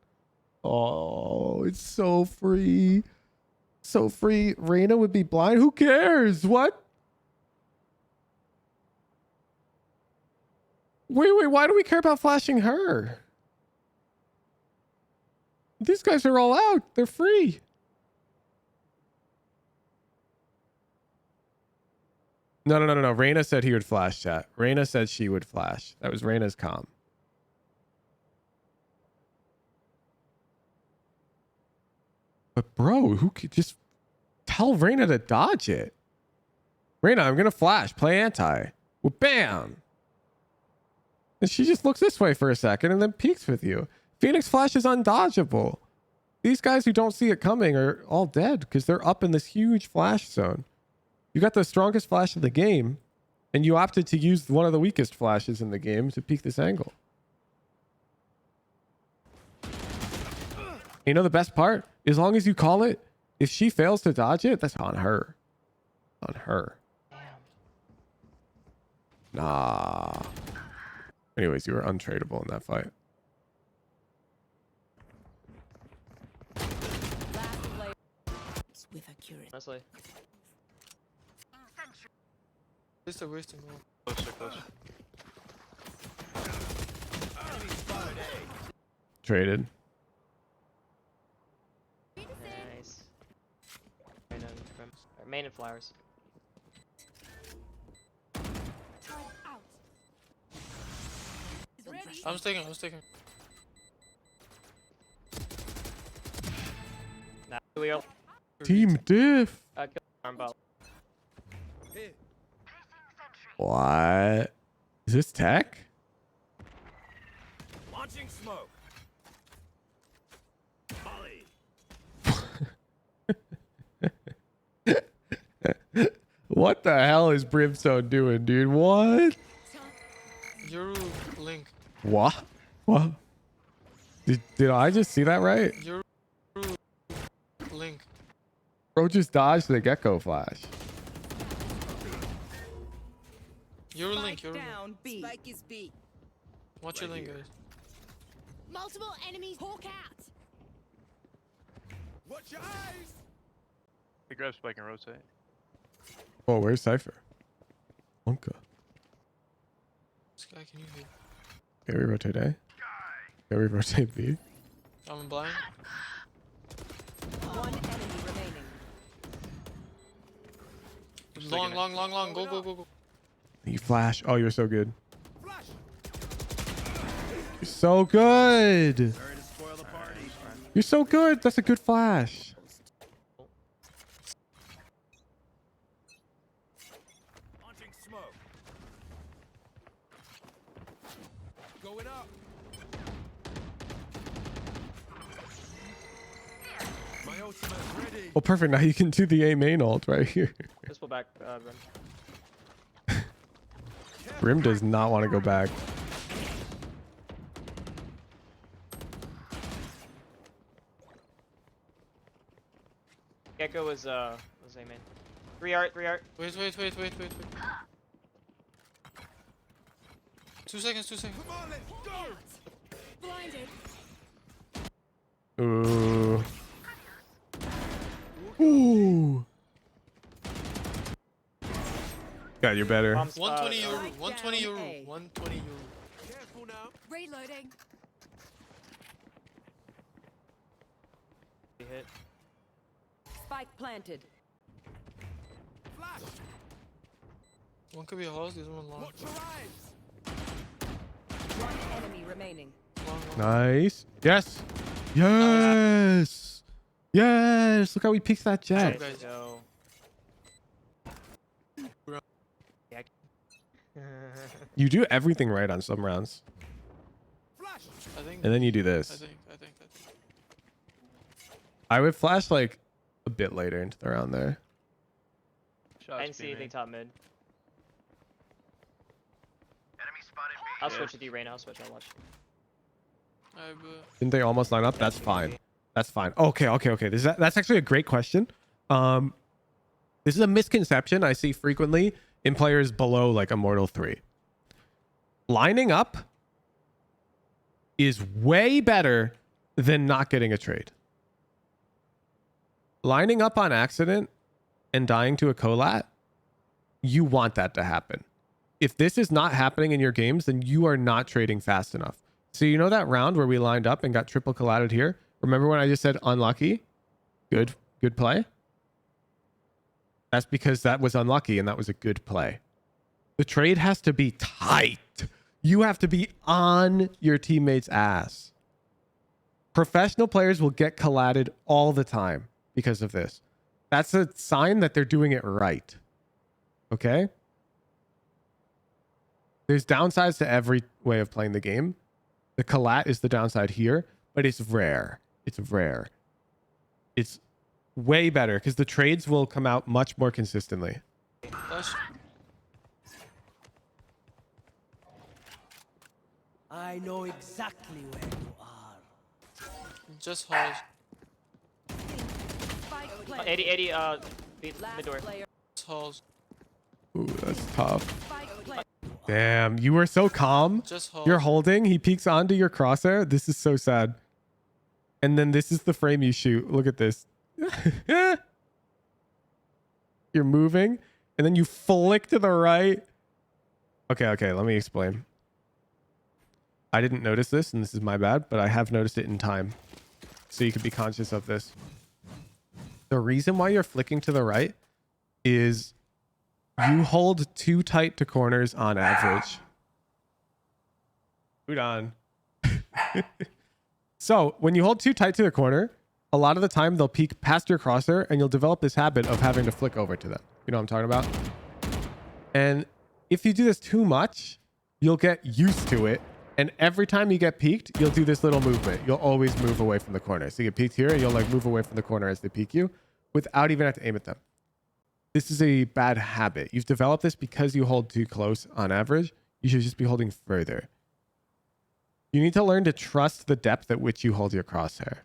Oh, it's so free. So free. Reyna would be blind. Who cares? What? Wait, why do we care about flashing her? These guys are all out. They're free. No. Reyna said he would flash, chat. Reyna said she would flash. That was Reyna's comm. But bro, who could just tell Reyna to dodge it? Reyna, I'm gonna flash. Play anti. Well, bam. And she just looks this way for a second and then peeks with you. Phoenix flash is undodgeable. These guys who don't see it coming are all dead because they're up in this huge flash zone. You got the strongest flash in the game, and you opted to use one of the weakest flashes in the game to peek this angle. You know the best part? As long as you call it, if she fails to dodge it, that's on her. On her. Nah. Anyways, you were untradeable in that fight. With accuracy. Honestly. Just a wasting goal. Close. Traded. Nice. Main and flowers. Out. Ready. I'm sticking. Nah, Leo. Team diff. Kill armball. What? Is this tech? Launching smoke. Molly. What the hell is Brimstone doing, dude? What? Your link. What? Did I just see that right? Your link. Bro just dodged the gecko flash. Your link. Down B. Spike is B. Watch your link, guys. Multiple enemies. Hawk out. Watch your eyes. He grabs spike and rotate. Oh, where's Cypher? Wonka. This guy, can you hit? Okay, we rotate A. Can we rotate B? I'm blind. One enemy remaining. Long. Go. You flash. Oh, you're so good. You're so good. You're so good. That's a good flash. Launching smoke. Going up. My ultimate's ready. Well, perfect. Now you can do the A main ult right here. Let's pull back, Brim. Brim does not want to go back. Gecko was A main. 3 art. Wait. 2 seconds. Come on, let's go. Blinded. Ooh. Ooh. God, you're better. 120 euro. Strike 120 down euro. A. 120 euro. Careful now. Reloading. Hit. Spike planted. Flash. One could be a house. There's one long. Watch your eyes. One enemy remaining. Long. Nice. Yes. Yes. Yes. Look how we picked that Jett. Guys. No. You do everything right on some rounds. Flash. I think. And then you do I this. think. I would flash like a bit later into the round there. I didn't see anything top mid. I'll switch with you right now. I'll switch. I'll watch. Didn't they almost line up? That's fine. That's fine. Okay. That's actually a great question. This is a misconception I see frequently in players below like Immortal 3. Lining up is way better than not getting a trade. Lining up on accident and dying to a collat, you want that to happen. If this is not happening in your games, then you are not trading fast enough. So you know that round where we lined up and got triple collatted here? Remember when I just said unlucky? Good play? That's because that was unlucky and that was a good play. The trade has to be tight. You have to be on your teammate's ass. Professional players will get collatted all the time because of this. That's a sign that they're doing it right. Okay? There's downsides to every way of playing the game. The collat is the downside here, but it's rare. It's rare. It's way better because the trades will come out much more consistently. Flash. I know exactly where you are. Just halls. Spike planted. 80, mid door. Just halls. Ooh, that's tough. Spike planted. Damn, you were so calm. Just halls. You're holding. He peeks onto your crosshair. This is so sad. And then this is the frame you shoot. Look at this. You're moving, and then you flick to the right. Okay, let me explain. I didn't notice this, and this is my bad, but I have noticed it in time. So you can be conscious of this. The reason why you're flicking to the right is you hold too tight to corners on average. Hold on. So when you hold too tight to the corner, a lot of the time they'll peek past your crosshair and you'll develop this habit of having to flick over to them. You know what I'm talking about? And if you do this too much, you'll get used to it. And every time you get peeked, you'll do this little movement. You'll always move away from the corner. So you get peeked here and you'll like move away from the corner as they peek you without even having to aim at them. This is a bad habit. You've developed this because you hold too close on average. You should just be holding further. You need to learn to trust the depth at which you hold your crosshair.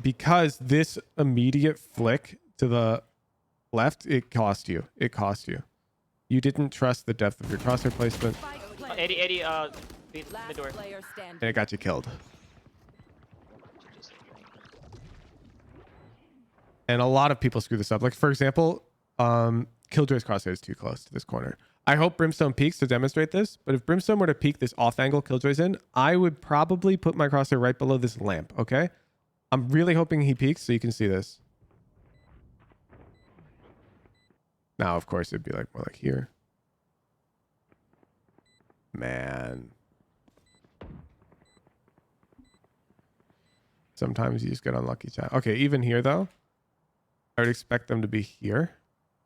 Because this immediate flick to the left, it cost you. It cost you. You didn't trust the depth of your crosshair placement. 80, mid door. Player standing. And it got you killed. And a lot of people screw this up. Like, for example, Killjoy's crosshair is too close to this corner. I hope Brimstone peeks to demonstrate this, but if Brimstone were to peek this off angle Killjoy's in, I would probably put my crosshair right below this lamp, okay? I'm really hoping he peeks so you can see this. Now, of course, it'd be like more like here. Man. Sometimes you just get unlucky, chat. Okay, even here, though, I would expect them to be here.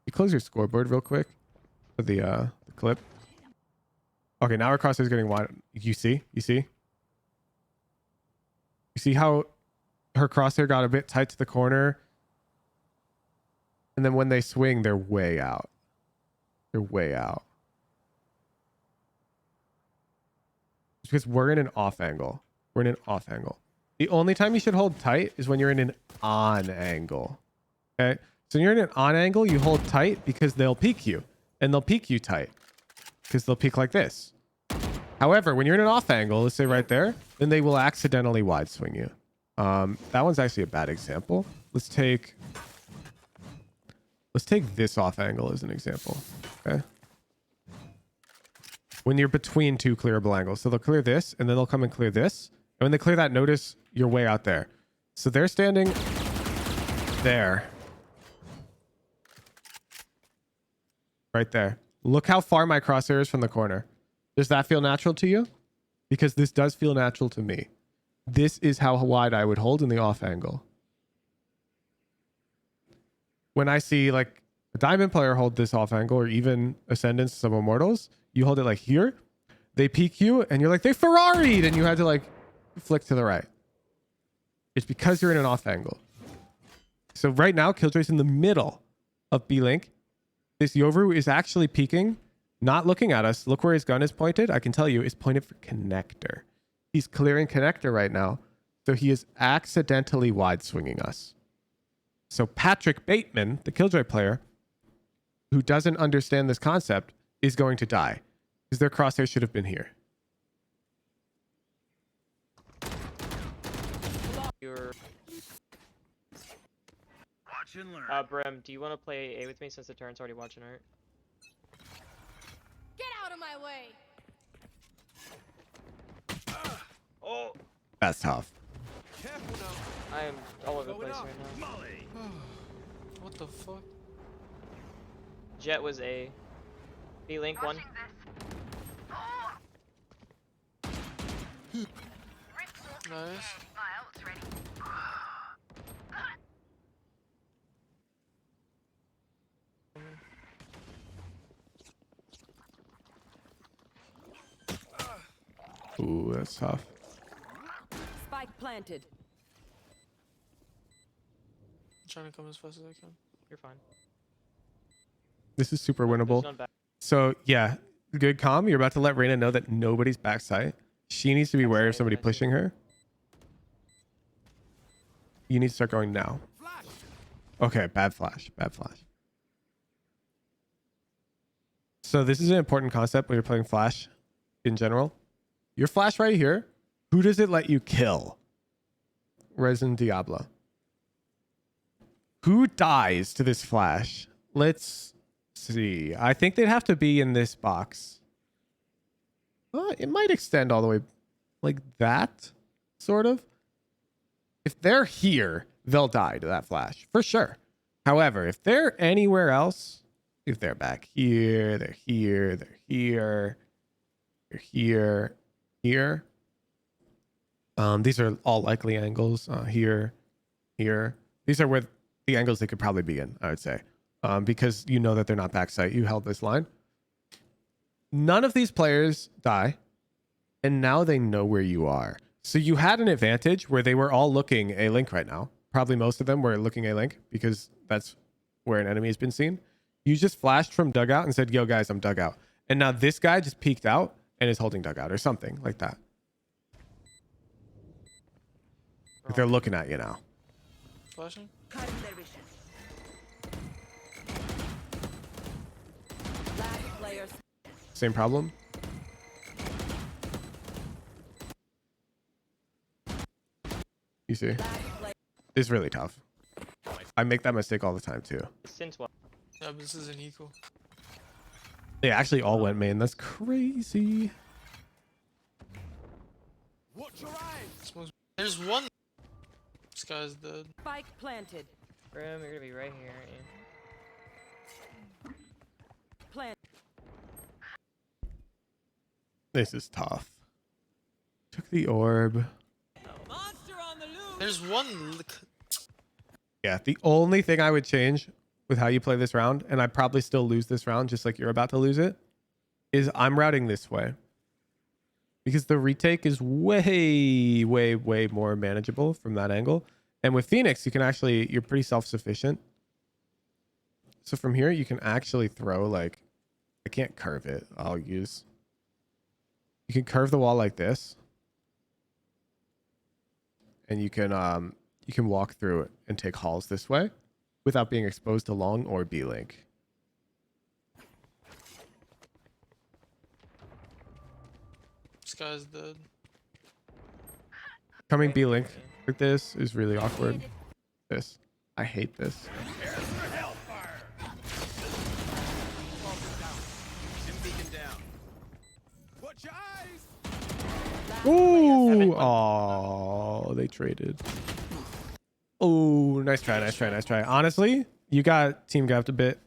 You close your scoreboard real quick for the clip. Okay, now our crosshair is getting wide. You see? You see? You see how her crosshair got a bit tight to the corner? And then when they swing, they're way out. They're way out. It's because we're in an off angle. We're in an off angle. The only time you should hold tight is when you're in an on angle. Okay? So when you're in an on angle, you hold tight because they'll peek you. And they'll peek you tight. Because they'll peek like this. However, when you're in an off angle, let's say right there, then they will accidentally wide swing you. That one's actually a bad example. Let's take this off angle as an example. Okay. When you're between two clearable angles. So they'll clear this and then they'll come and clear this. And when they clear that, notice you're way out there. So they're standing there. Right there. Look how far my crosshair is from the corner. Does that feel natural to you? Because this does feel natural to me. This is how wide I would hold in the off angle. When I see like a diamond player hold this off angle, or even Ascendants, some Immortals, you hold it like here, they peek you and you're like, they Ferrari'd, and you had to like flick to the right. It's because you're in an off angle. So right now, Killjoy's in the middle of B-Link. This Yoru is actually peeking, not looking at us. Look where his gun is pointed. I can tell you it's pointed for connector. He's clearing connector right now. So he is accidentally wide swinging us. So Patrick Bateman, the Killjoy player, who doesn't understand this concept, is going to die. Because their crosshair should have been here. Watch and learn. Brim, do you want to play A with me since the turn's already watching art? Get out of my way! Oh! That's tough. Careful now. I am all over the place right now. Molly. What the fuck? Jett was A. B-Link one. Nice. Ooh, that's tough. Spike planted. I'm trying to come as fast as I can. You're fine. This is super winnable. There's none back. So yeah, good calm. You're about to let Reyna know that nobody's backside. She needs to be wary of somebody pushing her. You need to start going now. Okay, bad flash. Bad flash. So this is an important concept when you're playing flash in general. Your flash right here, who does it let you kill? Resin Diablo. Who dies to this flash? Let's see. I think they'd have to be in this box. It might extend all the way like that, sort of. If they're here, they'll die to that flash, for sure. However, if they're anywhere else, if they're back here, they're here, they're here, they're here, here. These are all likely angles. Here, here. These are where the angles they could probably be in, I would say. Because you know that they're not backside. You held this line. None of these players die. And now they know where you are. So you had an advantage where they were all looking A-Link right now. Probably most of them were looking A-Link because that's where an enemy has been seen. You just flashed from dugout and said, yo, guys, I'm dugout. And now this guy just peeked out and is holding dugout or something like that. Like they're looking at you now. Flashing? Same problem. You see? It's really tough. I make that mistake all the time too. Since what? Yeah, but this is an eco. They actually all went main. That's crazy. Watch your eyes. There's one. This guy's dead. Spike planted. Grim, you're gonna be right here, aren't you? Plant. This is tough. Took the orb. Monster on the loose. There's one. Yeah, the only thing I would change with how you play this round, and I probably still lose this round just like you're about to lose it, is I'm routing this way. Because the retake is way, way, way more manageable from that angle. And with Phoenix, you can actually, you're pretty self-sufficient. So from here, you can actually throw like, I can't curve it. I'll use, you can curve the wall like this. And you can walk through it and take halls this way without being exposed to long or B-link. This guy's dead. Coming B-link like this is really awkward. This. I hate this. Prepare for hellfire. Beacon down. Watch your eyes. Ooh! Oh, they traded. Oh, nice try, nice try, nice try. Honestly, you got team gapped a bit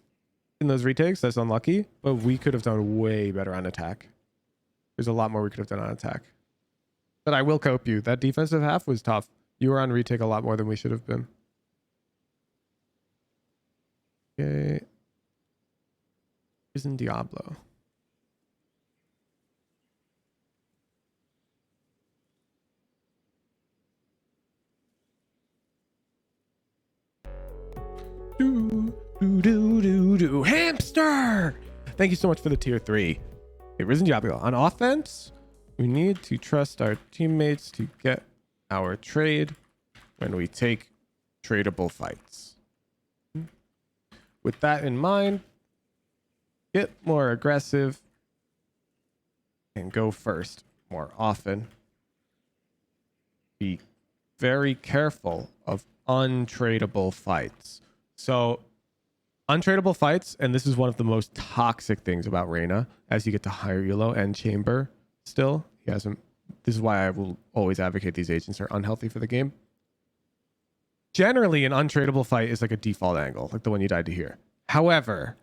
in those retakes. That's unlucky, but we could have done way better on attack. There's a lot more we could have done on attack. But I will cope you. That defensive half was tough. You were on retake a lot more than we should have been. Okay. Isn't Diablo? Do hamster. Thank you so much for the tier 3. Hey, Risen Diablo. On offense, we need to trust our teammates to get our trade when we take tradable fights. With that in mind, get more aggressive and go first more often. Be very careful of untradable fights. So untradable fights, and this is one of the most toxic things about Reyna as you get to higher elo and chamber still. He hasn't. This is why I will always advocate these agents are unhealthy for the game. Generally, an untradable fight is like a default angle, like the one you died to here. However,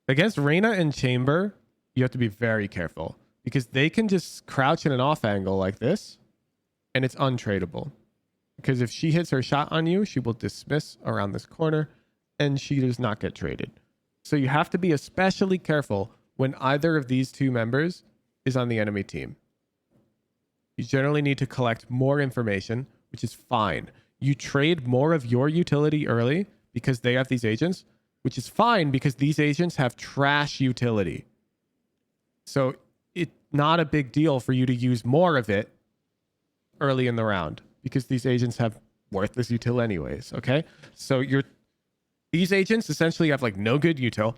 against Reyna and chamber, you have to be very careful because they can just crouch in an off angle like this, and it's untradable. Because if she hits her shot on you, she will dismiss around this corner, and she does not get traded. So you have to be especially careful when either of these two members is on the enemy team. You generally need to collect more information, which is fine. You trade more of your utility early because they have these agents, which is fine because these agents have trash utility. So it's not a big deal for you to use more of it early in the round because these agents have worthless util anyways, okay? So these agents essentially have like no good util,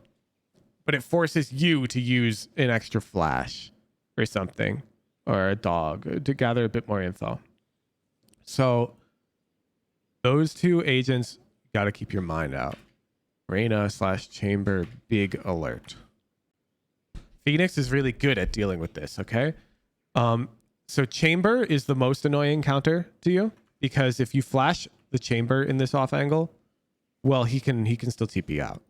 but it forces you to use an extra flash or something or a dog to gather a bit more info. So those two agents, got to keep your mind out. Reyna / chamber, big alert. Phoenix is really good at dealing with this, okay? So chamber is the most annoying counter to you because if you flash the chamber in this off angle, well, he can still TP out.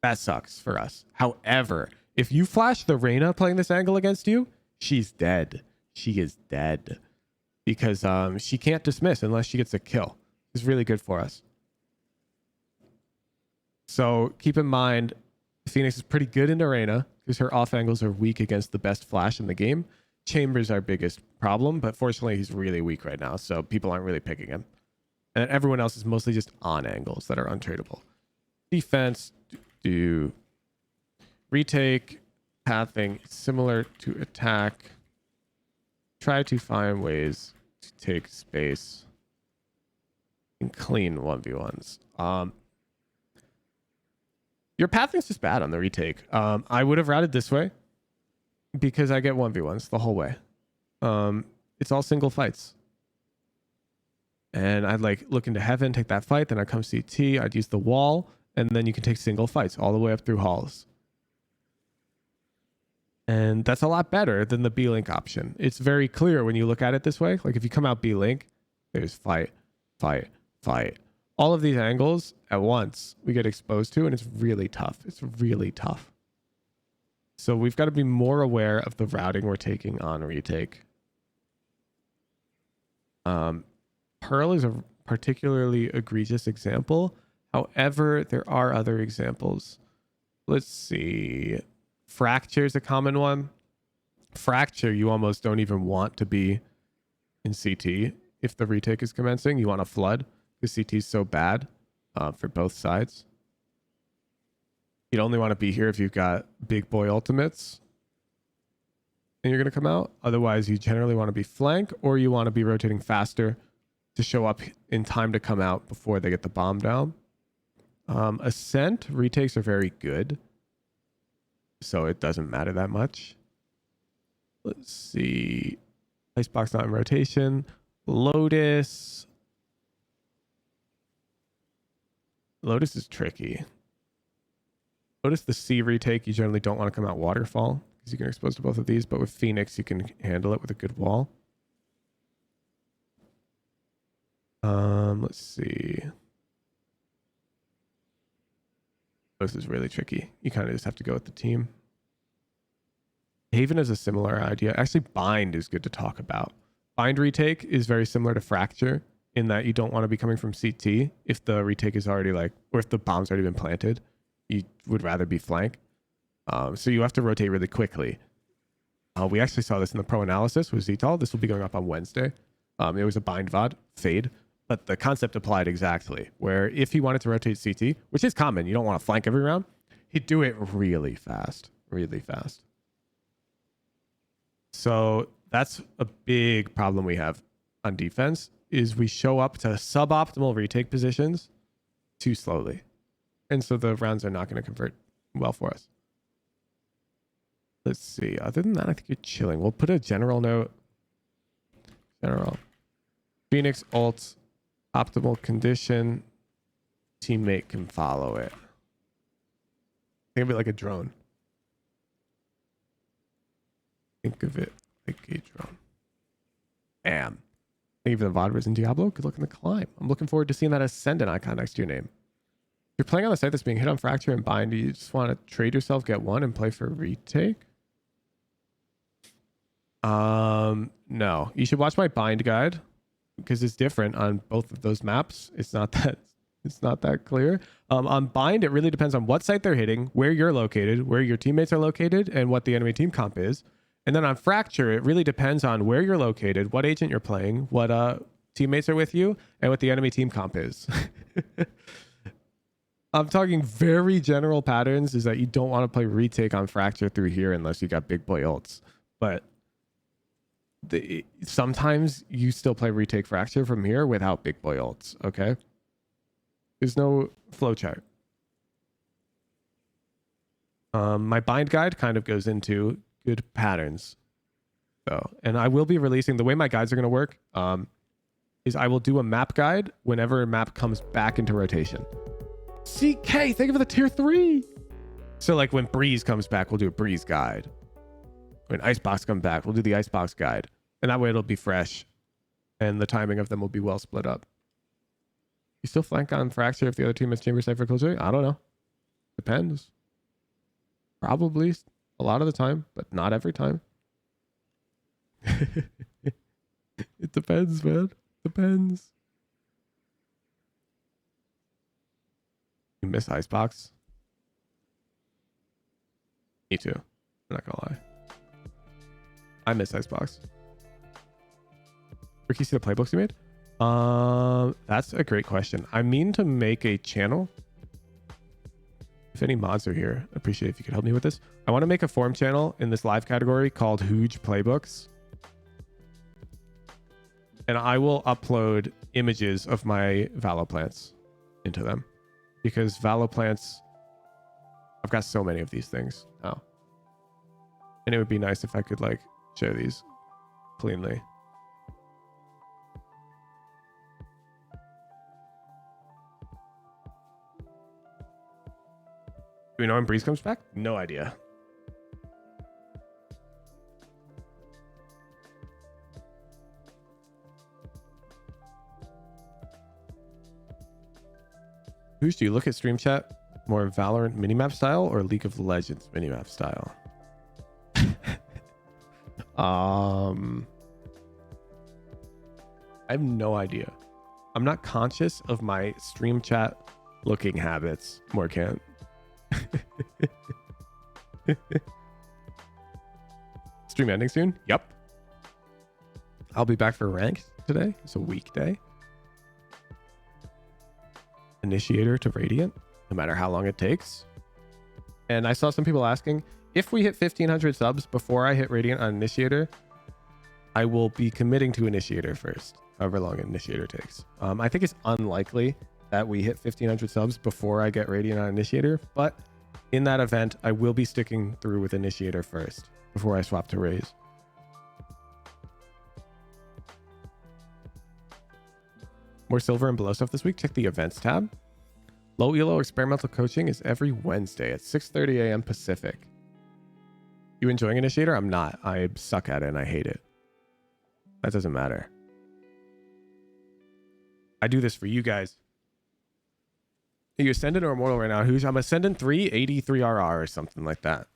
That sucks for us. However, if you flash the Reyna playing this angle against you, she's dead. She is dead because she can't dismiss unless she gets a kill. It's really good for us. So keep in mind, Phoenix is pretty good into Reyna because her off angles are weak against the best flash in the game. Chamber's our biggest problem, but fortunately he's really weak right now, so people aren't really picking him. And everyone else is mostly just on angles that are untradable. Defense, do retake, pathing, similar to attack. Try to find ways to take space and clean 1v1s. Your pathing's just bad on the retake. I would have routed this way because I get 1v1s the whole way. It's all single fights. And I'd like look into heaven, take that fight, then I come CT, I'd use the wall, and then you can take single fights all the way up through halls. And that's a lot better than the B-Link option. It's very clear when you look at it this way. Like if you come out B-Link, there's fight, fight, fight. All of these angles at once we get exposed to, and it's really tough. It's really tough. So we've got to be more aware of the routing we're taking on retake. Pearl is a particularly egregious example. However, there are other examples. Let's see. Fracture is a common one. Fracture, you almost don't even want to be in CT if the retake is commencing. You want to flood because CT is so bad for both sides. You'd only want to be here if you've got big boy ultimates and you're going to come out. Otherwise, you generally want to be flank, or you want to be rotating faster to show up in time to come out before they get the bomb down. Ascent retakes are very good, so it doesn't matter that much. Let's see. Icebox not in rotation. Lotus. Lotus is tricky. Lotus, the C retake, you generally don't want to come out waterfall because you can expose to both of these, but with Phoenix, you can handle it with a good wall. Let's see. This is really tricky. You kind of just have to go with the team. Haven is a similar idea. Actually, Bind is good to talk about. Bind retake is very similar to Fracture in that you don't want to be coming from CT if the retake is already like, or if the bomb's already been planted. You would rather be flank. So you have to rotate really quickly. We actually saw this in the pro analysis with Zetal. This will be going up on Wednesday. It was a bind VOD, fade, but the concept applied exactly, where if he wanted to rotate CT, which is common, you don't want to flank every round, he'd do it really fast, really fast. So that's a big problem we have on defense, is we show up to suboptimal retake positions too slowly. And so the rounds are not going to convert well for us. Let's see. Other than that, I think you're chilling. We'll put a general note. General. Phoenix ult, optimal condition. Teammate can follow it. Think of it like a drone. Think of it like a drone. Bam. Think of the VOD in Diablo. Good luck in the climb. I'm looking forward to seeing that Ascendant icon next to your name. If you're playing on the site that's being hit on Fracture and Bind, do you just want to trade yourself, get one, and play for retake? No. You should watch my Bind guide because it's different on both of those maps. It's not that clear. On Bind, it really depends on what site they're hitting, where you're located, where your teammates are located, and what the enemy team comp is. And then on Fracture, it really depends on where you're located, what agent you're playing, what teammates are with you, and what the enemy team comp is. I'm talking very general patterns, is that you don't want to play retake on Fracture through here unless you got big boy ults. But sometimes you still play retake Fracture from here without big boy ults, okay? There's no flowchart. My bind guide kind of goes into good patterns. So, and I will be releasing, the way my guides are going to work is I will do a map guide whenever a map comes back into rotation. CK, thank you for the tier 3. So like when Breeze comes back, we'll do a Breeze guide. When Icebox comes back, we'll do the Icebox guide. And that way it'll be fresh. And the timing of them will be well split up. You still flank on Fracture if the other team has Chamber Cypher Close? I don't know. Depends. Probably a lot of the time, but not every time. It depends, man. Depends. You miss Icebox? Me too. I'm not gonna lie. I miss Icebox. Ricky, see the playbooks you made? That's a great question. I mean to make a channel. If any mods are here, I appreciate if you could help me with this. I want to make a forum channel in this live category called Huge Playbooks. And I will upload images of my Valo plants into them. Because Valo plants, I've got so many of these things now. And it would be nice if I could like share these cleanly. Do we know when Breeze comes back? No idea. Who's do you look at stream chat more Valorant minimap style or League of Legends minimap style? I have no idea. I'm not conscious of my stream chat looking habits, Morcant. Stream ending soon? Yep. I'll be back for ranked today. It's a weekday. Initiator to Radiant, no matter how long it takes. And I saw some people asking, if we hit 1,500 subs before I hit Radiant on Initiator, I will be committing to Initiator first, however long Initiator takes. I think it's unlikely that we hit 1,500 subs before I get Radiant on Initiator, but in that event, I will be sticking through with Initiator first before I swap to Raze. More silver and below stuff this week. Check the events tab. Low elo experimental coaching is every Wednesday at 6:30 a.m. Pacific. You enjoying Initiator? I'm not. I suck at it and I hate it. That doesn't matter. I do this for you guys. Are you Ascendant or Immortal right now? I'm Ascendant 3, 83 RR or something like that.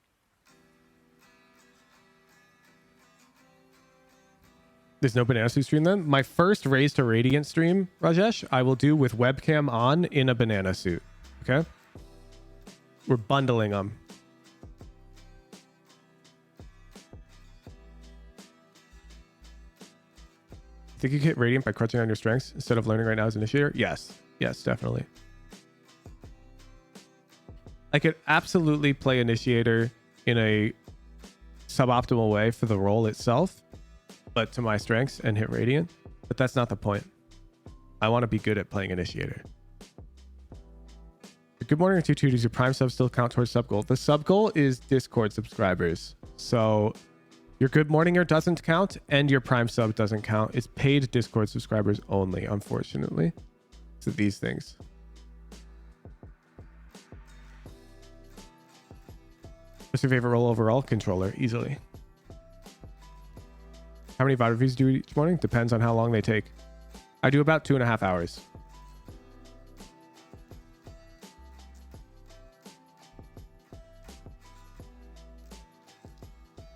There's no banana suit stream then? My first Raze to Radiant stream, Rajesh, I will do with webcam on in a banana suit. Okay? We're bundling them. Think you can hit Radiant by crutching on your strengths instead of learning right now as Initiator? Yes. Yes, definitely. I could absolutely play Initiator in a suboptimal way for the role itself, but to my strengths and hit Radiant. But that's not the point. I want to be good at playing Initiator. Good morning, 22. Does your Prime sub still count towards sub goal? The sub goal is Discord subscribers. So your good morninger doesn't count and your Prime sub doesn't count. It's paid Discord subscribers only, unfortunately. So these things. What's your favorite role overall? Controller, easily. How many VOD reviews do you do each morning? Depends on how long they take. I do about 2.5 hours.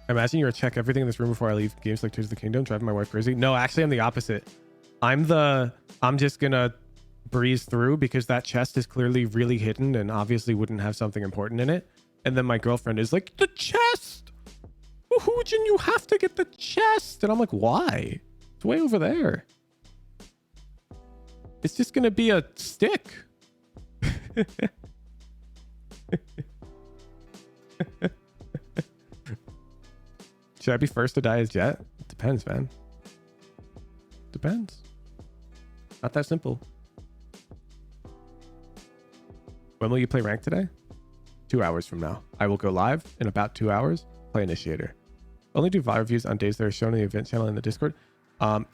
I imagine you're check everything in this room before I leave games like Tears of the Kingdom, driving my wife crazy. No, actually, I'm the opposite. I'm just gonna breeze through because that chest is clearly really hidden and obviously wouldn't have something important in it. And then my girlfriend is like, the chest! Hoojin, you have to get the chest! And I'm like, why? It's way over there. It's just gonna be a stick. Should I be first to die as Jett? It depends, man. Depends. Not that simple. When will you play ranked today? 2 hours from now. I will go live in about 2 hours. Play Initiator. Only do VOD reviews on days that are shown in the event channel in the Discord.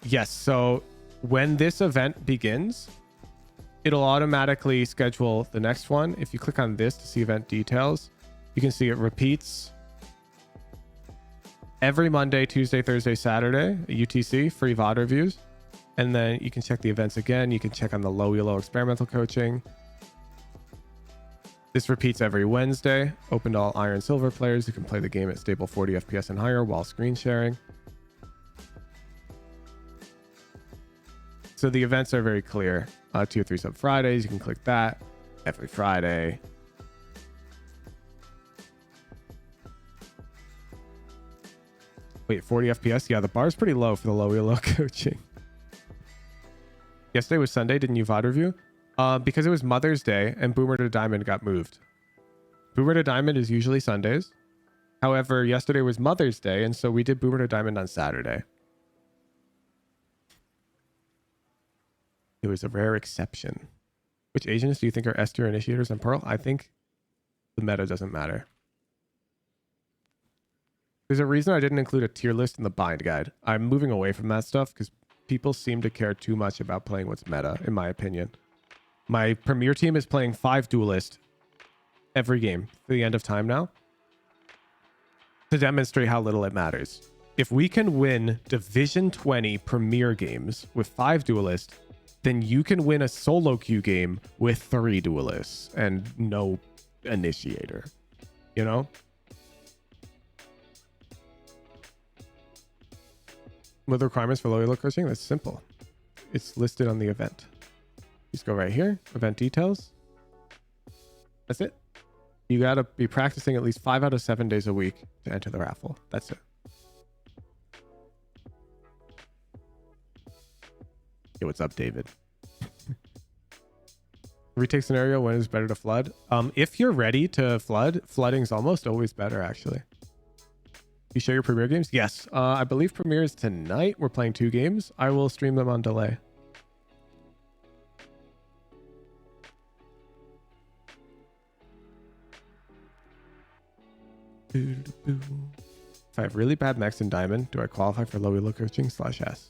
Yes. So when this event begins, it'll automatically schedule the next one. If you click on this to see event details, you can see it repeats every Monday, Tuesday, Thursday, Saturday, UTC, free VOD reviews. And then you can check the events again. You can check on the low elo experimental coaching. This repeats every Wednesday. Open to all iron silver players who can play the game at stable 40 FPS and higher while screen sharing. So the events are very clear. 2 or 3 sub Fridays. You can click that every Friday. Wait, 40 FPS? Yeah, the bar's pretty low for the low elo coaching. Yesterday was Sunday. Didn't you VOD review? Because it was Mother's Day and Boomer to Diamond got moved. Boomer to Diamond is usually Sundays. However, yesterday was Mother's Day, and so we did Boomer to Diamond on Saturday. It was a rare exception. Which agents do you think are S tier initiators and Pearl? I think the meta doesn't matter. There's a reason I didn't include a tier list in the bind guide. I'm moving away from that stuff because people seem to care too much about playing what's meta, in my opinion. My premier team is playing 5 duelist every game for the end of time now to demonstrate how little it matters. If we can win Division 20 premier games with 5 duelist, then you can win a solo queue game with 3 duelists and no initiator. You know? What are the requirements for low elo coaching? That's simple. It's listed on the event. Just go right here, event details. That's it. You gotta be practicing at least 5 out of 7 days a week to enter the raffle. That's it. Yo, what's up, David? Retake scenario, when is better to flood? If you're ready to flood, flooding's almost always better, actually. You share your premiere games? Yes. I believe premiere is tonight. We're playing 2 games. I will stream them on delay. If I have really bad mechs in Diamond, do I qualify for low elo coaching /S?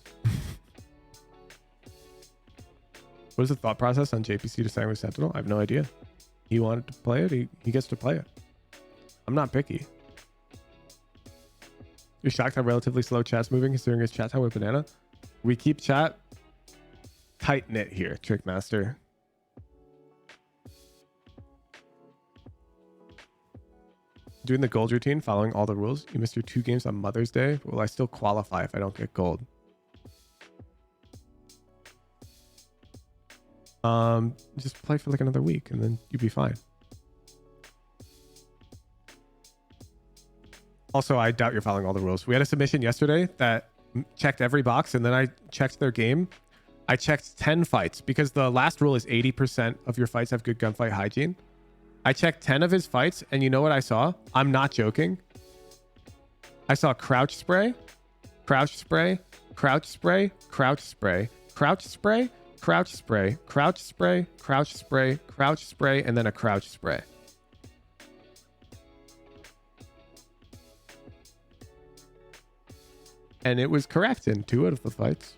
What is the thought process on JPC deciding with Sentinel? I have no idea. He wanted to play it. He gets to play it. I'm not picky. You're shocked how relatively slow chat's moving considering his chat time with Banana? We keep chat tight knit here, Trickmaster. Doing the gold routine, following all the rules. You missed your 2 games on Mother's Day. Will I still qualify if I don't get gold? Just play for like another week and then you'd be fine. Also, I doubt you're following all the rules. We had a submission yesterday that checked every box and then I checked their game. I checked 10 fights because the last rule is 80% of your fights have good gunfight hygiene. I checked 10 of his fights and you know what I saw? I'm not joking. I saw crouch spray, crouch spray, crouch spray, crouch spray, crouch spray, crouch spray, crouch spray, crouch spray, crouch spray, and then a crouch spray. And it was correct in 2 out of the fights.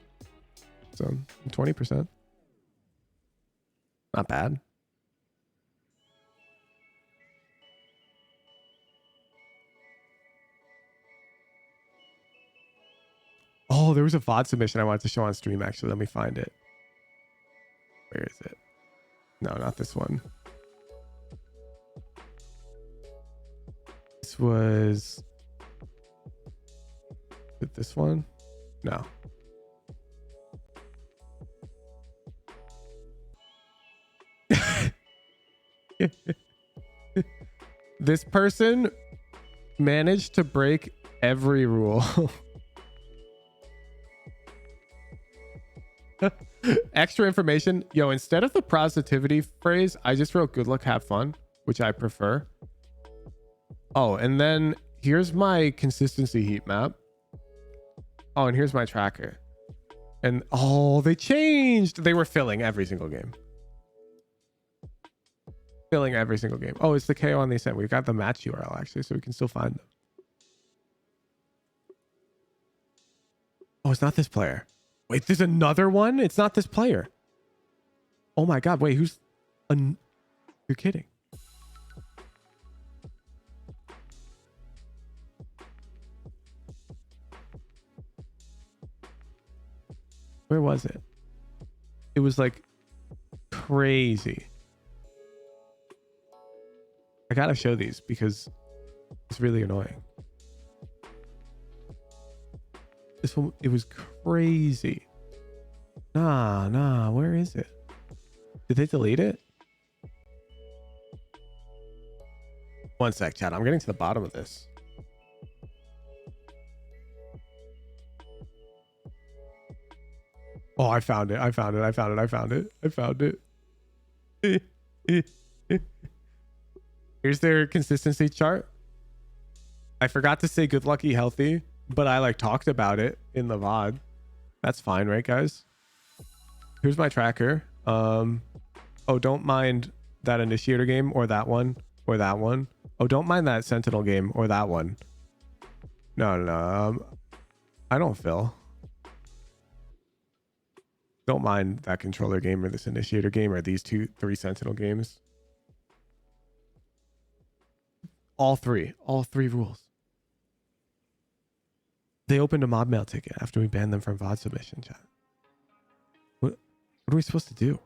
So 20%. Not bad. Oh, there was a VOD submission I wanted to show on stream, actually. Let me find it. Where is it? No, not this one. This was... Is it this one? No. This person managed to break every rule. Extra information. Yo, instead of the positivity phrase, I just wrote good luck, have fun, which I prefer. Oh, and then here's my consistency heat map. Oh, and here's my tracker. And oh, they changed. They were filling every single game. Filling every single game. Oh, it's the KO on the Ascent. We've got the match URL actually, so we can still find them. Oh, it's not this player. Wait, there's another one? It's not this player. Oh my god, wait, who's... You're kidding. Where was it? It was like crazy. I gotta show these because it's really annoying. This one, it was crazy. Nah, where is it? Did they delete it? One sec, chat. I'm getting to the bottom of this. Oh, I found it. Here's their consistency chart. I forgot to say good lucky healthy, but I like talked about it in the VOD. That's fine, right, guys? Here's my tracker. Oh, don't mind that initiator game or that one or that one. Oh, don't mind that sentinel game or that one. No. I don't fill. Don't mind that controller game or this initiator game or these 3 sentinel games. All three rules. They opened a mob mail ticket after we banned them from VOD submission, chat. What? What are we supposed to do?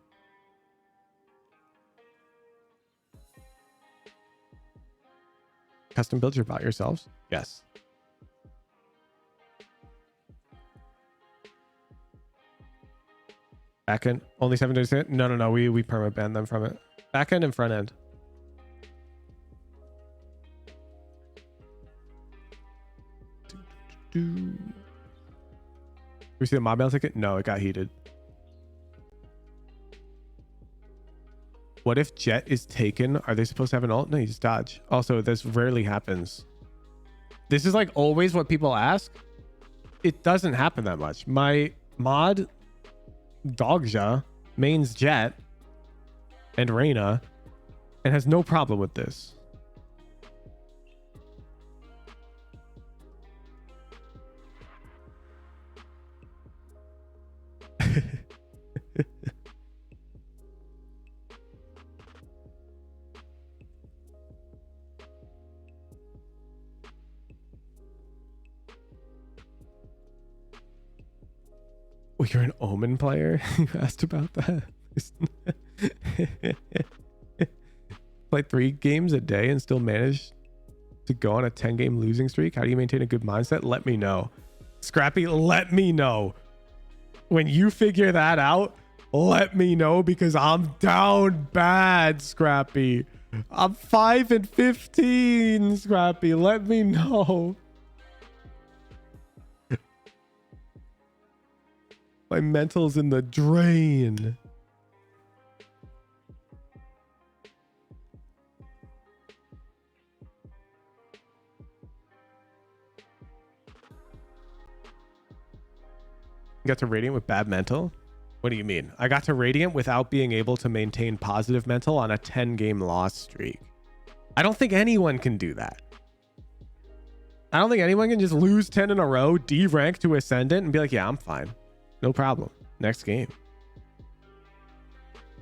Custom build your bot yourselves? Yes. Backend only 7 days in? No. We perma banned them from it. Backend and front end. We see the mob mail ticket? No, it got heated. What if Jett is taken? Are they supposed to have an ult? No, you just dodge. Also, this rarely happens. This is like always what people ask. It doesn't happen that much. My mod Dogja mains Jett and Reyna and has no problem with this. Oh, you're an Omen player? You asked about that. Play 3 games a day and still manage to go on a 10-game losing streak? How do you maintain a good mindset? Let me know. Scrappy, let me know. When you figure that out, let me know because I'm down bad, Scrappy. I'm 5 and 15, Scrappy. Let me know. My mental's in the drain. Got to Radiant with bad mental? What do you mean? I got to Radiant without being able to maintain positive mental on a 10-game loss streak. I don't think anyone can do that. I don't think anyone can just lose 10 in a row, D-rank to Ascendant, and be like, yeah, I'm fine. No problem. Next game.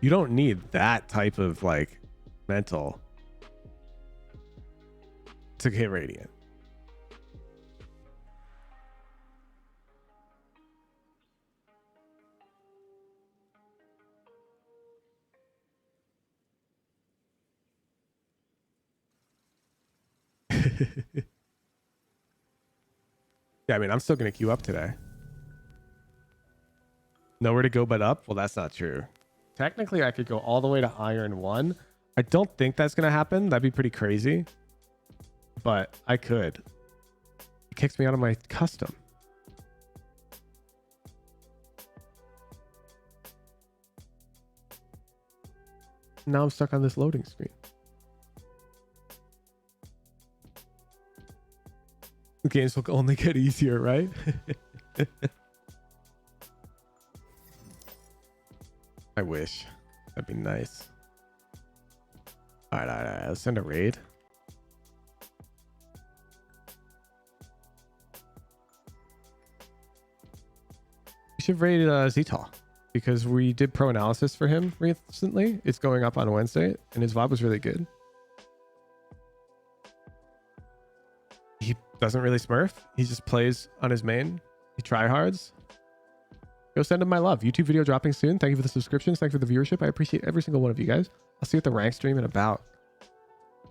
You don't need that type of like mental to hit Radiant. Yeah, I mean, I'm still going to queue up today. Nowhere to go but up? Well, that's not true. Technically, I could go all the way to Iron 1. I don't think that's going to happen. That'd be pretty crazy. But I could. It kicks me out of my custom. Now I'm stuck on this loading screen. The games will only get easier, right? I wish. That'd be nice. All right. Let's send a raid. We should raid Zetal because we did pro analysis for him recently. It's going up on Wednesday, and his VOD was really good. He doesn't really smurf. He just plays on his main. He tryhards. Go send him my love. YouTube video dropping soon. Thank you for the subscriptions. Thank you for the viewership. I appreciate every single one of you guys. I'll see you at the rank stream in about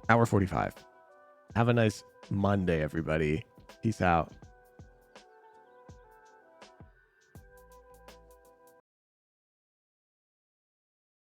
hour 45. Have a nice Monday, everybody. Peace out.